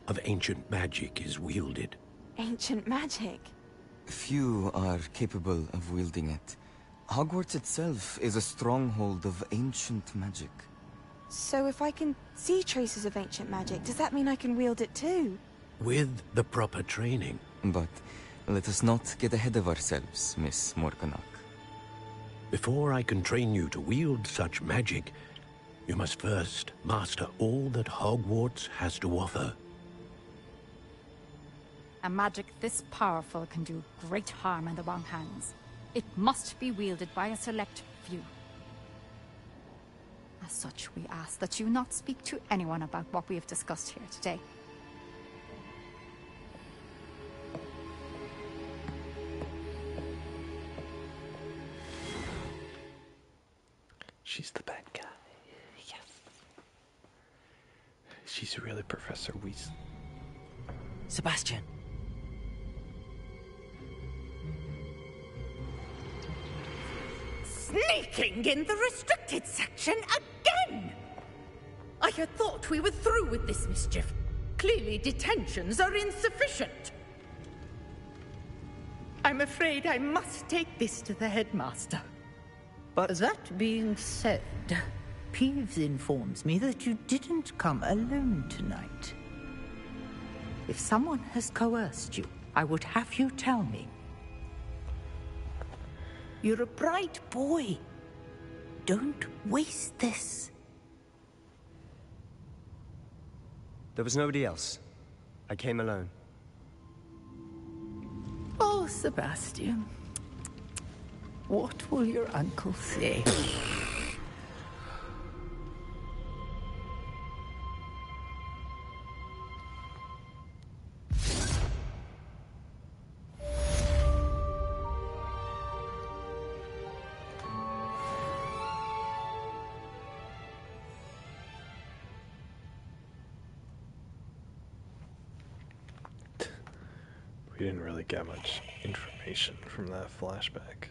of ancient magic is wielded. Ancient magic? Few are capable of wielding it. Hogwarts itself is a stronghold of ancient magic. So if I can see traces of ancient magic, does that mean I can wield it too? With the proper training. But let us not get ahead of ourselves, Miss Morganach. Before I can train you to wield such magic, you must first master all that Hogwarts has to offer. A magic this powerful can do great harm in the wrong hands. It must be wielded by a select few. As such, we ask that you not speak to anyone about what we have discussed here today. She's the bad guy. Yes. She's really Professor Weasley. Sebastian. Sneaking in the restricted section again! I had thought we were through with this mischief. Clearly detentions are insufficient. I'm afraid I must take this to the headmaster. But that being said, Peeves informs me that you didn't come alone tonight. If someone has coerced you, I would have you tell me. You're a bright boy. Don't waste this. There was nobody else. I came alone. Oh, Sebastian. What will your uncle say? We didn't really get much information from that flashback.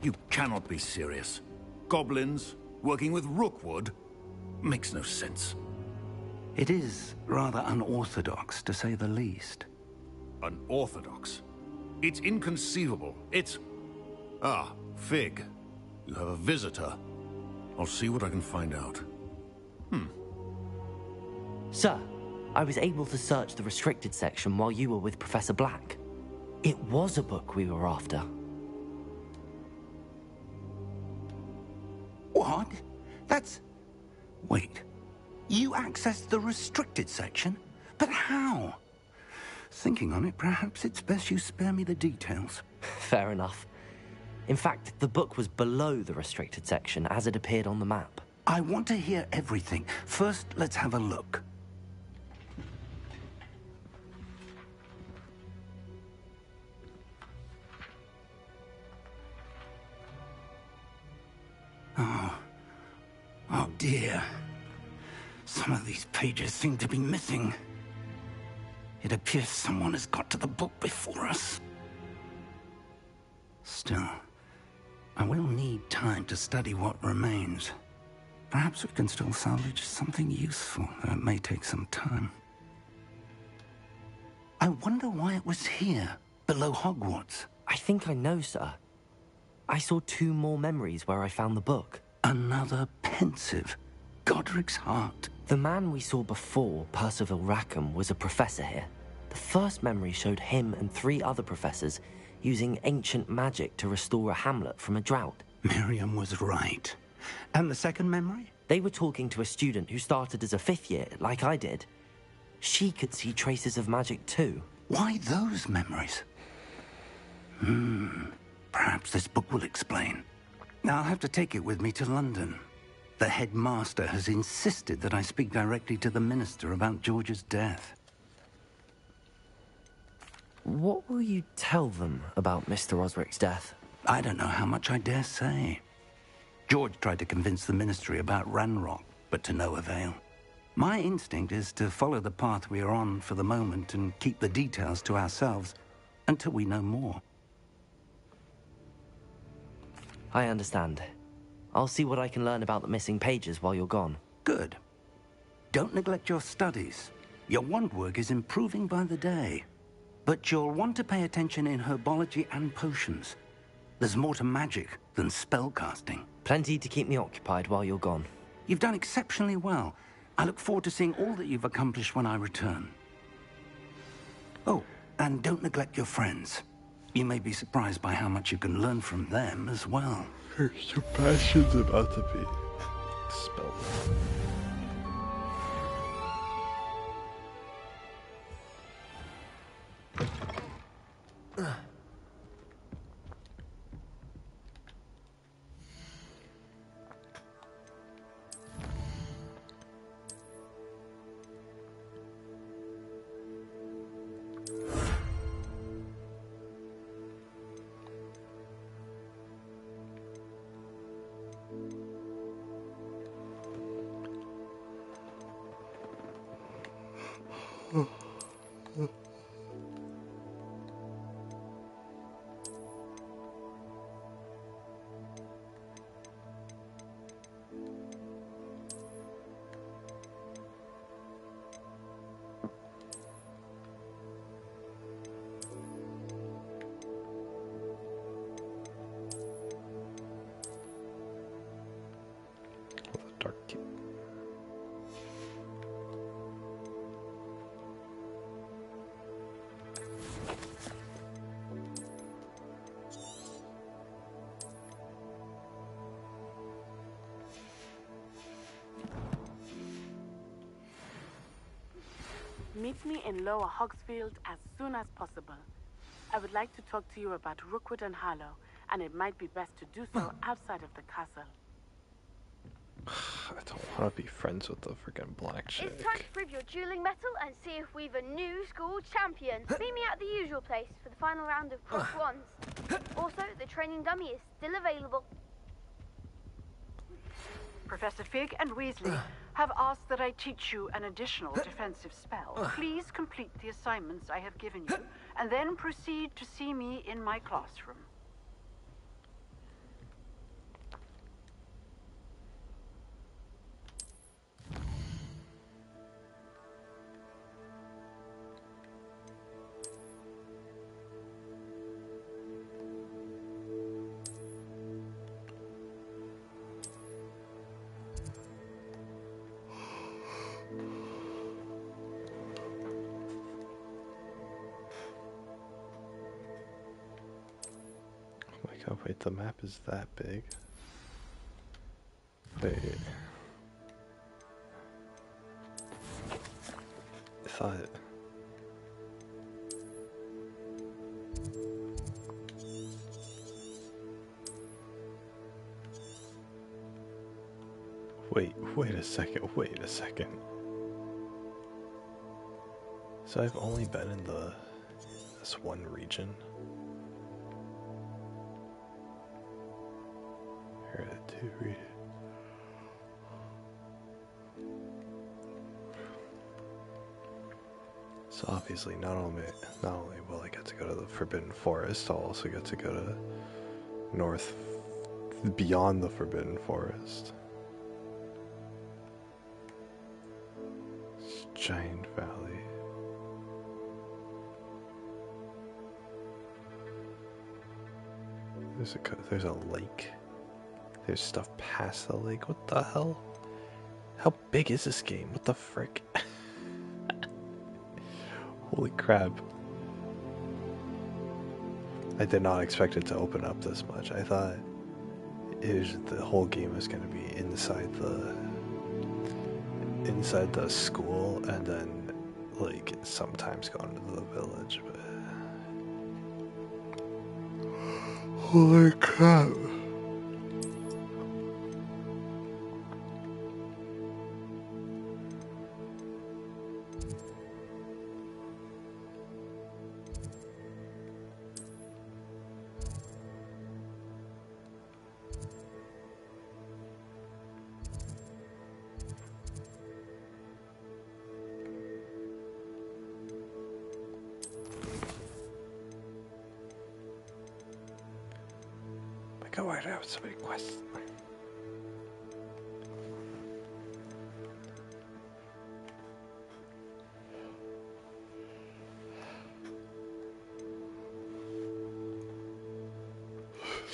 You cannot be serious. Goblins working with Rookwood makes no sense. It is rather unorthodox, to say the least. Unorthodox? It's inconceivable. It's... Ah, Fig. You have a visitor. I'll see what I can find out. Sir, I was able to search the restricted section while you were with Professor Black. It was a book we were after. What? That's... Wait. You accessed the restricted section? But how? Thinking on it, perhaps it's best you spare me the details. Fair enough. In fact, the book was below the restricted section as it appeared on the map. I want to hear everything. First, let's have a look. Oh dear. Some of these pages seem to be missing. It appears someone has got to the book before us. Still, I will need time to study what remains. Perhaps we can still salvage something useful, though it may take some time. I wonder why it was here, below Hogwarts. I think I know, sir. I saw 2 more memories where I found the book. Another pensive. Godric's heart. The man we saw before, Percival Rackham, was a professor here. The first memory showed him and 3 other professors using ancient magic to restore a hamlet from a drought. Miriam was right. And the second memory? They were talking to a student who started as a 5th year, like I did. She could see traces of magic too. Why those memories? Perhaps this book will explain. Now I'll have to take it with me to London. The headmaster has insisted that I speak directly to the minister about George's death. What will you tell them about Mr. Osric's death? I don't know how much I dare say. George tried to convince the ministry about Ranrock, but to no avail. My instinct is to follow the path we are on for the moment and keep the details to ourselves until we know more. I understand. I'll see what I can learn about the missing pages while you're gone. Good. Don't neglect your studies. Your wand work is improving by the day. But you'll want to pay attention in herbology and potions. There's more to magic than spellcasting. Plenty to keep me occupied while you're gone. You've done exceptionally well. I look forward to seeing all that you've accomplished when I return. Oh, and don't neglect your friends. You may be surprised by how much you can learn from them as well. Sebastian's about to be spelled. Meet me in Lower Hogsfield as soon as possible. I would like to talk to you about Rookwood and Harlow, and it might be best to do so outside of the castle. I don't want to be friends with the freaking black chick. It's time to prove your dueling mettle and see if we've a new school champion. Meet me at the usual place for the final round of cross wands. Also, the training dummy is still available. Professor Fig and Weasley have asked that I teach you an additional defensive spell. Please complete the assignments I have given you, and then proceed to see me in my classroom. Oh wait, the map is that big. Wait. thought. Wait a second. So I've only been in this one region. Here are the two regions. So obviously not only will I get to go to the Forbidden Forest, I'll also get to go to north beyond the Forbidden Forest. It's Giant Valley. There's a lake. There's stuff past the lake. What the hell? How big is this game? What the frick? Holy crap. I did not expect it to open up this much. I thought the whole game was going to be inside the school and then like sometimes going to the village, but holy crap. Go right out, so many quests.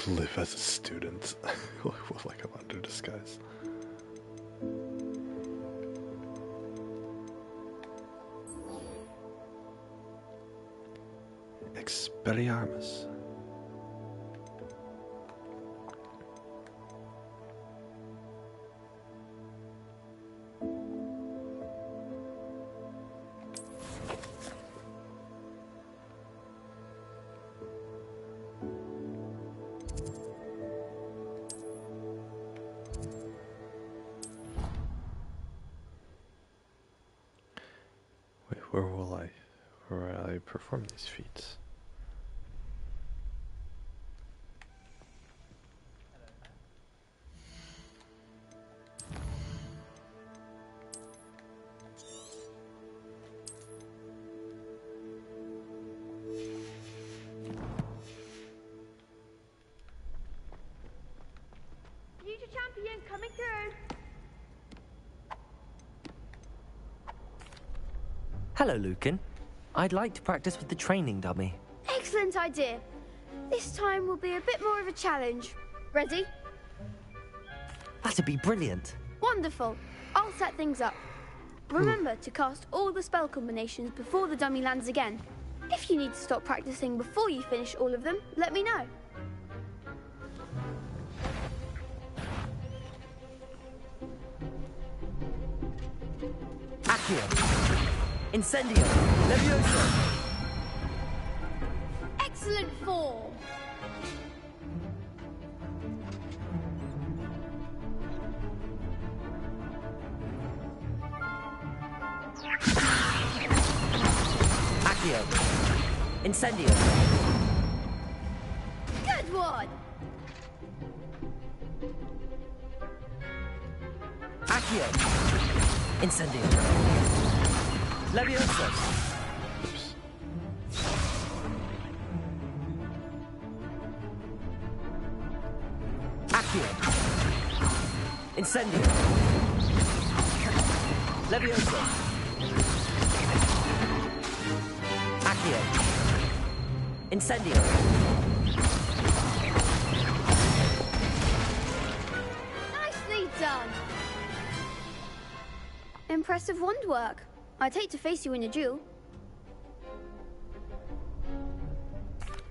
Live as a student. Like I'm under disguise. Expelliarmus. Where will I perform these feats? Future champion coming through. Hello, Lucan. I'd like to practice with the training dummy. Excellent idea. This time will be a bit more of a challenge. Ready? That'd be brilliant. Wonderful. I'll set things up. Remember to cast all the spell combinations before the dummy lands again. If you need to stop practicing before you finish all of them, let me know. Accio. Incendio. Levioso. Excellent form. Accio. Incendio. Good one. Accio. Incendio. Levioso. Accio. Incendio. Levioso. Accio. Incendio. Nicely done. Impressive wand work. I'd hate to face you in a duel.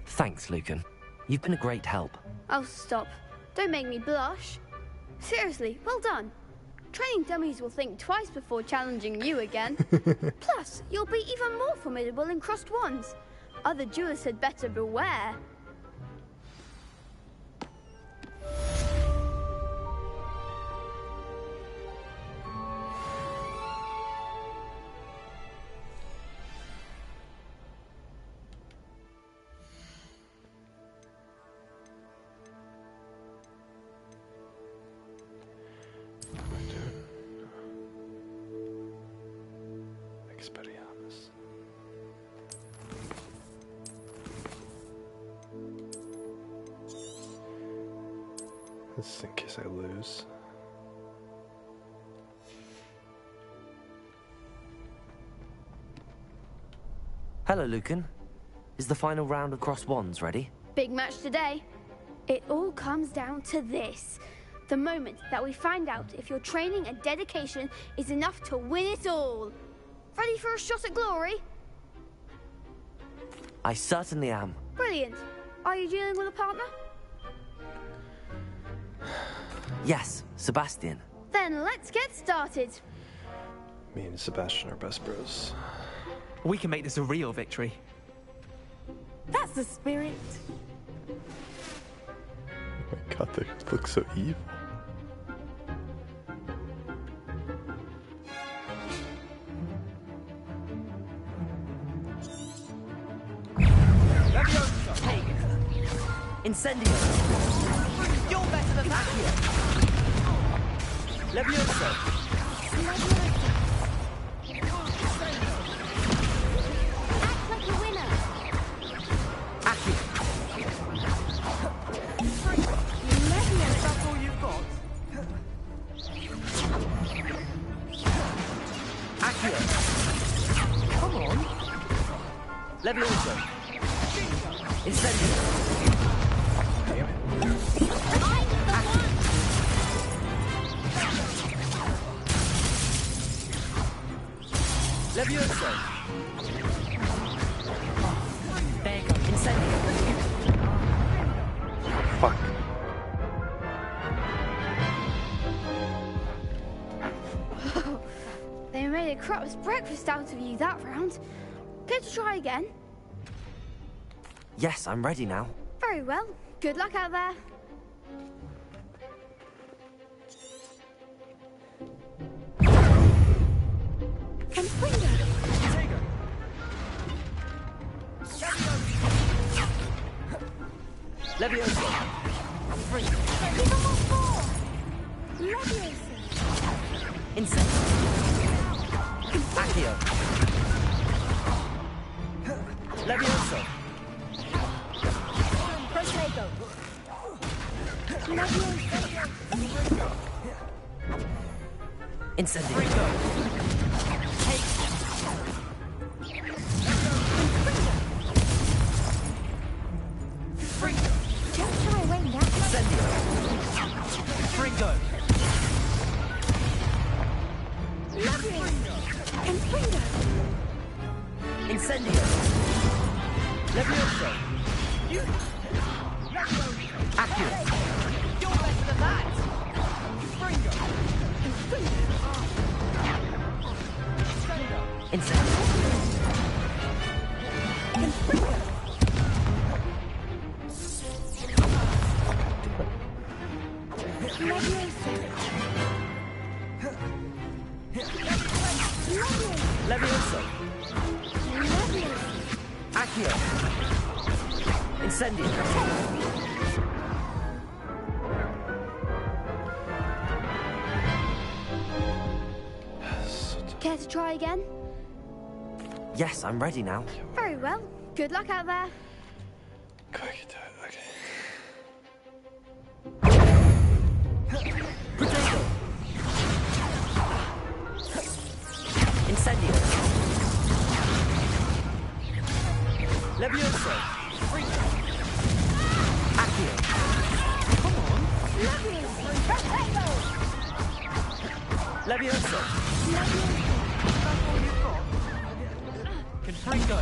Thanks, Lucan. You've been a great help. Oh, stop. Don't make me blush. Seriously, well done. Training dummies will think twice before challenging you again. Plus, you'll be even more formidable in crossed wands. Other duelists had better beware. Expelliarmus. This is in case I lose. Hello, Lucan. Is the final round of cross wands ready? Big match today. It all comes down to this. The moment that we find out if your training and dedication is enough to win it all. Ready for a shot at glory? I certainly am. Brilliant. Are you dealing with a partner? Yes, Sebastian. Then let's get started. Me and Sebastian are best bros. We can make this a real victory. That's the spirit. Oh my god, they look so evil. Incendio! You're better than that! Levioso! Act like a winner. Aki! That's all you've got? Accio! Come on! Levioso! Incendio! Levioso! There you go, Incendio! Fuck. They made a crap's breakfast out of you that round. Care to try again? Yes, I'm ready now. Very well. Good luck out there. And Springer. Levioso! Give him a ball. Leviosa. Incendio! Accio! Levioso! Protego. Leviosa. Incendio! Don't try away now. Incendio! Fringo! Leviosa. And Springer. Incendio! Levioso! Accio! You're better than that! Fringo! Incendio! Levioso! Accio! Incendio! Care to try again? Yes, I'm ready now. Very well. Good luck out there. Quick, okay. Protego! Incendio! Levioso! Accio! Come on! Levioso! That's all you've got? Confringo!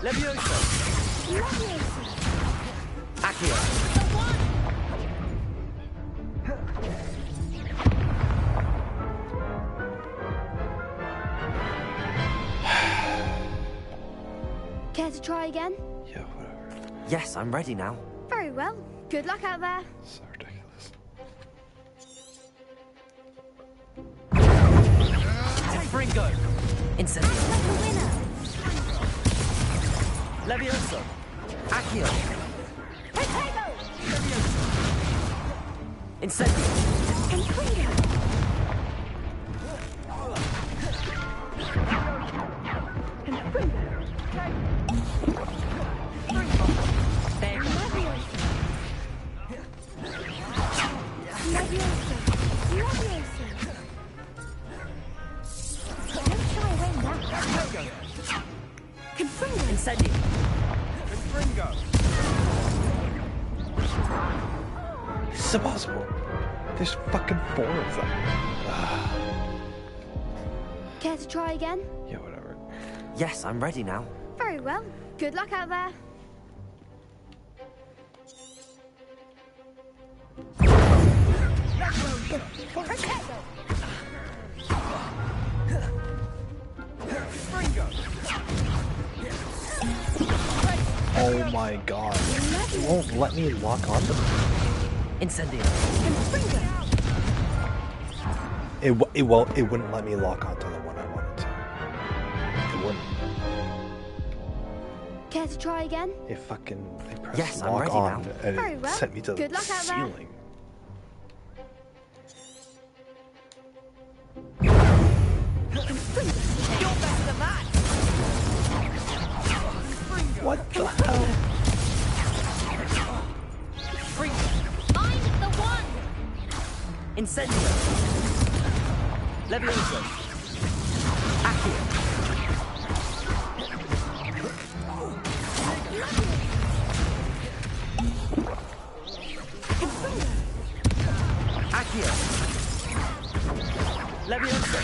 Levioso! Care to try again? Yeah, whatever. Yes, I'm ready now. Very well. Good luck out there. So ridiculous. Fringo! Incendio. Levioso. Accio. Incendio. Incendio. This is impossible. There's fucking 4 of them. Care to try again? Yeah, whatever. Yes, I'm ready now. Very well. Good luck out there. Oh my god. It won't let me lock onto them. Incendio. It wouldn't let me lock onto the one I wanted to. It wouldn't. Care to try again? It pressed Yes, I'm lock ready on now. and Very it well. sent me to Good the luck out there. ceiling. What the hell? I'm the one! Incendio. Levioso. Accio. Accio. Levioso.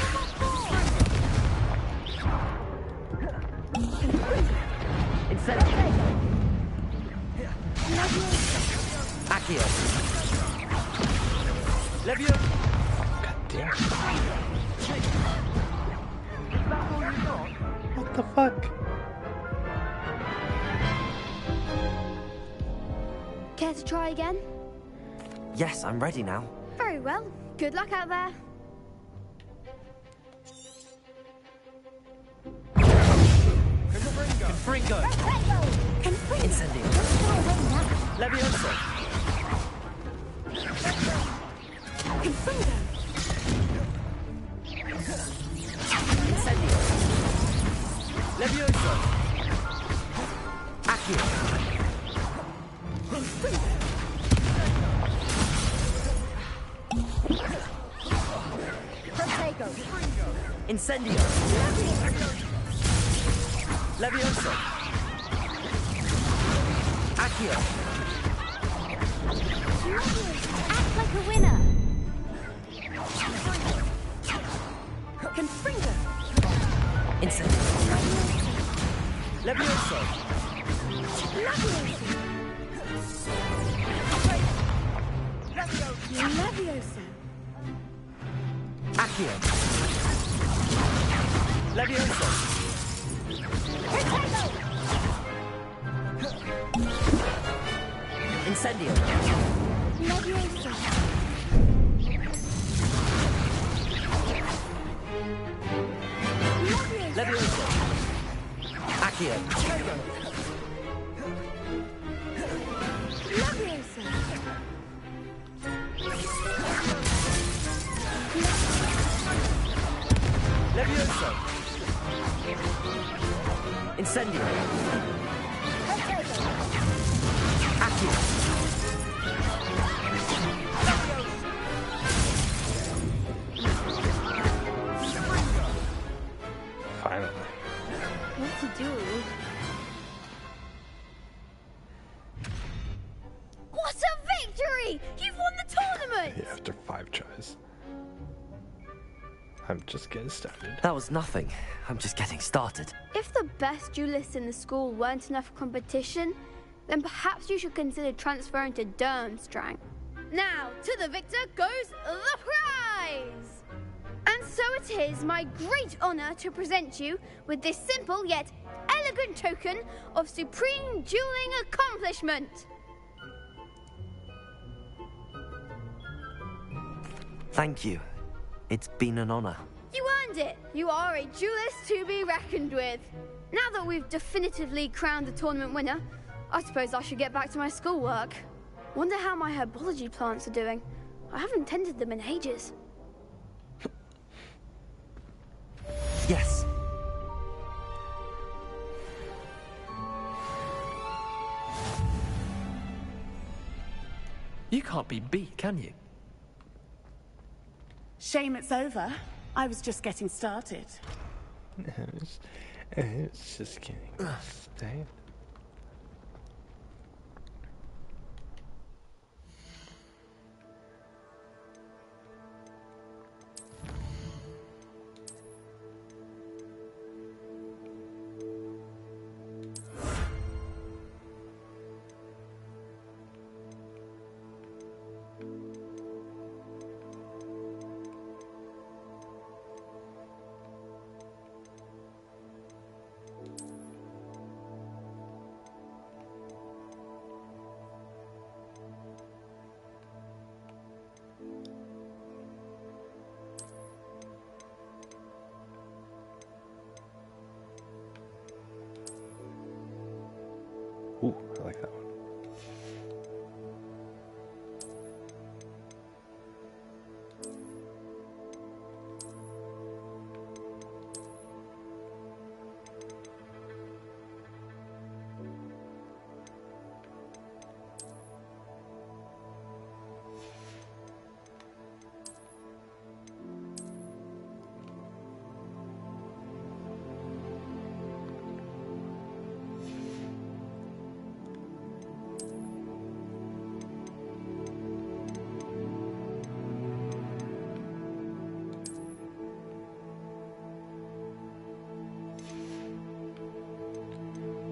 Incendio. Accio. Levioso. God damn. What the fuck? Care to try again? Yes, I'm ready now. Very well. Good luck out there. Fringo. Incendio. Levioso. Incendio. Levioso. Accio. Incendio. Levioso. Accio. Act like a winner. Confringo. Incendio. Levioso. Levioso. Accio. Levioso. Incendio. Levioso. Levioso. Accio. Levioso. Levioso. Incendio. Accio. Finally. What to do? What a victory! You've won the tournament! Yeah, after 5 tries. I'm just getting started. That was nothing. I'm just getting started. If the best duelists in the school weren't enough competition, then perhaps you should consider transferring to Durmstrang. Now, to the victor goes the prize! And so it is my great honour to present you with this simple yet elegant token of supreme dueling accomplishment. Thank you. It's been an honor. You earned it. You are a duelist to be reckoned with. Now that we've definitively crowned the tournament winner, I suppose I should get back to my schoolwork. Wonder how my herbology plants are doing. I haven't tended them in ages. Yes. You can't be beat, can you? Shame it's over. I was just getting started. It's just getting started. Ooh, I like that one.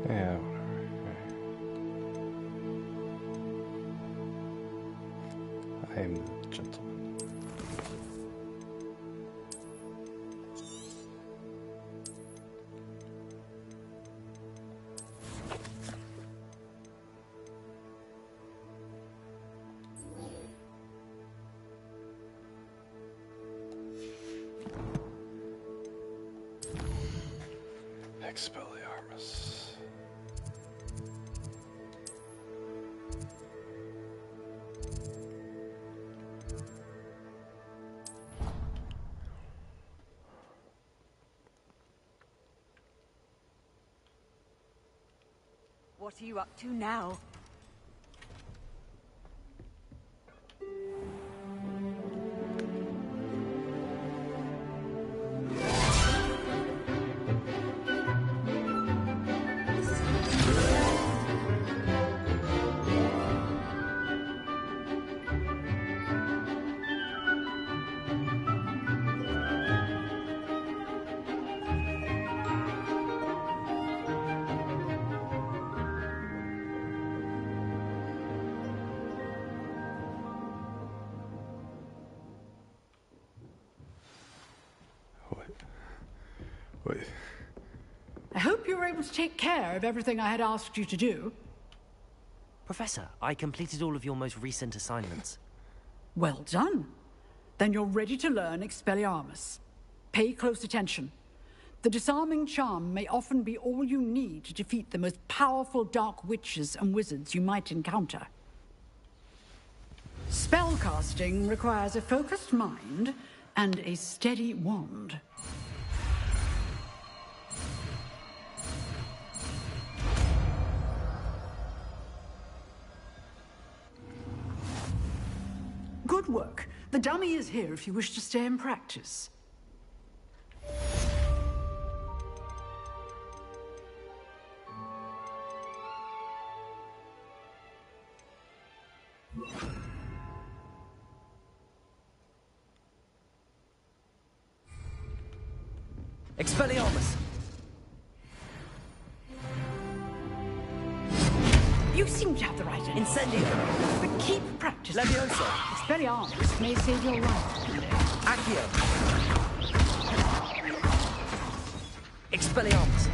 Yeah, whatever. I am the gentleman. Expelliarmus. What are you up to now? Wait. I hope you were able to take care of everything I had asked you to do. Professor, I completed all of your most recent assignments. Well done. Then you're ready to learn Expelliarmus. Pay close attention. The disarming charm may often be all you need to defeat the most powerful dark witches and wizards you might encounter. Spellcasting requires a focused mind and a steady wand. Good work. The dummy is here if you wish to stay and practice. Expelliarmus! You seem to have the right answer. Incendio. But keep practicing. Levioso. Expelliarmus may save your life one day. Accio. Expelliarmus.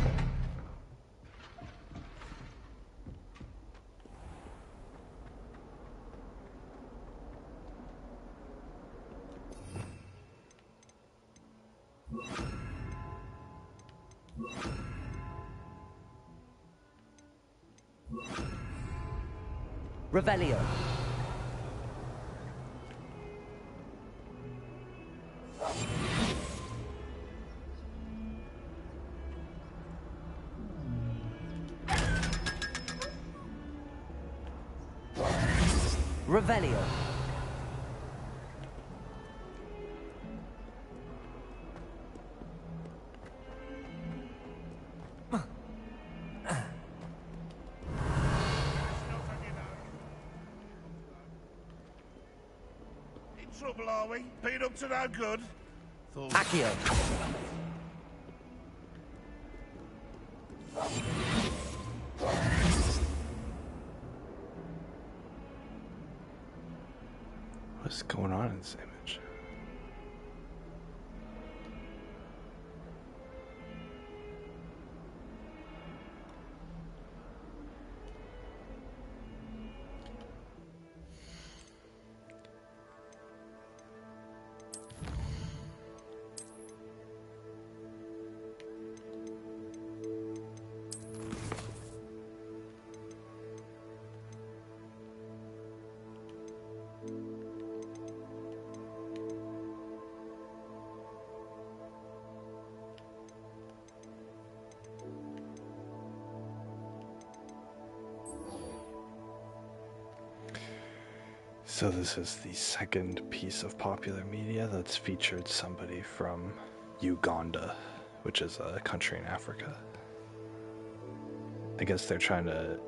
Revelio. Revelio. Trouble, are we? Been up to no good? Accio. What's going on in this image? So this is the second piece of popular media that's featured somebody from Uganda, which is a country in Africa. I guess they're trying to,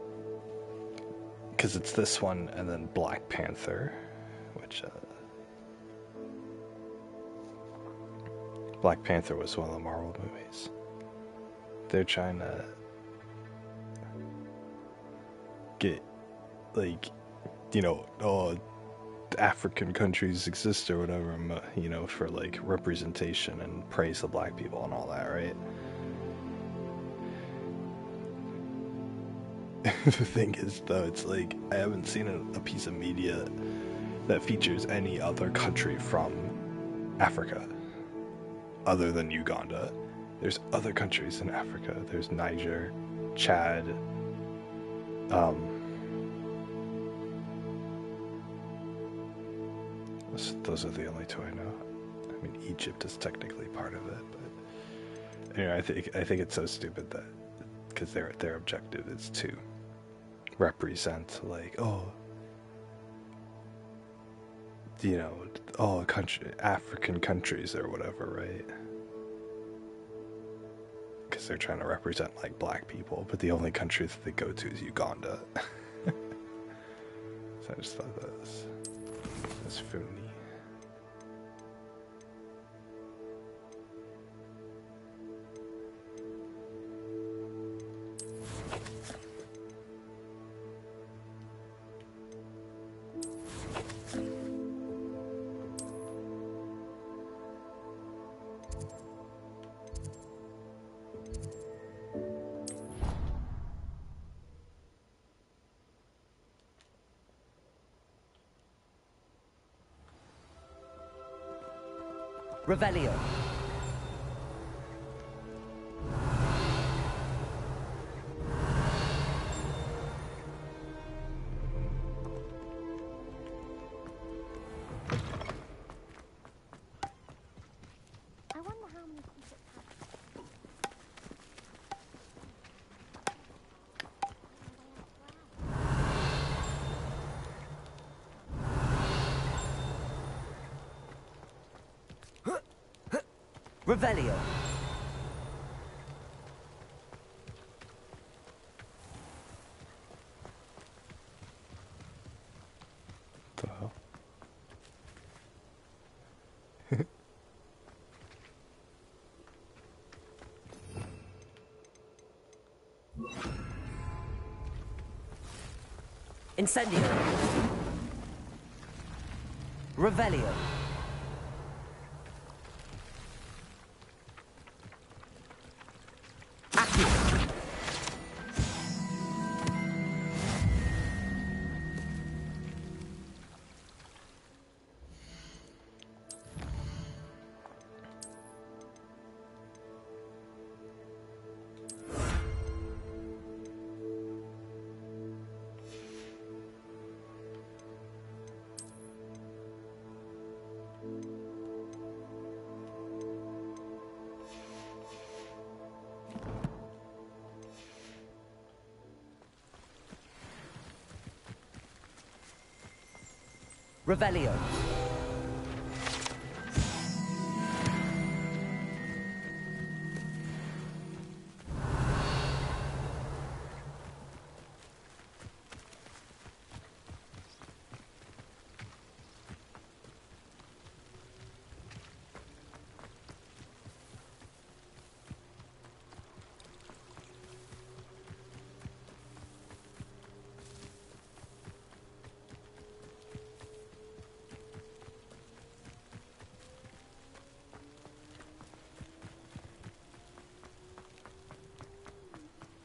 because it's this one and then Black Panther, which Black Panther was one of the Marvel movies. They're trying to get, like, you know, African countries exist or whatever, you know, for like representation and praise the black people and all that, right? The thing is, though, it's like I haven't seen a piece of media that features any other country from Africa other than Uganda. There's other countries in Africa. There's Niger, Chad, those are the only two I know. I mean, Egypt is technically part of it, but anyway, I think it's so stupid that because their objective is to represent, like, oh, you know, African countries or whatever, right? Because they're trying to represent like black people, but the only country that they go to is Uganda. So I just thought that was funny. Revelio. I wonder how many secrets Revelio. The hell? Incendio. Revelio. Accio. Revelio.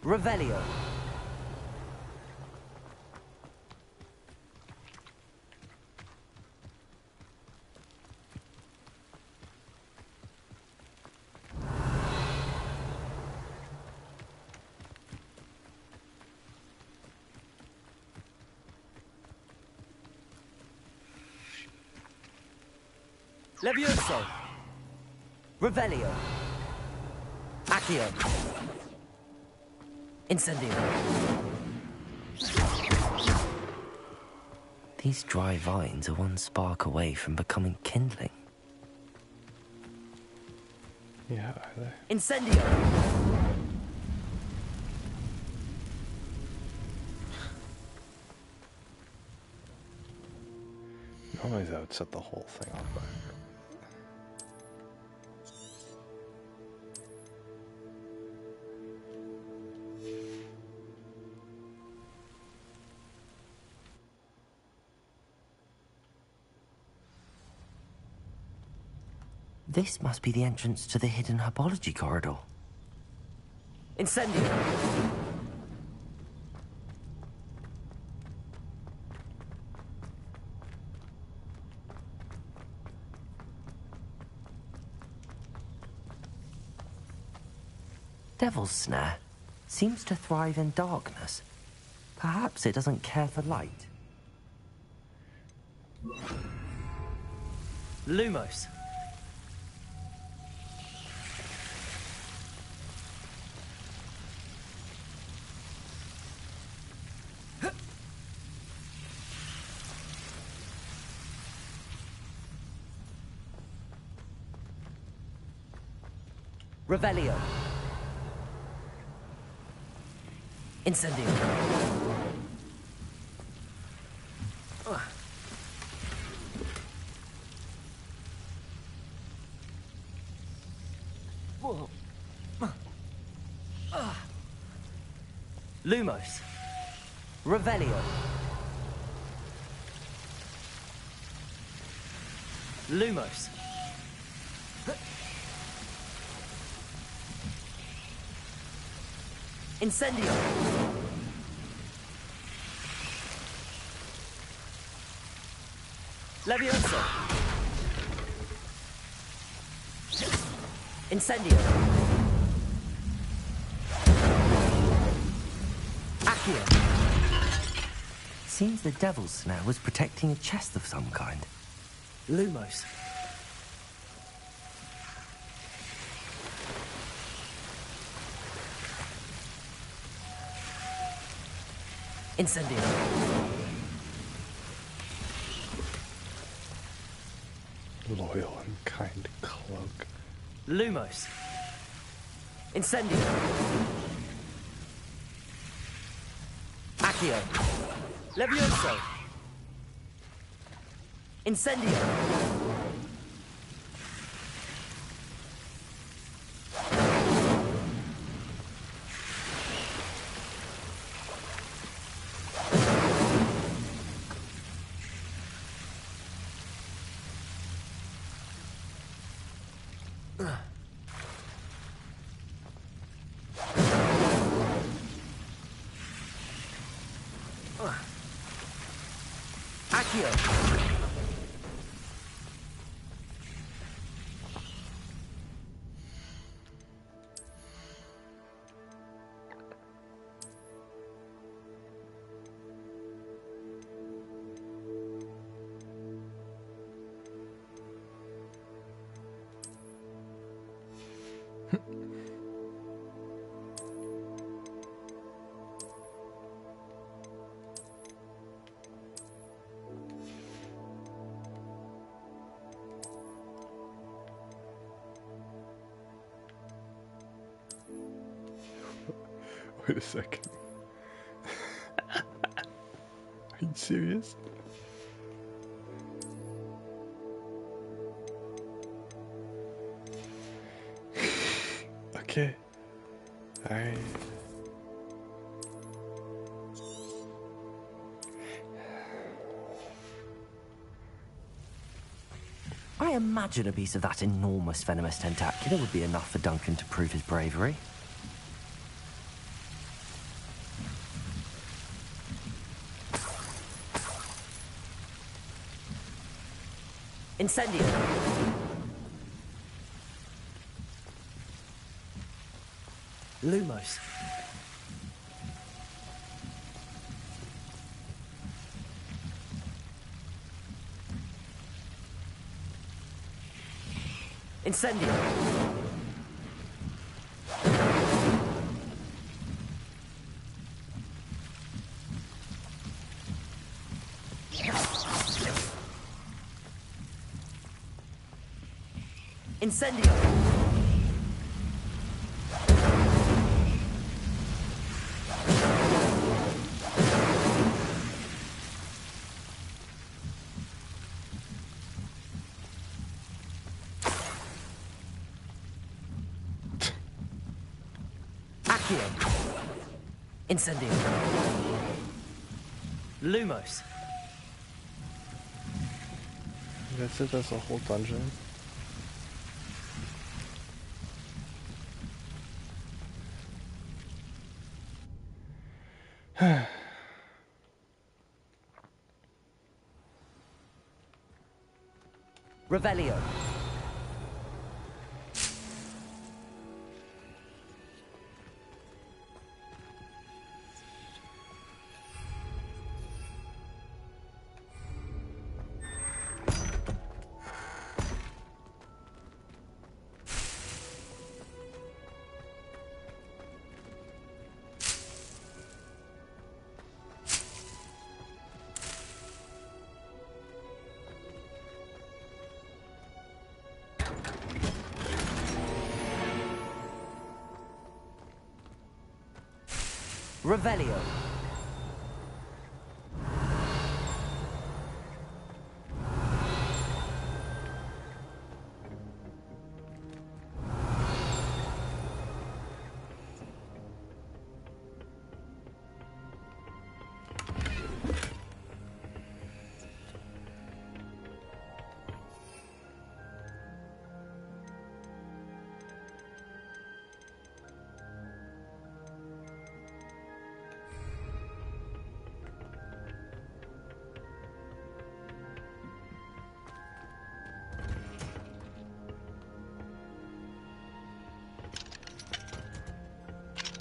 Revelio. Levioso. Revelio. Accio. Incendio. These dry vines are one spark away from becoming kindling. Yeah, are they? Incendio. Normally that would set the whole thing on fire. This must be the entrance to the hidden herbology corridor. Incendio. Devil's Snare seems to thrive in darkness. Perhaps it doesn't care for light. Lumos. Revelio. Incendio. Lumos. Revelio. Lumos. Incendio. Levioso. Incendio. Accio. Seems the Devil's Snare was protecting a chest of some kind. Lumos. Incendio. Loyal and kind cloak. Lumos. Incendio. Accio. Levioso. Incendio. Accio! Wait a second. Are you serious? Okay. Alright. I imagine a piece of that enormous venomous tentacular would be enough for Duncan to prove his bravery. Incendio! Lumos. Incendio! Incendio! Accio! Incendio! Lumos! That's it, that's the whole dungeon. Revelio. Revelio.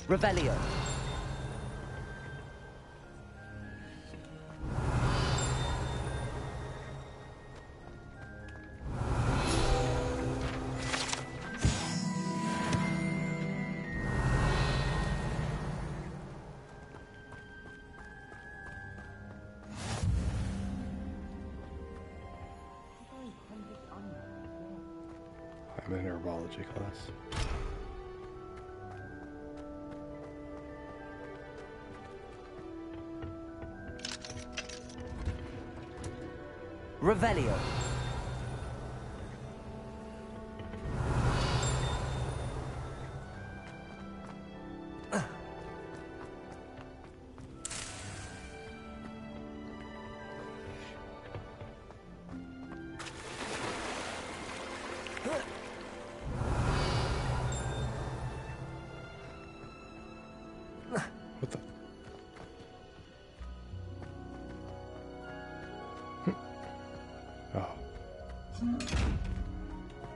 Revelio. I'm in herbology class. Revelio. What the?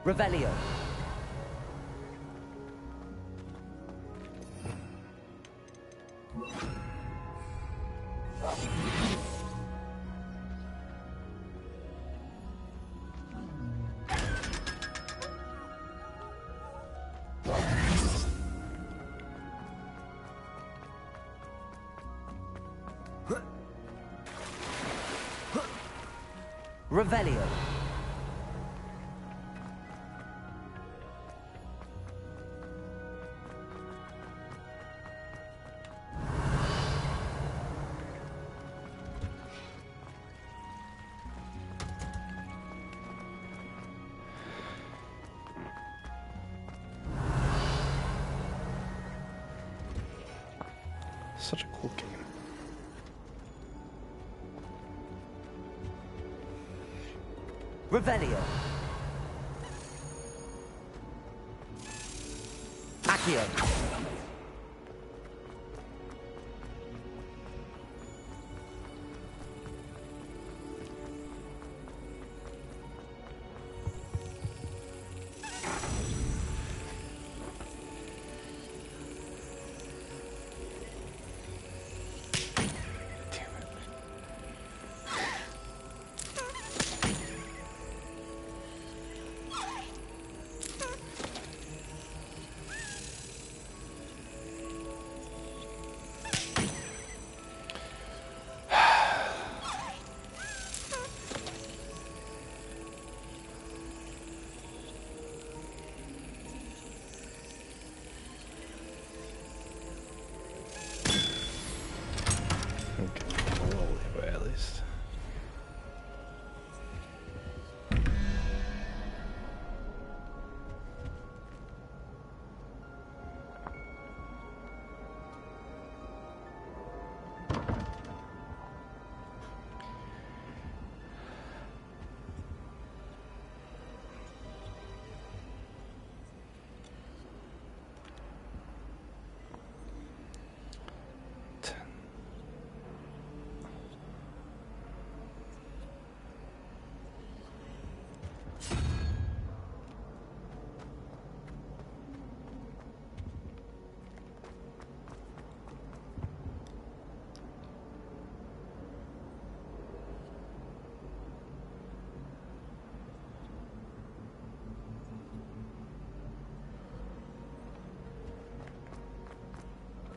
Revelio. Revelio. Such a cool game. Revelio. Accio. Okay, a little leeway at least.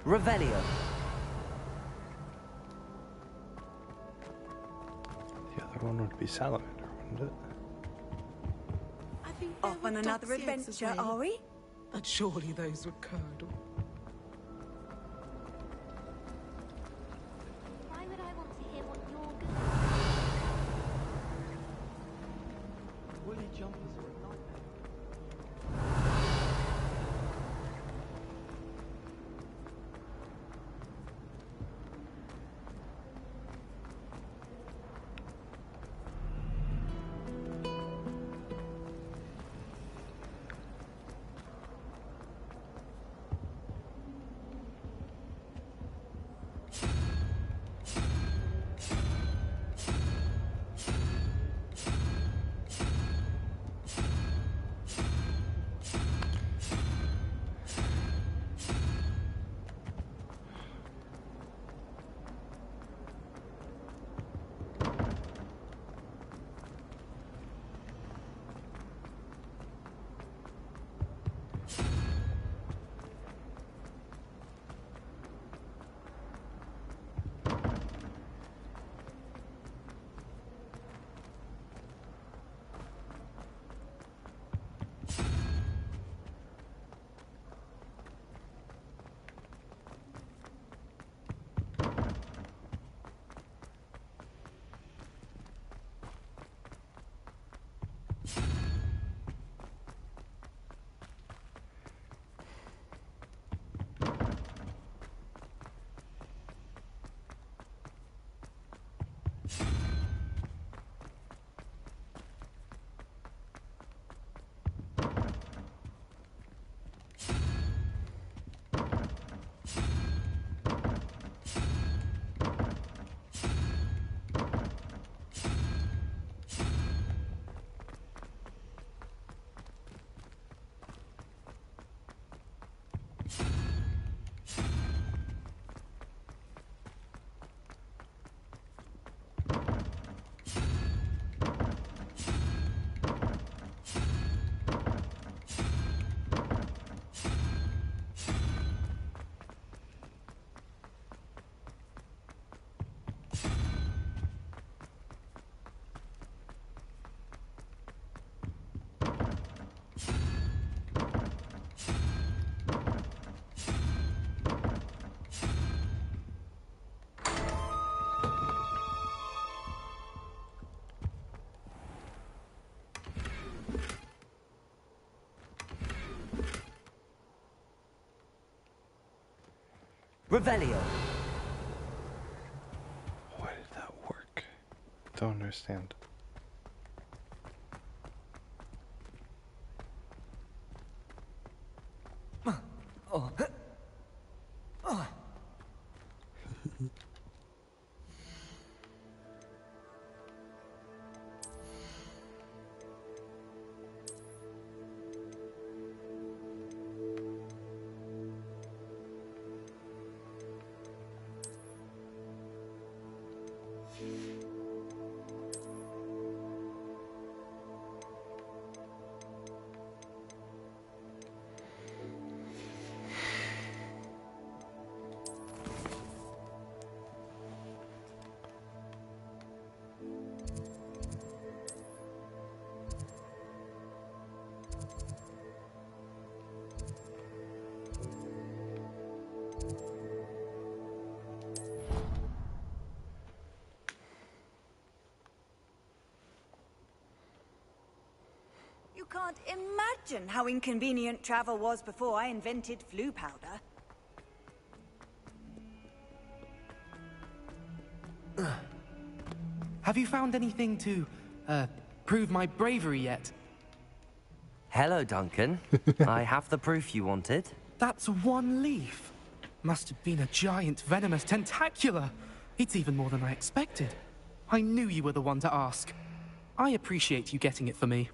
Revelio. The other one would be Salamander, wouldn't it? Off on another adventure, are we? But surely those were curdle. Why would I want to hear what you're good Woolly jumpers are a nightmare. Revelio. Why did that work? Don't understand. Oh. Oh. You can't imagine how inconvenient travel was before I invented flu powder. Have you found anything to, prove my bravery yet? Hello, Duncan. I have the proof you wanted. That's one leaf. Must have been a giant venomous tentacula. It's even more than I expected. I knew you were the one to ask. I appreciate you getting it for me.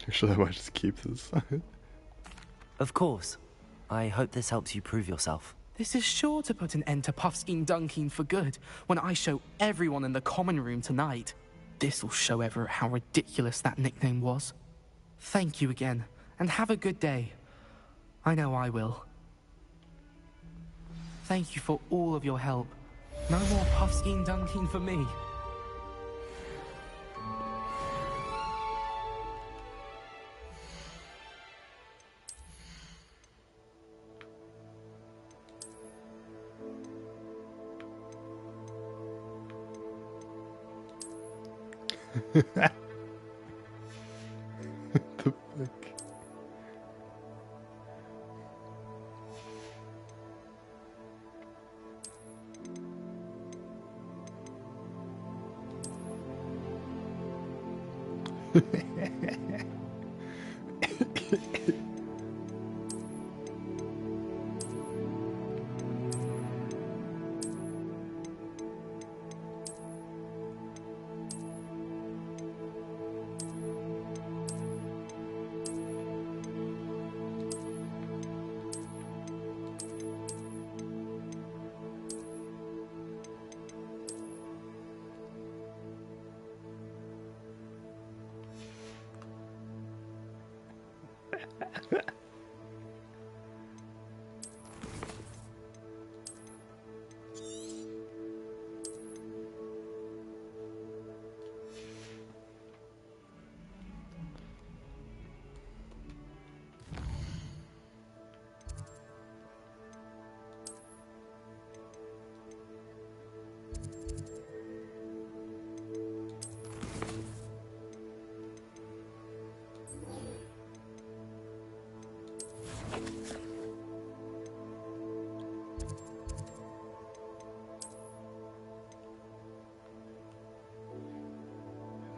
Actually, I might just keep this. Of course. I hope this helps you prove yourself. This is sure to put an end to Puffskein Dunkeen for good when I show everyone in the common room tonight. This'll show Everett how ridiculous that nickname was. Thank you again, and have a good day. I know I will. Thank you for all of your help. No more Puffskein Dunkeen for me. The fuck?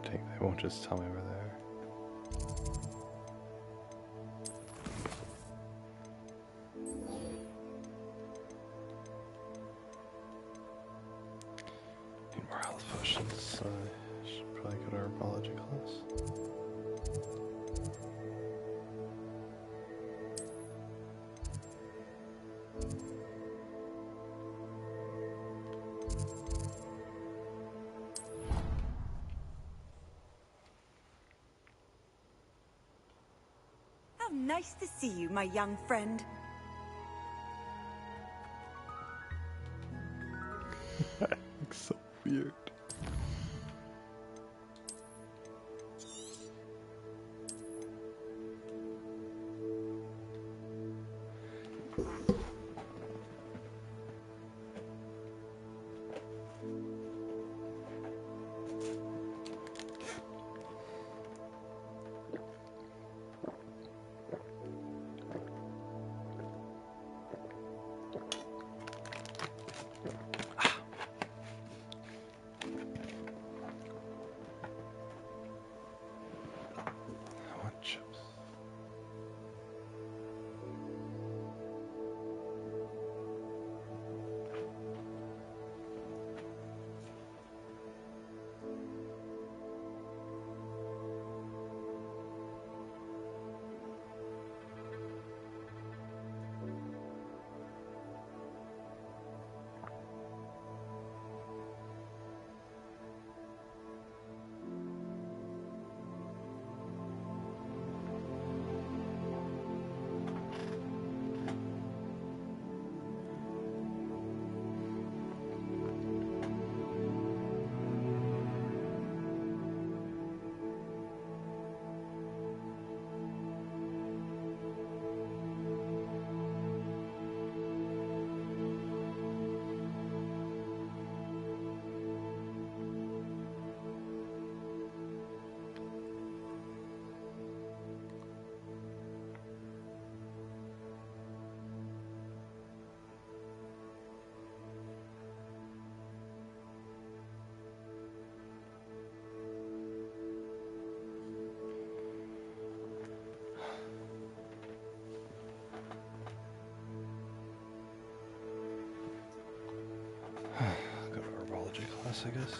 They won't just tell me we're there. Need more health potions. Should probably go to herbology class. How nice to see you, my young friend. That looks so weird. class, I guess.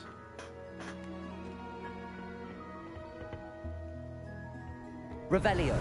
Revelio.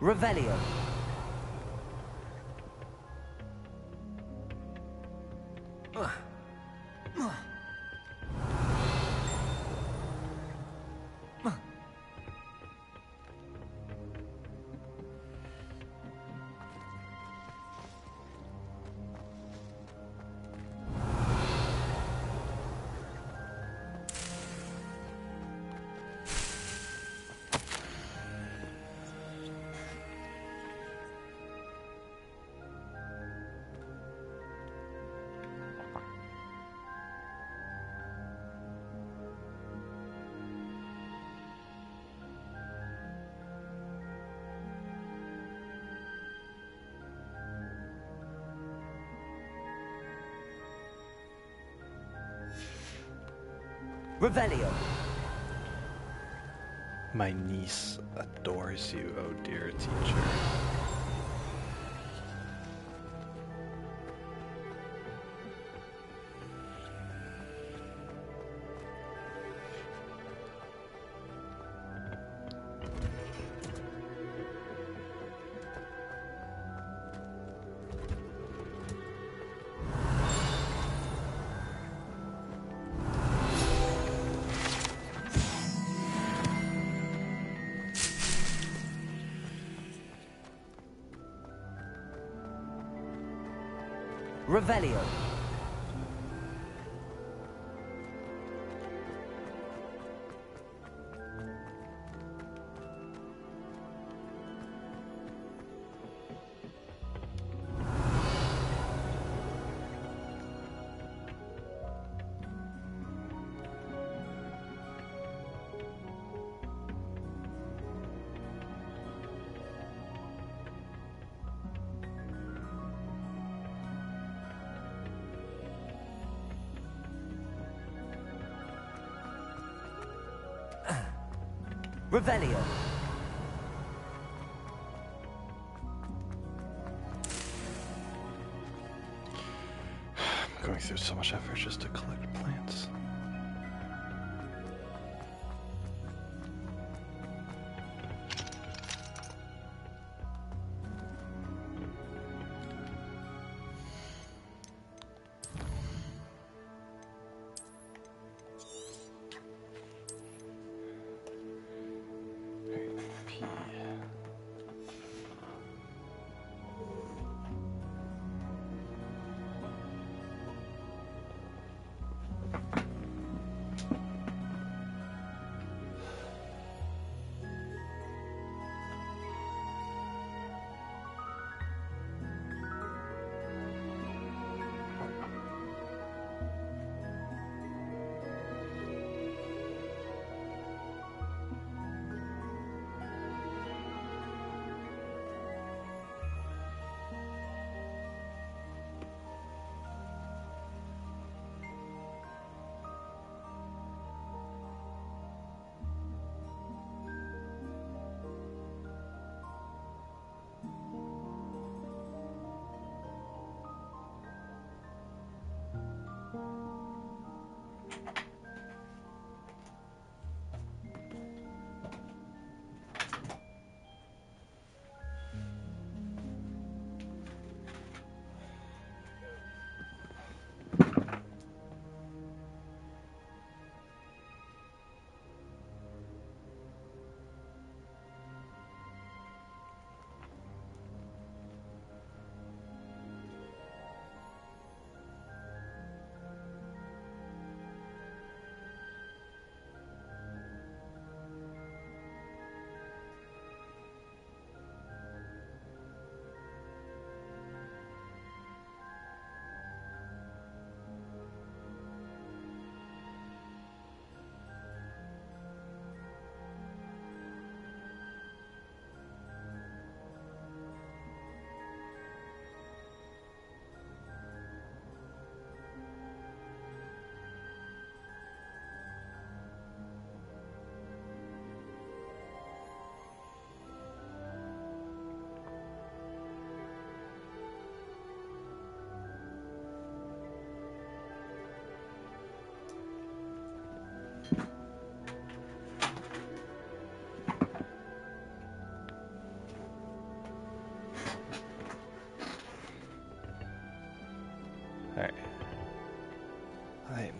Revelio. Revelio. My niece adores you, oh dear teacher. Revelio. Revelio. I'm going through so much effort just to collect plants.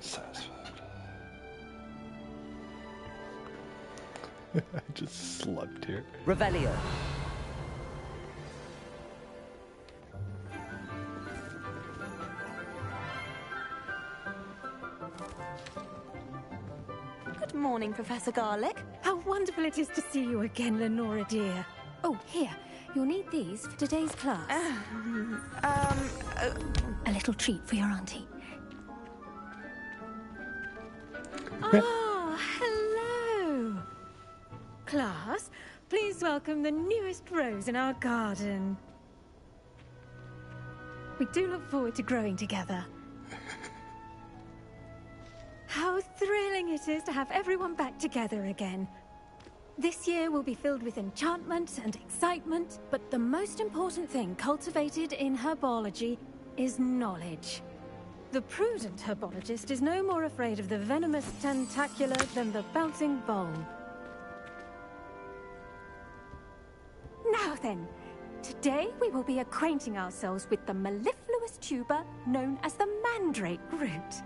Unsatisfied. I just slept here. Revelio. Good morning, Professor Garlic. How wonderful it is to see you again, Lenora dear. Oh, here. You'll need these for today's class. A little treat for your auntie. Ah, hello. Class, please welcome the newest rose in our garden. We do look forward to growing together. How thrilling it is to have everyone back together again. This year will be filled with enchantment and excitement, but the most important thing cultivated in herbology is knowledge. The prudent herbologist is no more afraid of the venomous tentacula than the bouncing bulb. Now then, today we will be acquainting ourselves with the mellifluous tuber known as the mandrake root.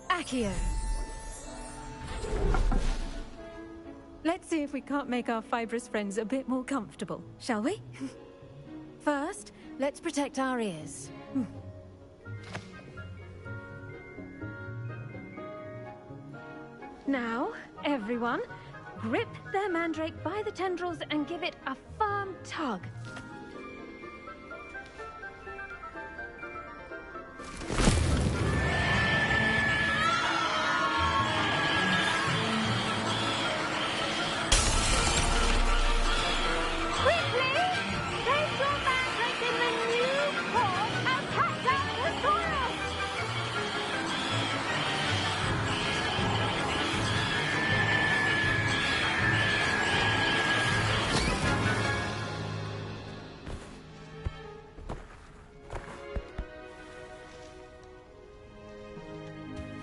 Accio. Let's see if we can't make our fibrous friends a bit more comfortable, shall we? First, let's protect our ears. Now, everyone, grip their mandrake by the tendrils and give it a firm tug.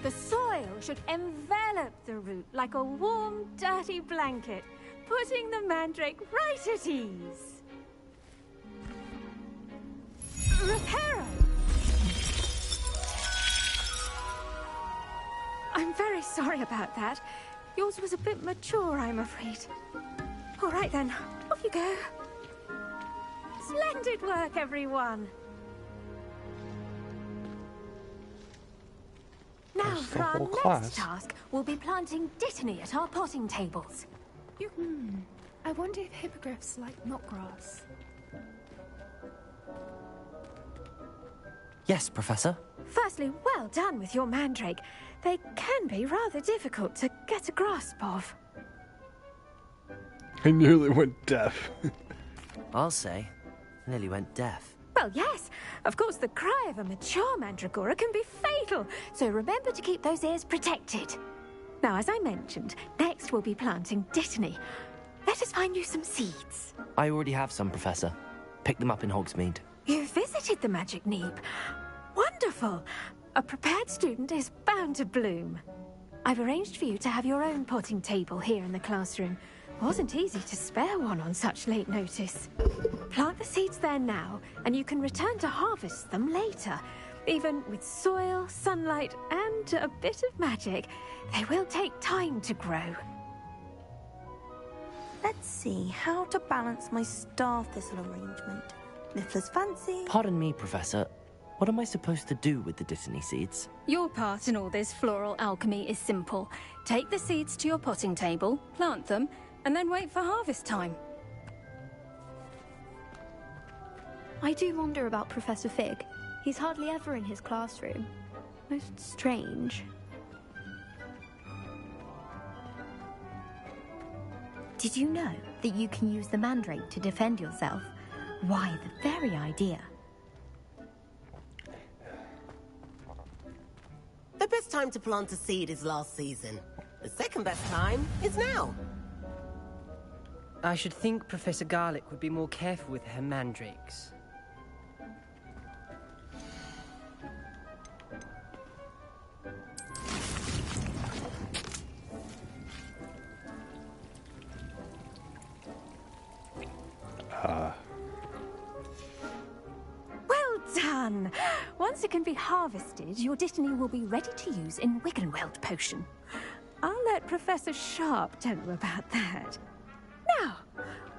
The soil should envelop the root like a warm, dirty blanket, putting the mandrake right at ease. Reparo! I'm very sorry about that. Yours was a bit mature, I'm afraid. All right then, off you go. Splendid work, everyone. Now, for our next task, we'll be planting dittany at our potting tables. I wonder if hippogriffs like knotgrass. Yes, Professor. Firstly, well done with your mandrake. They can be rather difficult to get a grasp of. I nearly went deaf. I'll say. Nearly went deaf. Well, yes. Of course, the cry of a mature mandragora can be fatal, so remember to keep those ears protected. Now, as I mentioned, next we'll be planting dittany. Let us find you some seeds. I already have some, Professor. Picked them up in Hogsmeade. You visited the Magic Neep. Wonderful. A prepared student is bound to bloom. I've arranged for you to have your own potting table here in the classroom. Wasn't easy to spare one on such late notice. Plant the seeds there now, and you can return to harvest them later. Even with soil, sunlight, and a bit of magic, they will take time to grow. Let's see how to balance my star thistle arrangement. Niffler's fancy. Pardon me, Professor. What am I supposed to do with the dittany seeds? Your part in all this floral alchemy is simple. Take the seeds to your potting table, plant them, and then wait for harvest time. I do wonder about Professor Fig. He's hardly ever in his classroom. Most strange. Did you know that you can use the mandrake to defend yourself? Why, the very idea. The best time to plant a seed is last season. The second best time is now. I should think Professor Garlic would be more careful with her mandrakes. Well done! done. Once it can be harvested, your Dittany will be ready to use in Wiggenweld potion. I'll let Professor Sharp tell you about that. Now,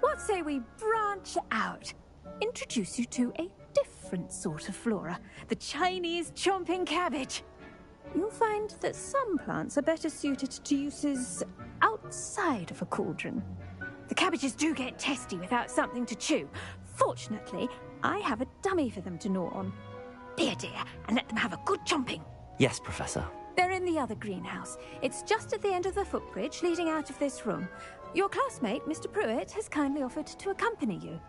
what say we branch out? Introduce you to a different sort of flora, the Chinese chomping cabbage. You'll find that some plants are better suited to uses outside of a cauldron. The cabbages do get testy without something to chew. Fortunately, I have a dummy for them to gnaw on. Be a dear and let them have a good chomping. Yes, Professor. They're in the other greenhouse. It's just at the end of the footbridge leading out of this room. Your classmate, Mr. Pruitt, has kindly offered to accompany you.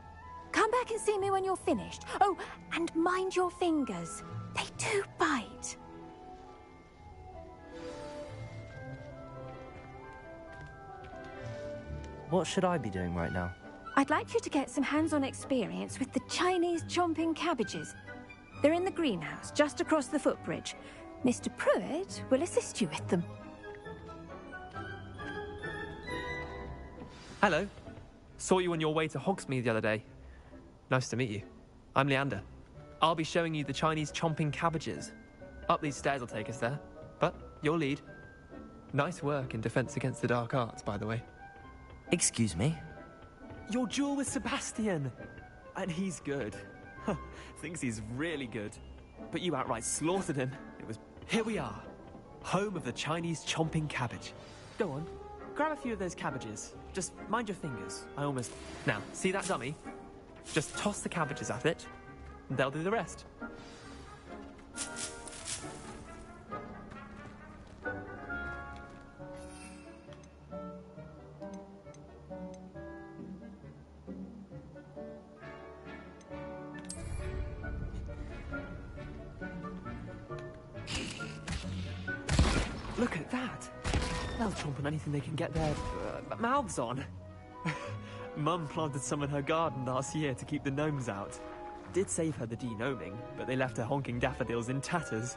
Come back and see me when you're finished. Oh, and mind your fingers. They do bite. What should I be doing right now? I'd like you to get some hands-on experience with the Chinese chomping cabbages. They're in the greenhouse, just across the footbridge. Mr. Pruitt will assist you with them. Hello. Saw you on your way to Hogsmeade the other day. Nice to meet you. I'm Leander. I'll be showing you the Chinese chomping cabbages. Up these stairs will take us there, but you'll lead. Nice work in Defense Against the Dark Arts, by the way. Excuse me? Your duel with Sebastian! And he's good. Thinks he's really good. But you outright slaughtered him. Here we are. Home of the Chinese chomping cabbage. Go on. Grab a few of those cabbages. Just mind your fingers. Now, see that dummy? Just toss the cabbages at it, and they'll do the rest. Look at that! They'll chomp on anything they can get their mouths on. Mum planted some in her garden last year to keep the gnomes out. Did save her the de-gnoming, but they left her honking daffodils in tatters.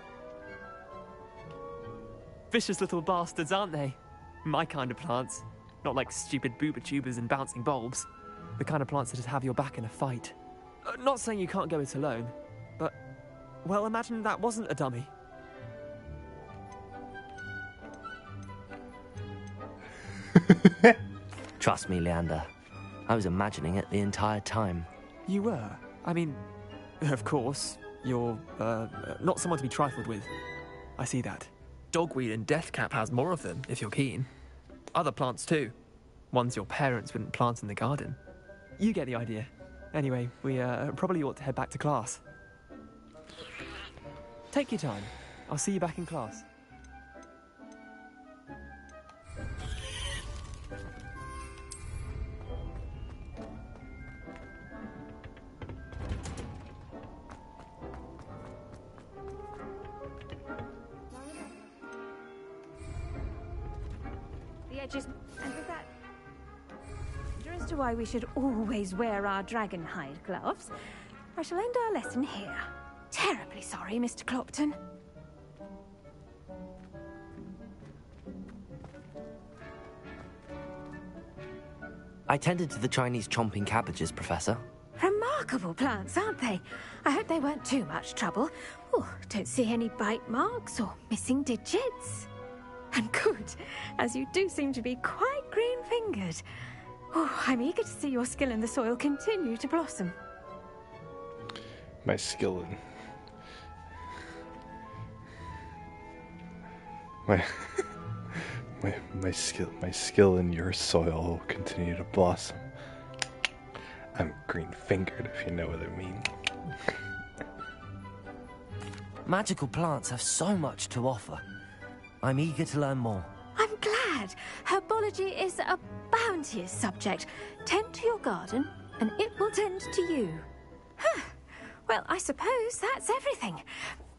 Vicious little bastards, aren't they? My kind of plants. Not like stupid booba tubers and bouncing bulbs. The kind of plants that'd have your back in a fight. Not saying you can't go it alone, but... well, imagine that wasn't a dummy. Trust me, Leander. I was imagining it the entire time. You were? I mean, of course, you're, not someone to be trifled with. I see that. Dogweed and deathcap has more of them, if you're keen. Other plants too. Ones your parents wouldn't plant in the garden. You get the idea. Anyway, we, probably ought to head back to class. Take your time. I'll see you back in class. And with that, as to why we should always wear our dragon hide gloves, I shall end our lesson here. Terribly sorry, Mr. Clopton. I tended to the Chinese chomping cabbages, Professor. Remarkable plants, aren't they? I hope they weren't too much trouble. Oh, don't see any bite marks or missing digits. And good, as you do seem to be quite green-fingered. Oh, I'm eager to see your skill in the soil continue to blossom. My skill in... my skill in your soil will continue to blossom. I'm green-fingered, if you know what I mean. Magical plants have so much to offer. I'm eager to learn more. I'm glad. Herbology is a bounteous subject. Tend to your garden, and it will tend to you. Huh. Well, I suppose that's everything.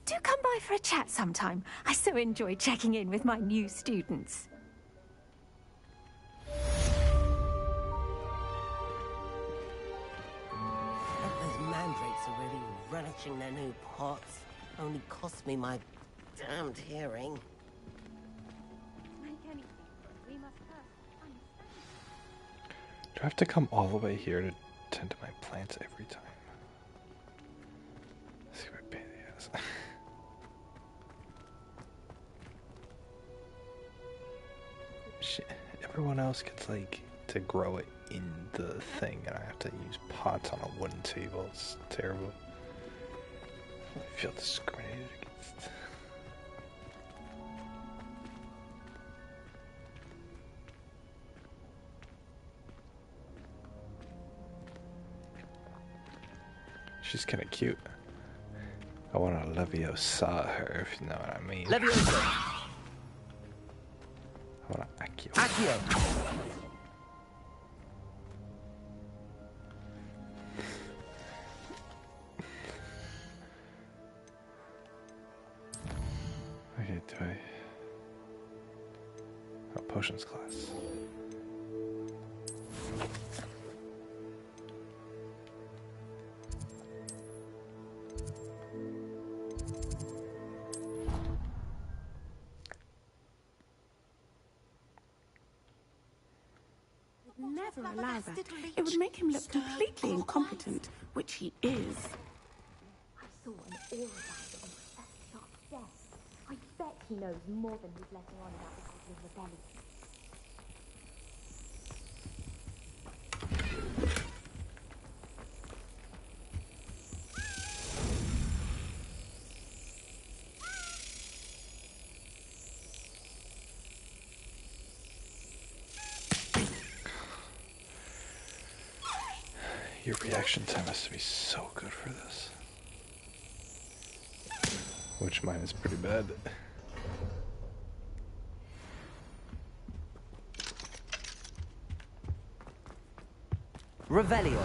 Do come by for a chat sometime. I so enjoy checking in with my new students. Those mandrakes are really relishing their new pots. Only cost me my damned hearing. Do I have to come all the way here to tend to my plants every time? Let's see what Shit. Everyone else gets like to grow it in the thing, and I have to use pots on a wooden table. It's terrible. I feel discriminated against. She's kind of cute. I want to Leviosa her, if you know what I mean. Leviosa! I want to Accio. Accio! Okay, do I... Oh, potions class. Never allow that. It would make him look completely incompetent, which he is. I saw an aura band on Professor Sharp's desk. I bet he knows more than he's letting on about the Goblin Rebellion. Your reaction time has to be so good for this. Which mine is pretty bad. Revelio.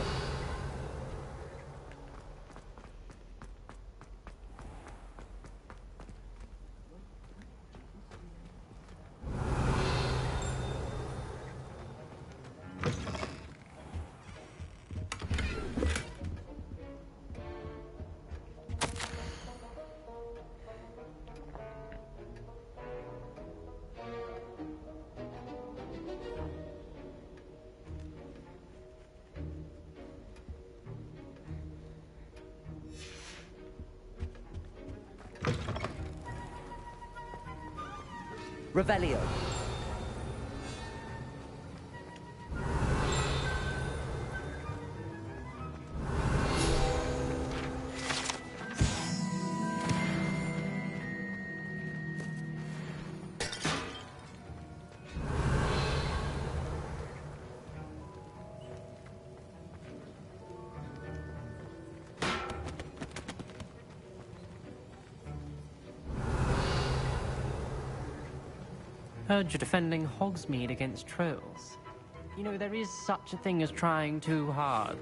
Revelio. Heard you're defending Hogsmeade against trolls. You know, there is such a thing as trying too hard.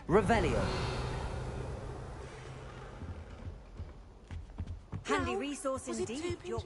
Revelio. Handy resource indeed. Your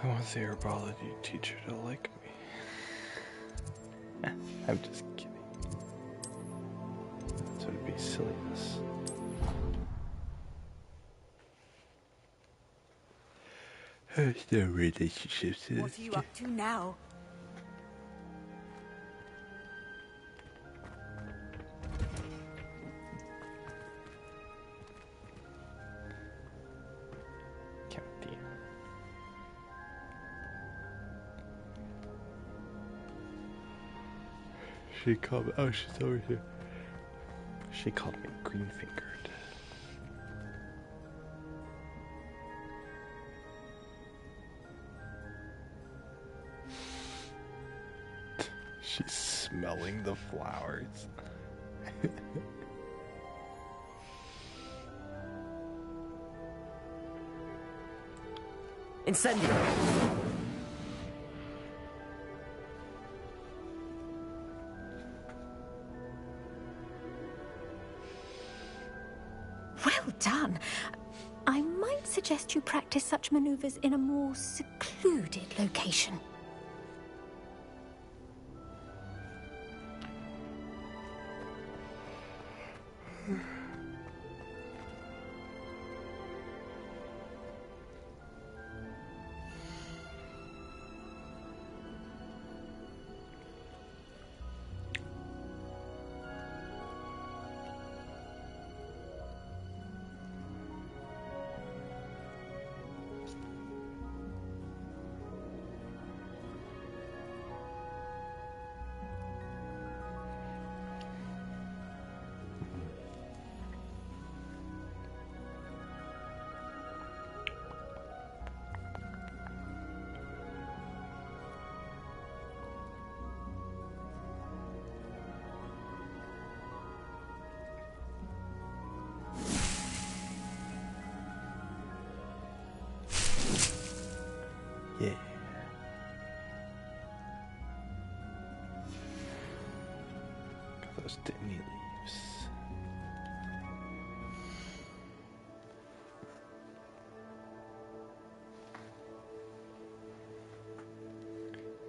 I want the herbology teacher to like me. I'm just kidding. That would be silliness. There's no relationships in what this are you game. up to now? She called me. Oh, she's over here. She called me green fingered. She's smelling the flowers. Incendio! Well done. I might suggest you practice such maneuvers in a more secluded location. Yeah. Got those Disney leaves.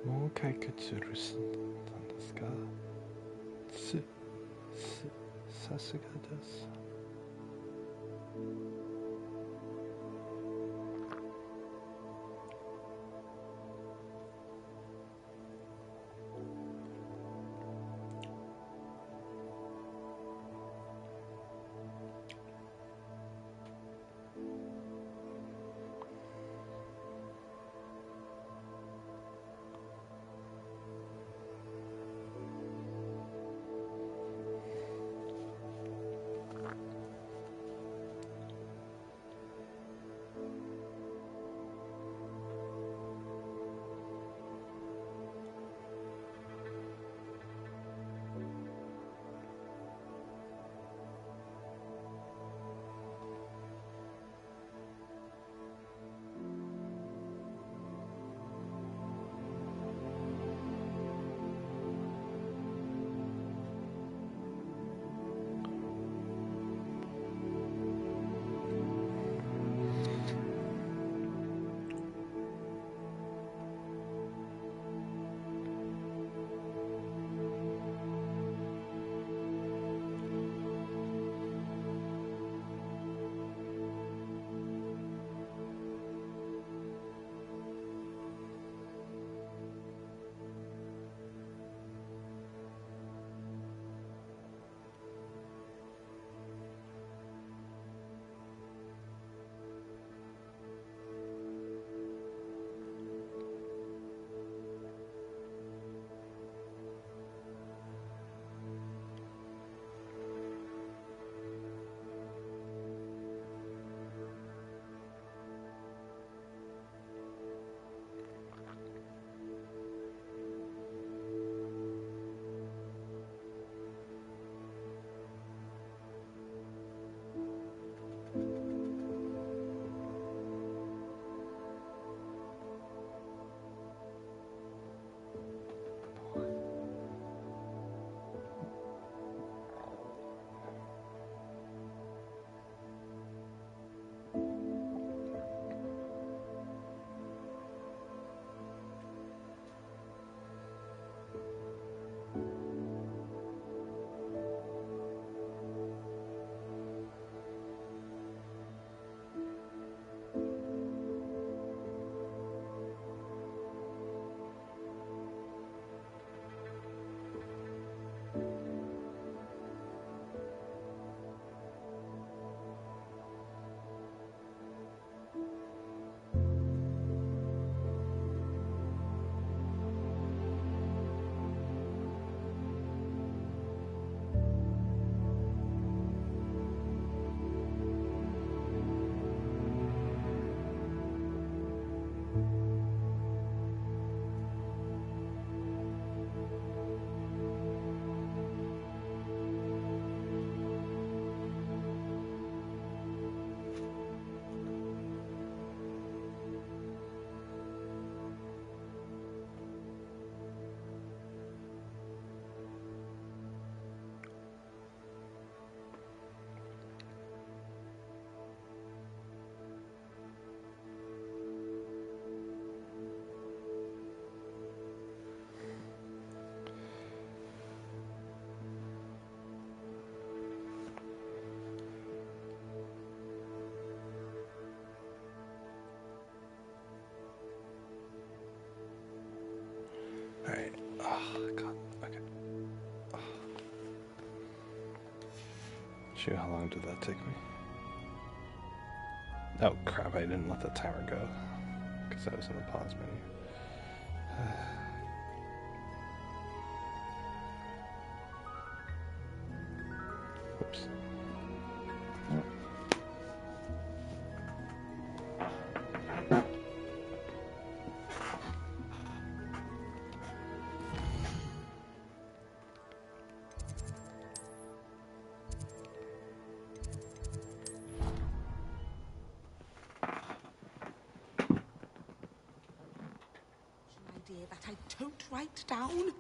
Mo kaikutsuすたんですか? Saすがです. Shoot, how long did that take me? Oh crap, I didn't let the timer go. Because I was in the pause menu. Oops. Idea that I don't write down.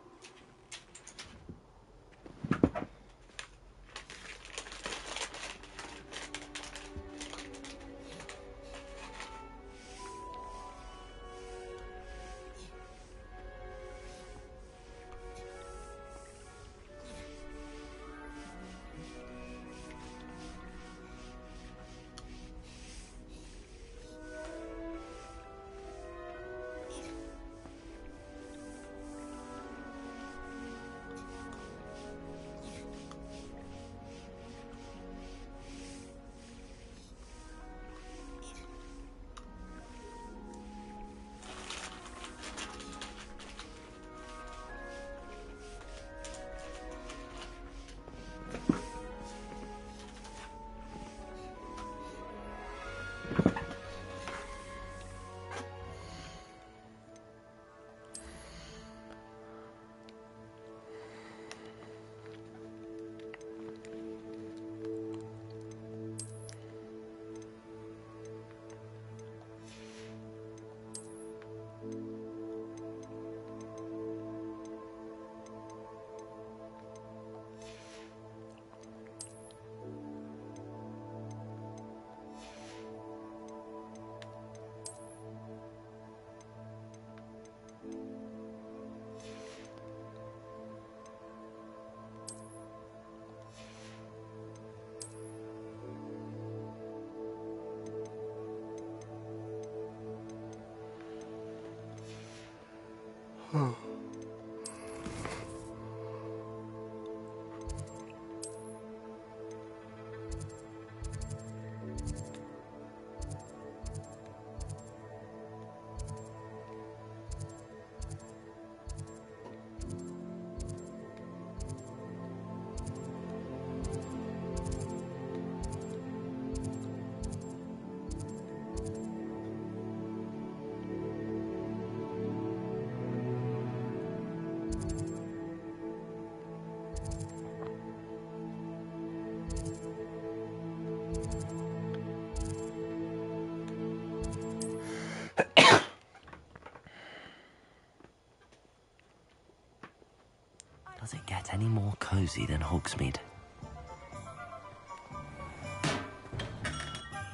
Does it get any more cozy than Hogsmeade?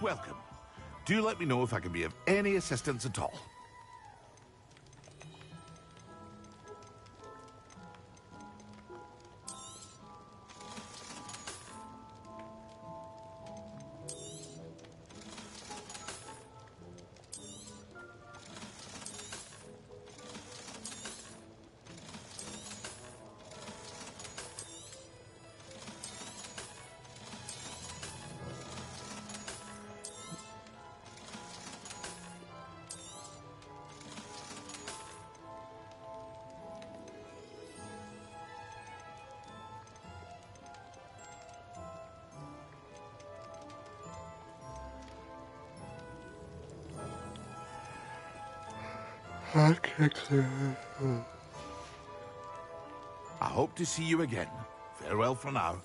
Welcome. Do let me know if I can be of any assistance at all. I hope to see you again. Farewell for now.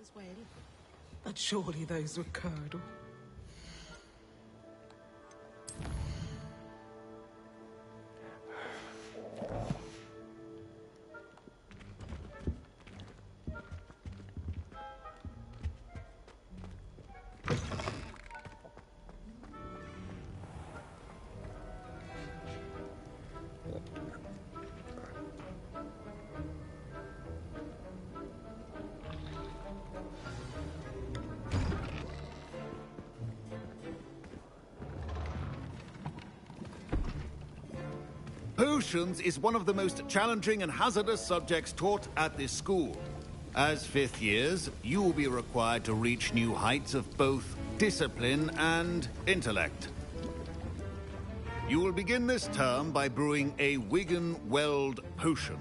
As well. But surely those were curdle. Potions is one of the most challenging and hazardous subjects taught at this school. As fifth years, you will be required to reach new heights of both discipline and intellect. You will begin this term by brewing a Wigan-Weld potion.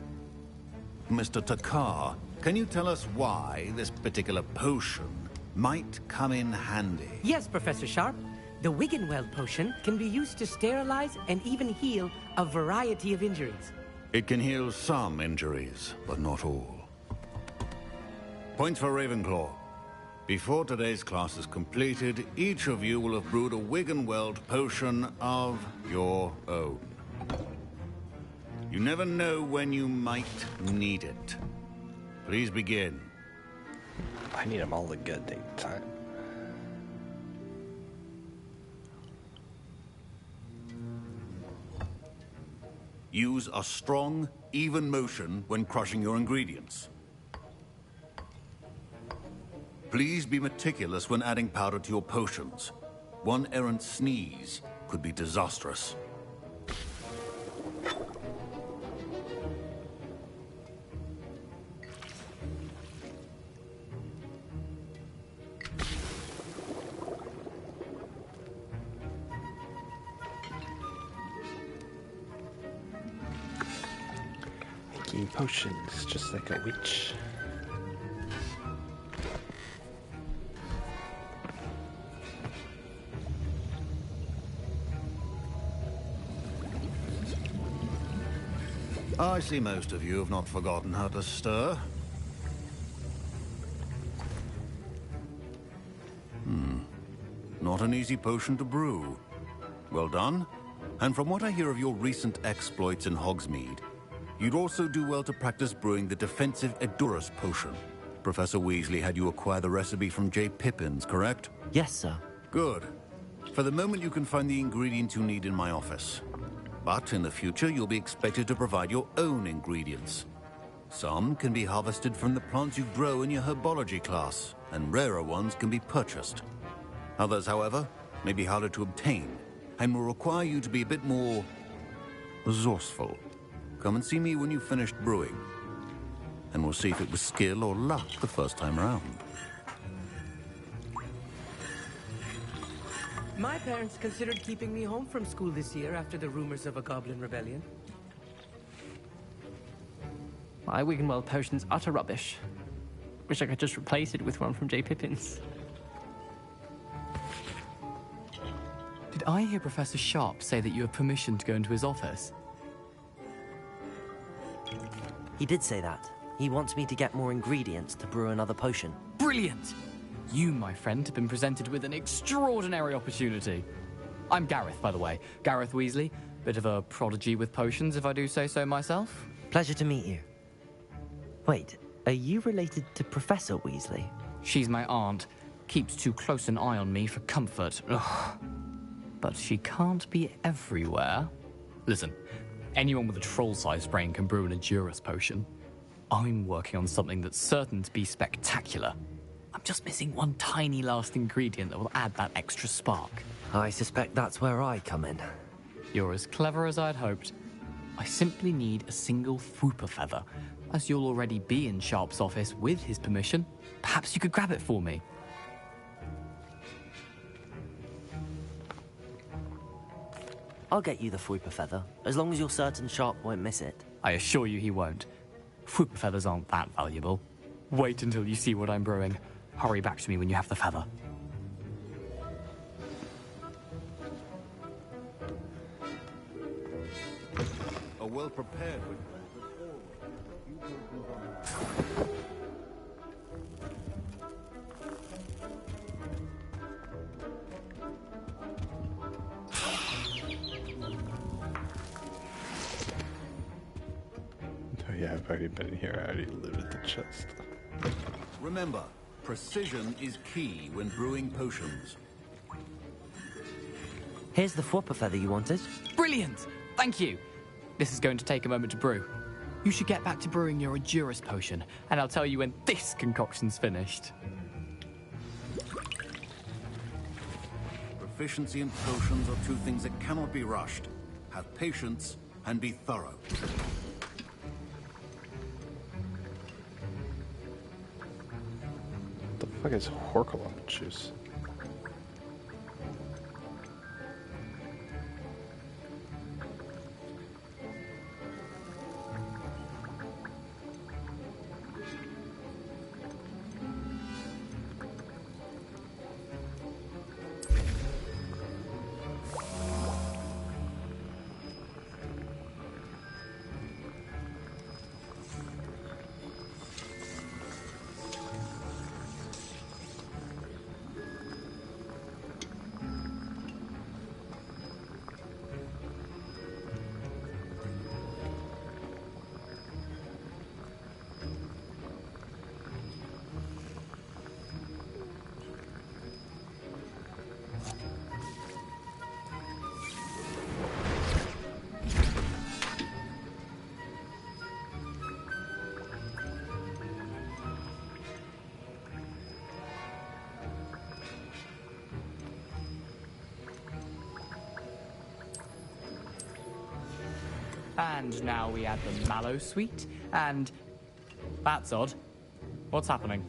Mr. Takar, can you tell us why this particular potion might come in handy? Yes, Professor Sharp. The Wigan-Weld potion can be used to sterilize and even heal a variety of injuries. It can heal some injuries, but not all. Points for Ravenclaw. Before today's class is completed, each of you will have brewed a Wigan-Weld potion of your own. You never know when you might need it. Please begin. I need them all a good time. Use a strong, even motion when crushing your ingredients. Please be meticulous when adding powder to your potions. One errant sneeze could be disastrous. Making potions just like a witch. I see most of you have not forgotten how to stir. Not an easy potion to brew. Well done. And from what I hear of your recent exploits in Hogsmeade, you'd also do well to practice brewing the defensive Edurus potion. Professor Weasley had you acquire the recipe from J. Pippins, correct? Yes, sir. Good. For the moment, you can find the ingredients you need in my office. But in the future, you'll be expected to provide your own ingredients. Some can be harvested from the plants you grow in your herbology class, and rarer ones can be purchased. Others, however, may be harder to obtain, and will require you to be a bit more resourceful. Come and see me when you've finished brewing, and we'll see if it was skill or luck the first time around. My parents considered keeping me home from school this year after the rumors of a goblin rebellion. My Wigan-Weld potion's utter rubbish. Wish I could just replace it with one from J. Pippins. Did I hear Professor Sharp say that you have permission to go into his office? He did say that. He wants me to get more ingredients to brew another potion. Brilliant! You, my friend, have been presented with an extraordinary opportunity. I'm Gareth, by the way. Gareth Weasley. Bit of a prodigy with potions, if I do say so myself. Pleasure to meet you. Wait, are you related to Professor Weasley? She's my aunt. Keeps too close an eye on me for comfort. Ugh. But she can't be everywhere. Listen, anyone with a troll-sized brain can brew an Edurus potion. I'm working on something that's certain to be spectacular. I'm just missing one tiny last ingredient that will add that extra spark. I suspect that's where I come in. You're as clever as I'd hoped. I simply need a single Fwooper feather. As you'll already be in Sharp's office with his permission, perhaps you could grab it for me. I'll get you the Fwooper feather, as long as you're certain Sharp won't miss it. I assure you he won't. Fwooper feathers aren't that valuable. Wait until you see what I'm brewing. Hurry back to me when you have the feather. A well-prepared Oh yeah, I've already been here. I already looted the chest. Remember, precision is key when brewing potions. Here's the Fwooper feather you wanted. Brilliant! Thank you! This is going to take a moment to brew. You should get back to brewing your Edurus potion, and I'll tell you when this concoction's finished. Proficiency and potions are two things that cannot be rushed. Have patience and be thorough. What the fuck is Horkalump juice? And now we add the mallow sweet, and... That's odd. What's happening?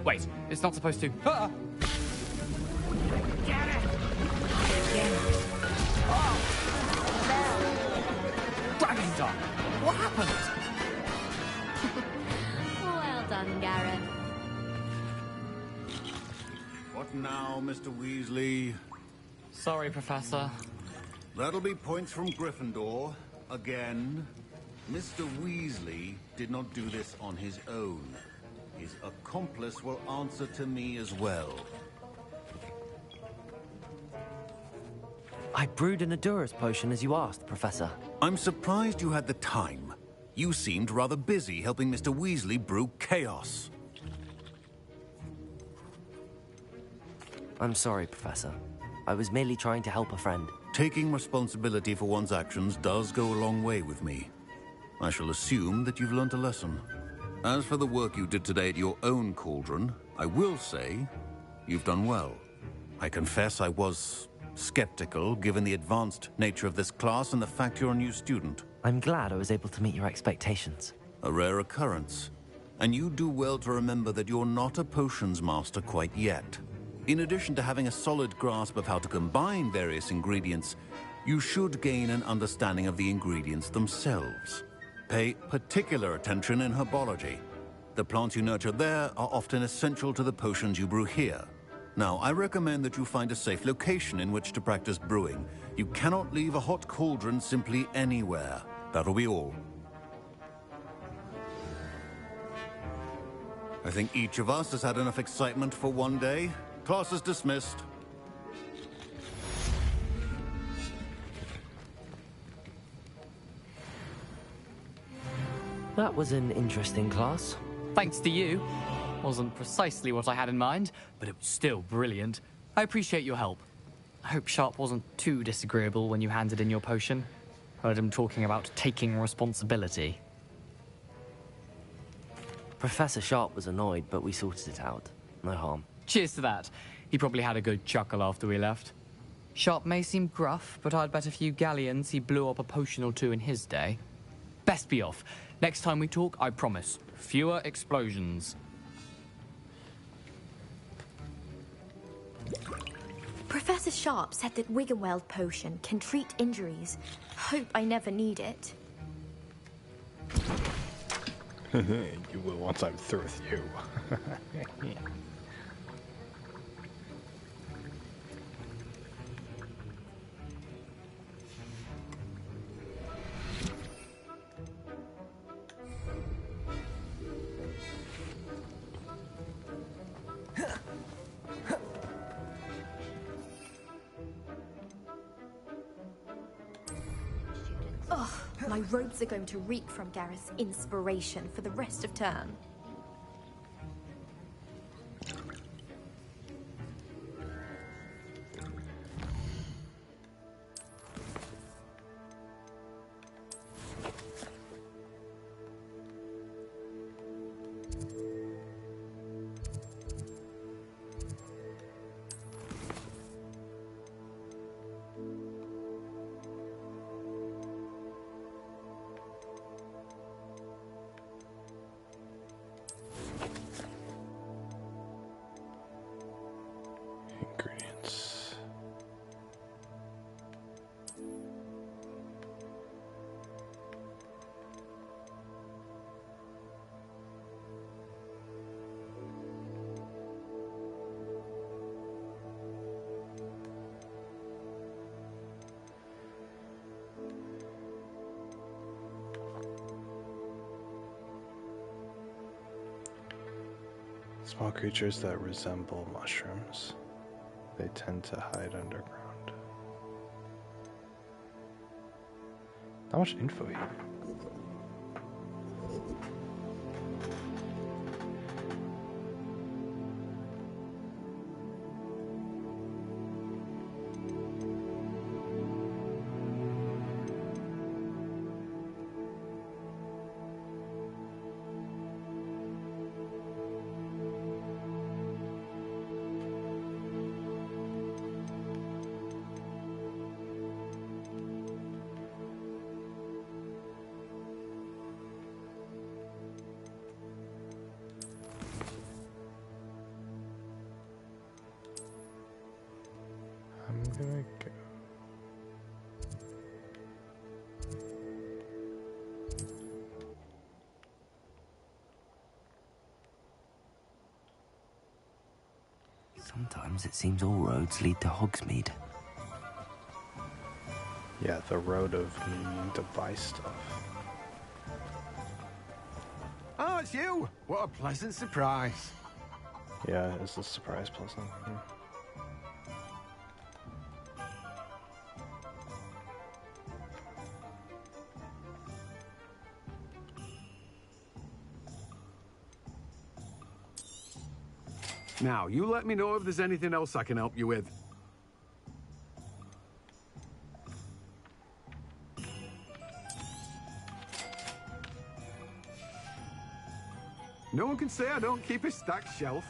Wait, it's not supposed to... Ah! Get it! Dragon Dog! What happened? Well done, Gareth. What now, Mr. Weasley? Sorry, Professor. That'll be points from Gryffindor. Again. Mr. Weasley did not do this on his own. His accomplice will answer to me as well. I brewed an Adurus potion as you asked, Professor. I'm surprised you had the time. You seemed rather busy helping Mr. Weasley brew chaos. I'm sorry, Professor. I was merely trying to help a friend. Taking responsibility for one's actions does go a long way with me. I shall assume that you've learnt a lesson. As for the work you did today at your own cauldron, I will say you've done well. I confess I was skeptical, given the advanced nature of this class and the fact you're a new student. I'm glad I was able to meet your expectations. A rare occurrence. And you do well to remember that you're not a potions master quite yet. In addition to having a solid grasp of how to combine various ingredients, you should gain an understanding of the ingredients themselves. Pay particular attention in herbology. The plants you nurture there are often essential to the potions you brew here. Now, I recommend that you find a safe location in which to practice brewing. You cannot leave a hot cauldron simply anywhere. That'll be all. I think each of us has had enough excitement for one day. Class is dismissed. That was an interesting class. Thanks to you. Wasn't precisely what I had in mind, but it was still brilliant. I appreciate your help. I hope Sharp wasn't too disagreeable when you handed in your potion. Heard him talking about taking responsibility. Professor Sharp was annoyed, but we sorted it out. No harm. Cheers to that. He probably had a good chuckle after we left. Sharp may seem gruff, but I'd bet a few galleons he blew up a potion or two in his day. Best be off. Next time we talk, I promise, fewer explosions. Professor Sharp said that Wiggenweld potion can treat injuries. Hope I never need it. You will once I'm through with you. Ugh, my robes are going to reek from Gareth's inspiration for the rest of term. Small creatures that resemble mushrooms. They tend to hide underground. Not much info here. I'm gonna go. Sometimes it seems all roads lead to Hogsmeade. Yeah, the road of needing to buy stuff. Oh, it's you! What a pleasant surprise. Yeah, it's a surprise pleasant. Now, you let me know if there's anything else I can help you with. No one can say I don't keep a stacked shelf.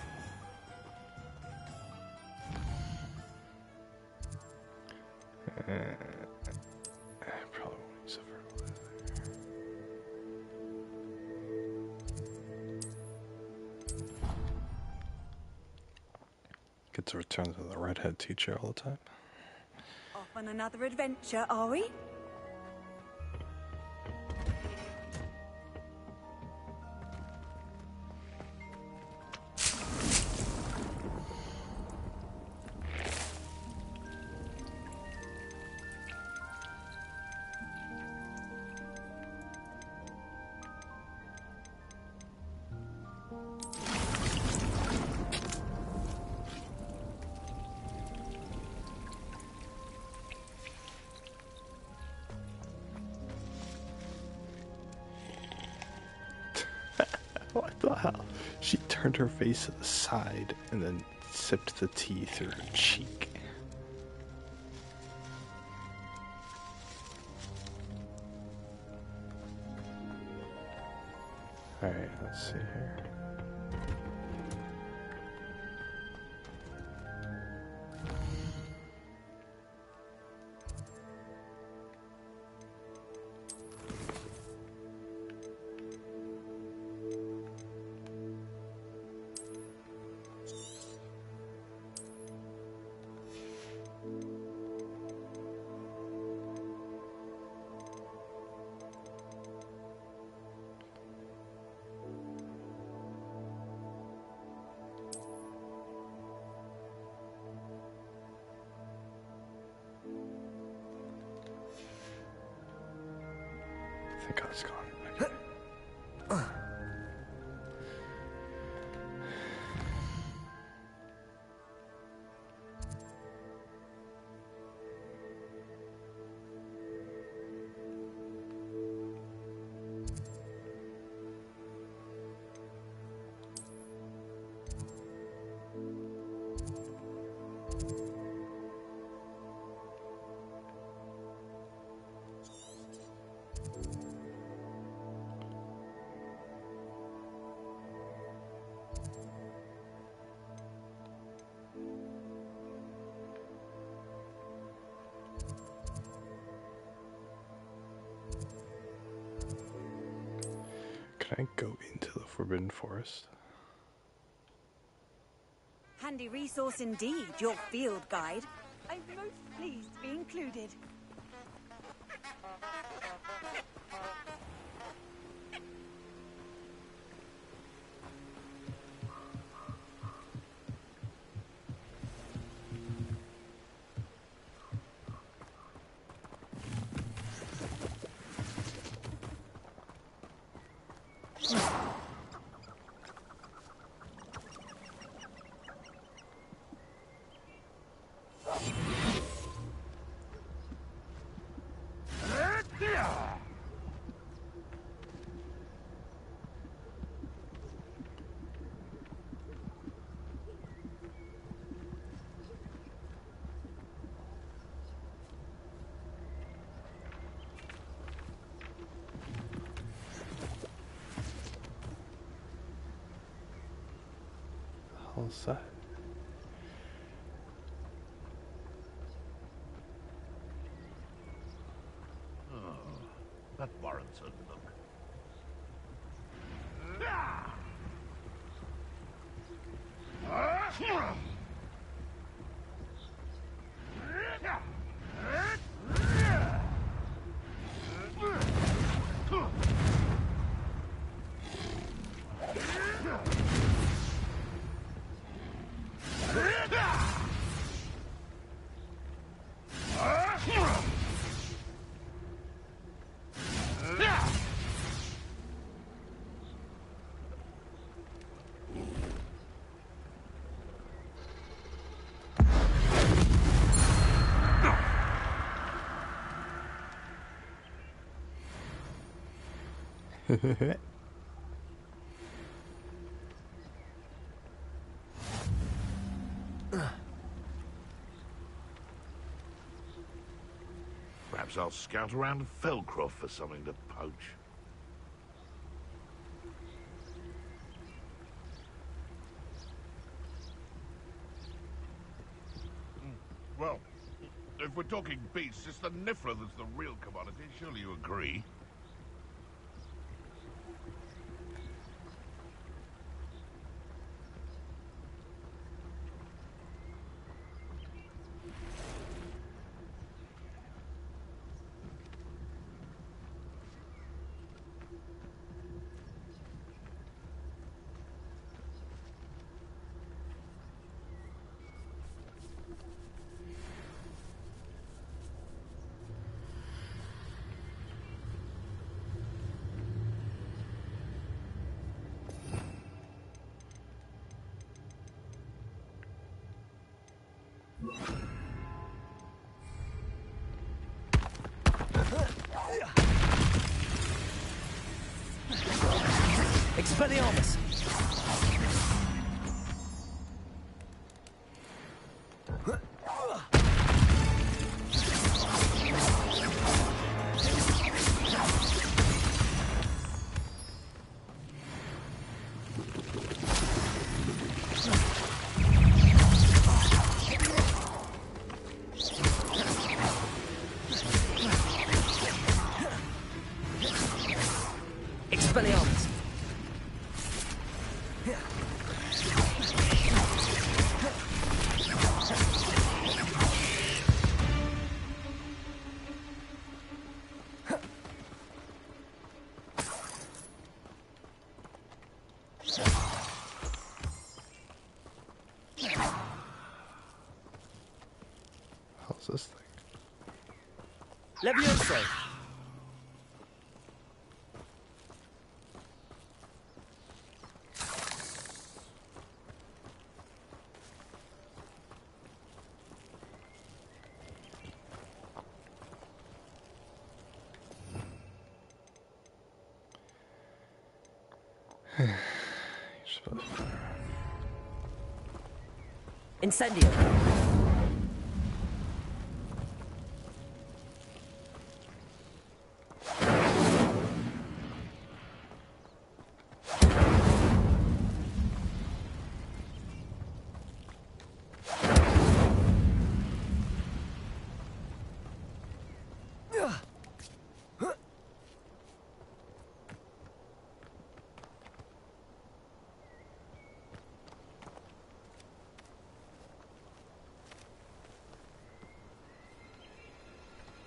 Probably won't use it for Get to return to the redhead teacher all the time. Off on another adventure, are we? What the hell? She turned her face to the side and then sipped the tea through her cheek. Alright, let's see here. I think I was gone. Okay. Can I go into the Forbidden Forest? Handy resource indeed, your field guide. I'm most pleased to be included. outside. Oh, that warrants a look. Perhaps I'll scout around Felcroft for something to poach. Well, if we're talking beasts, it's the Niffler that's the real commodity. Surely you agree? Expelliarmus! Expelliarmus! How's this thing? Levioso! Incendio!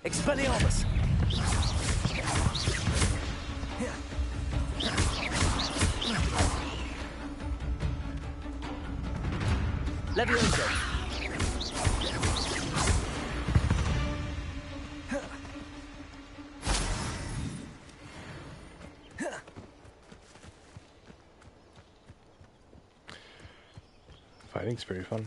Expelliarmus! Levioso! Fighting's pretty fun.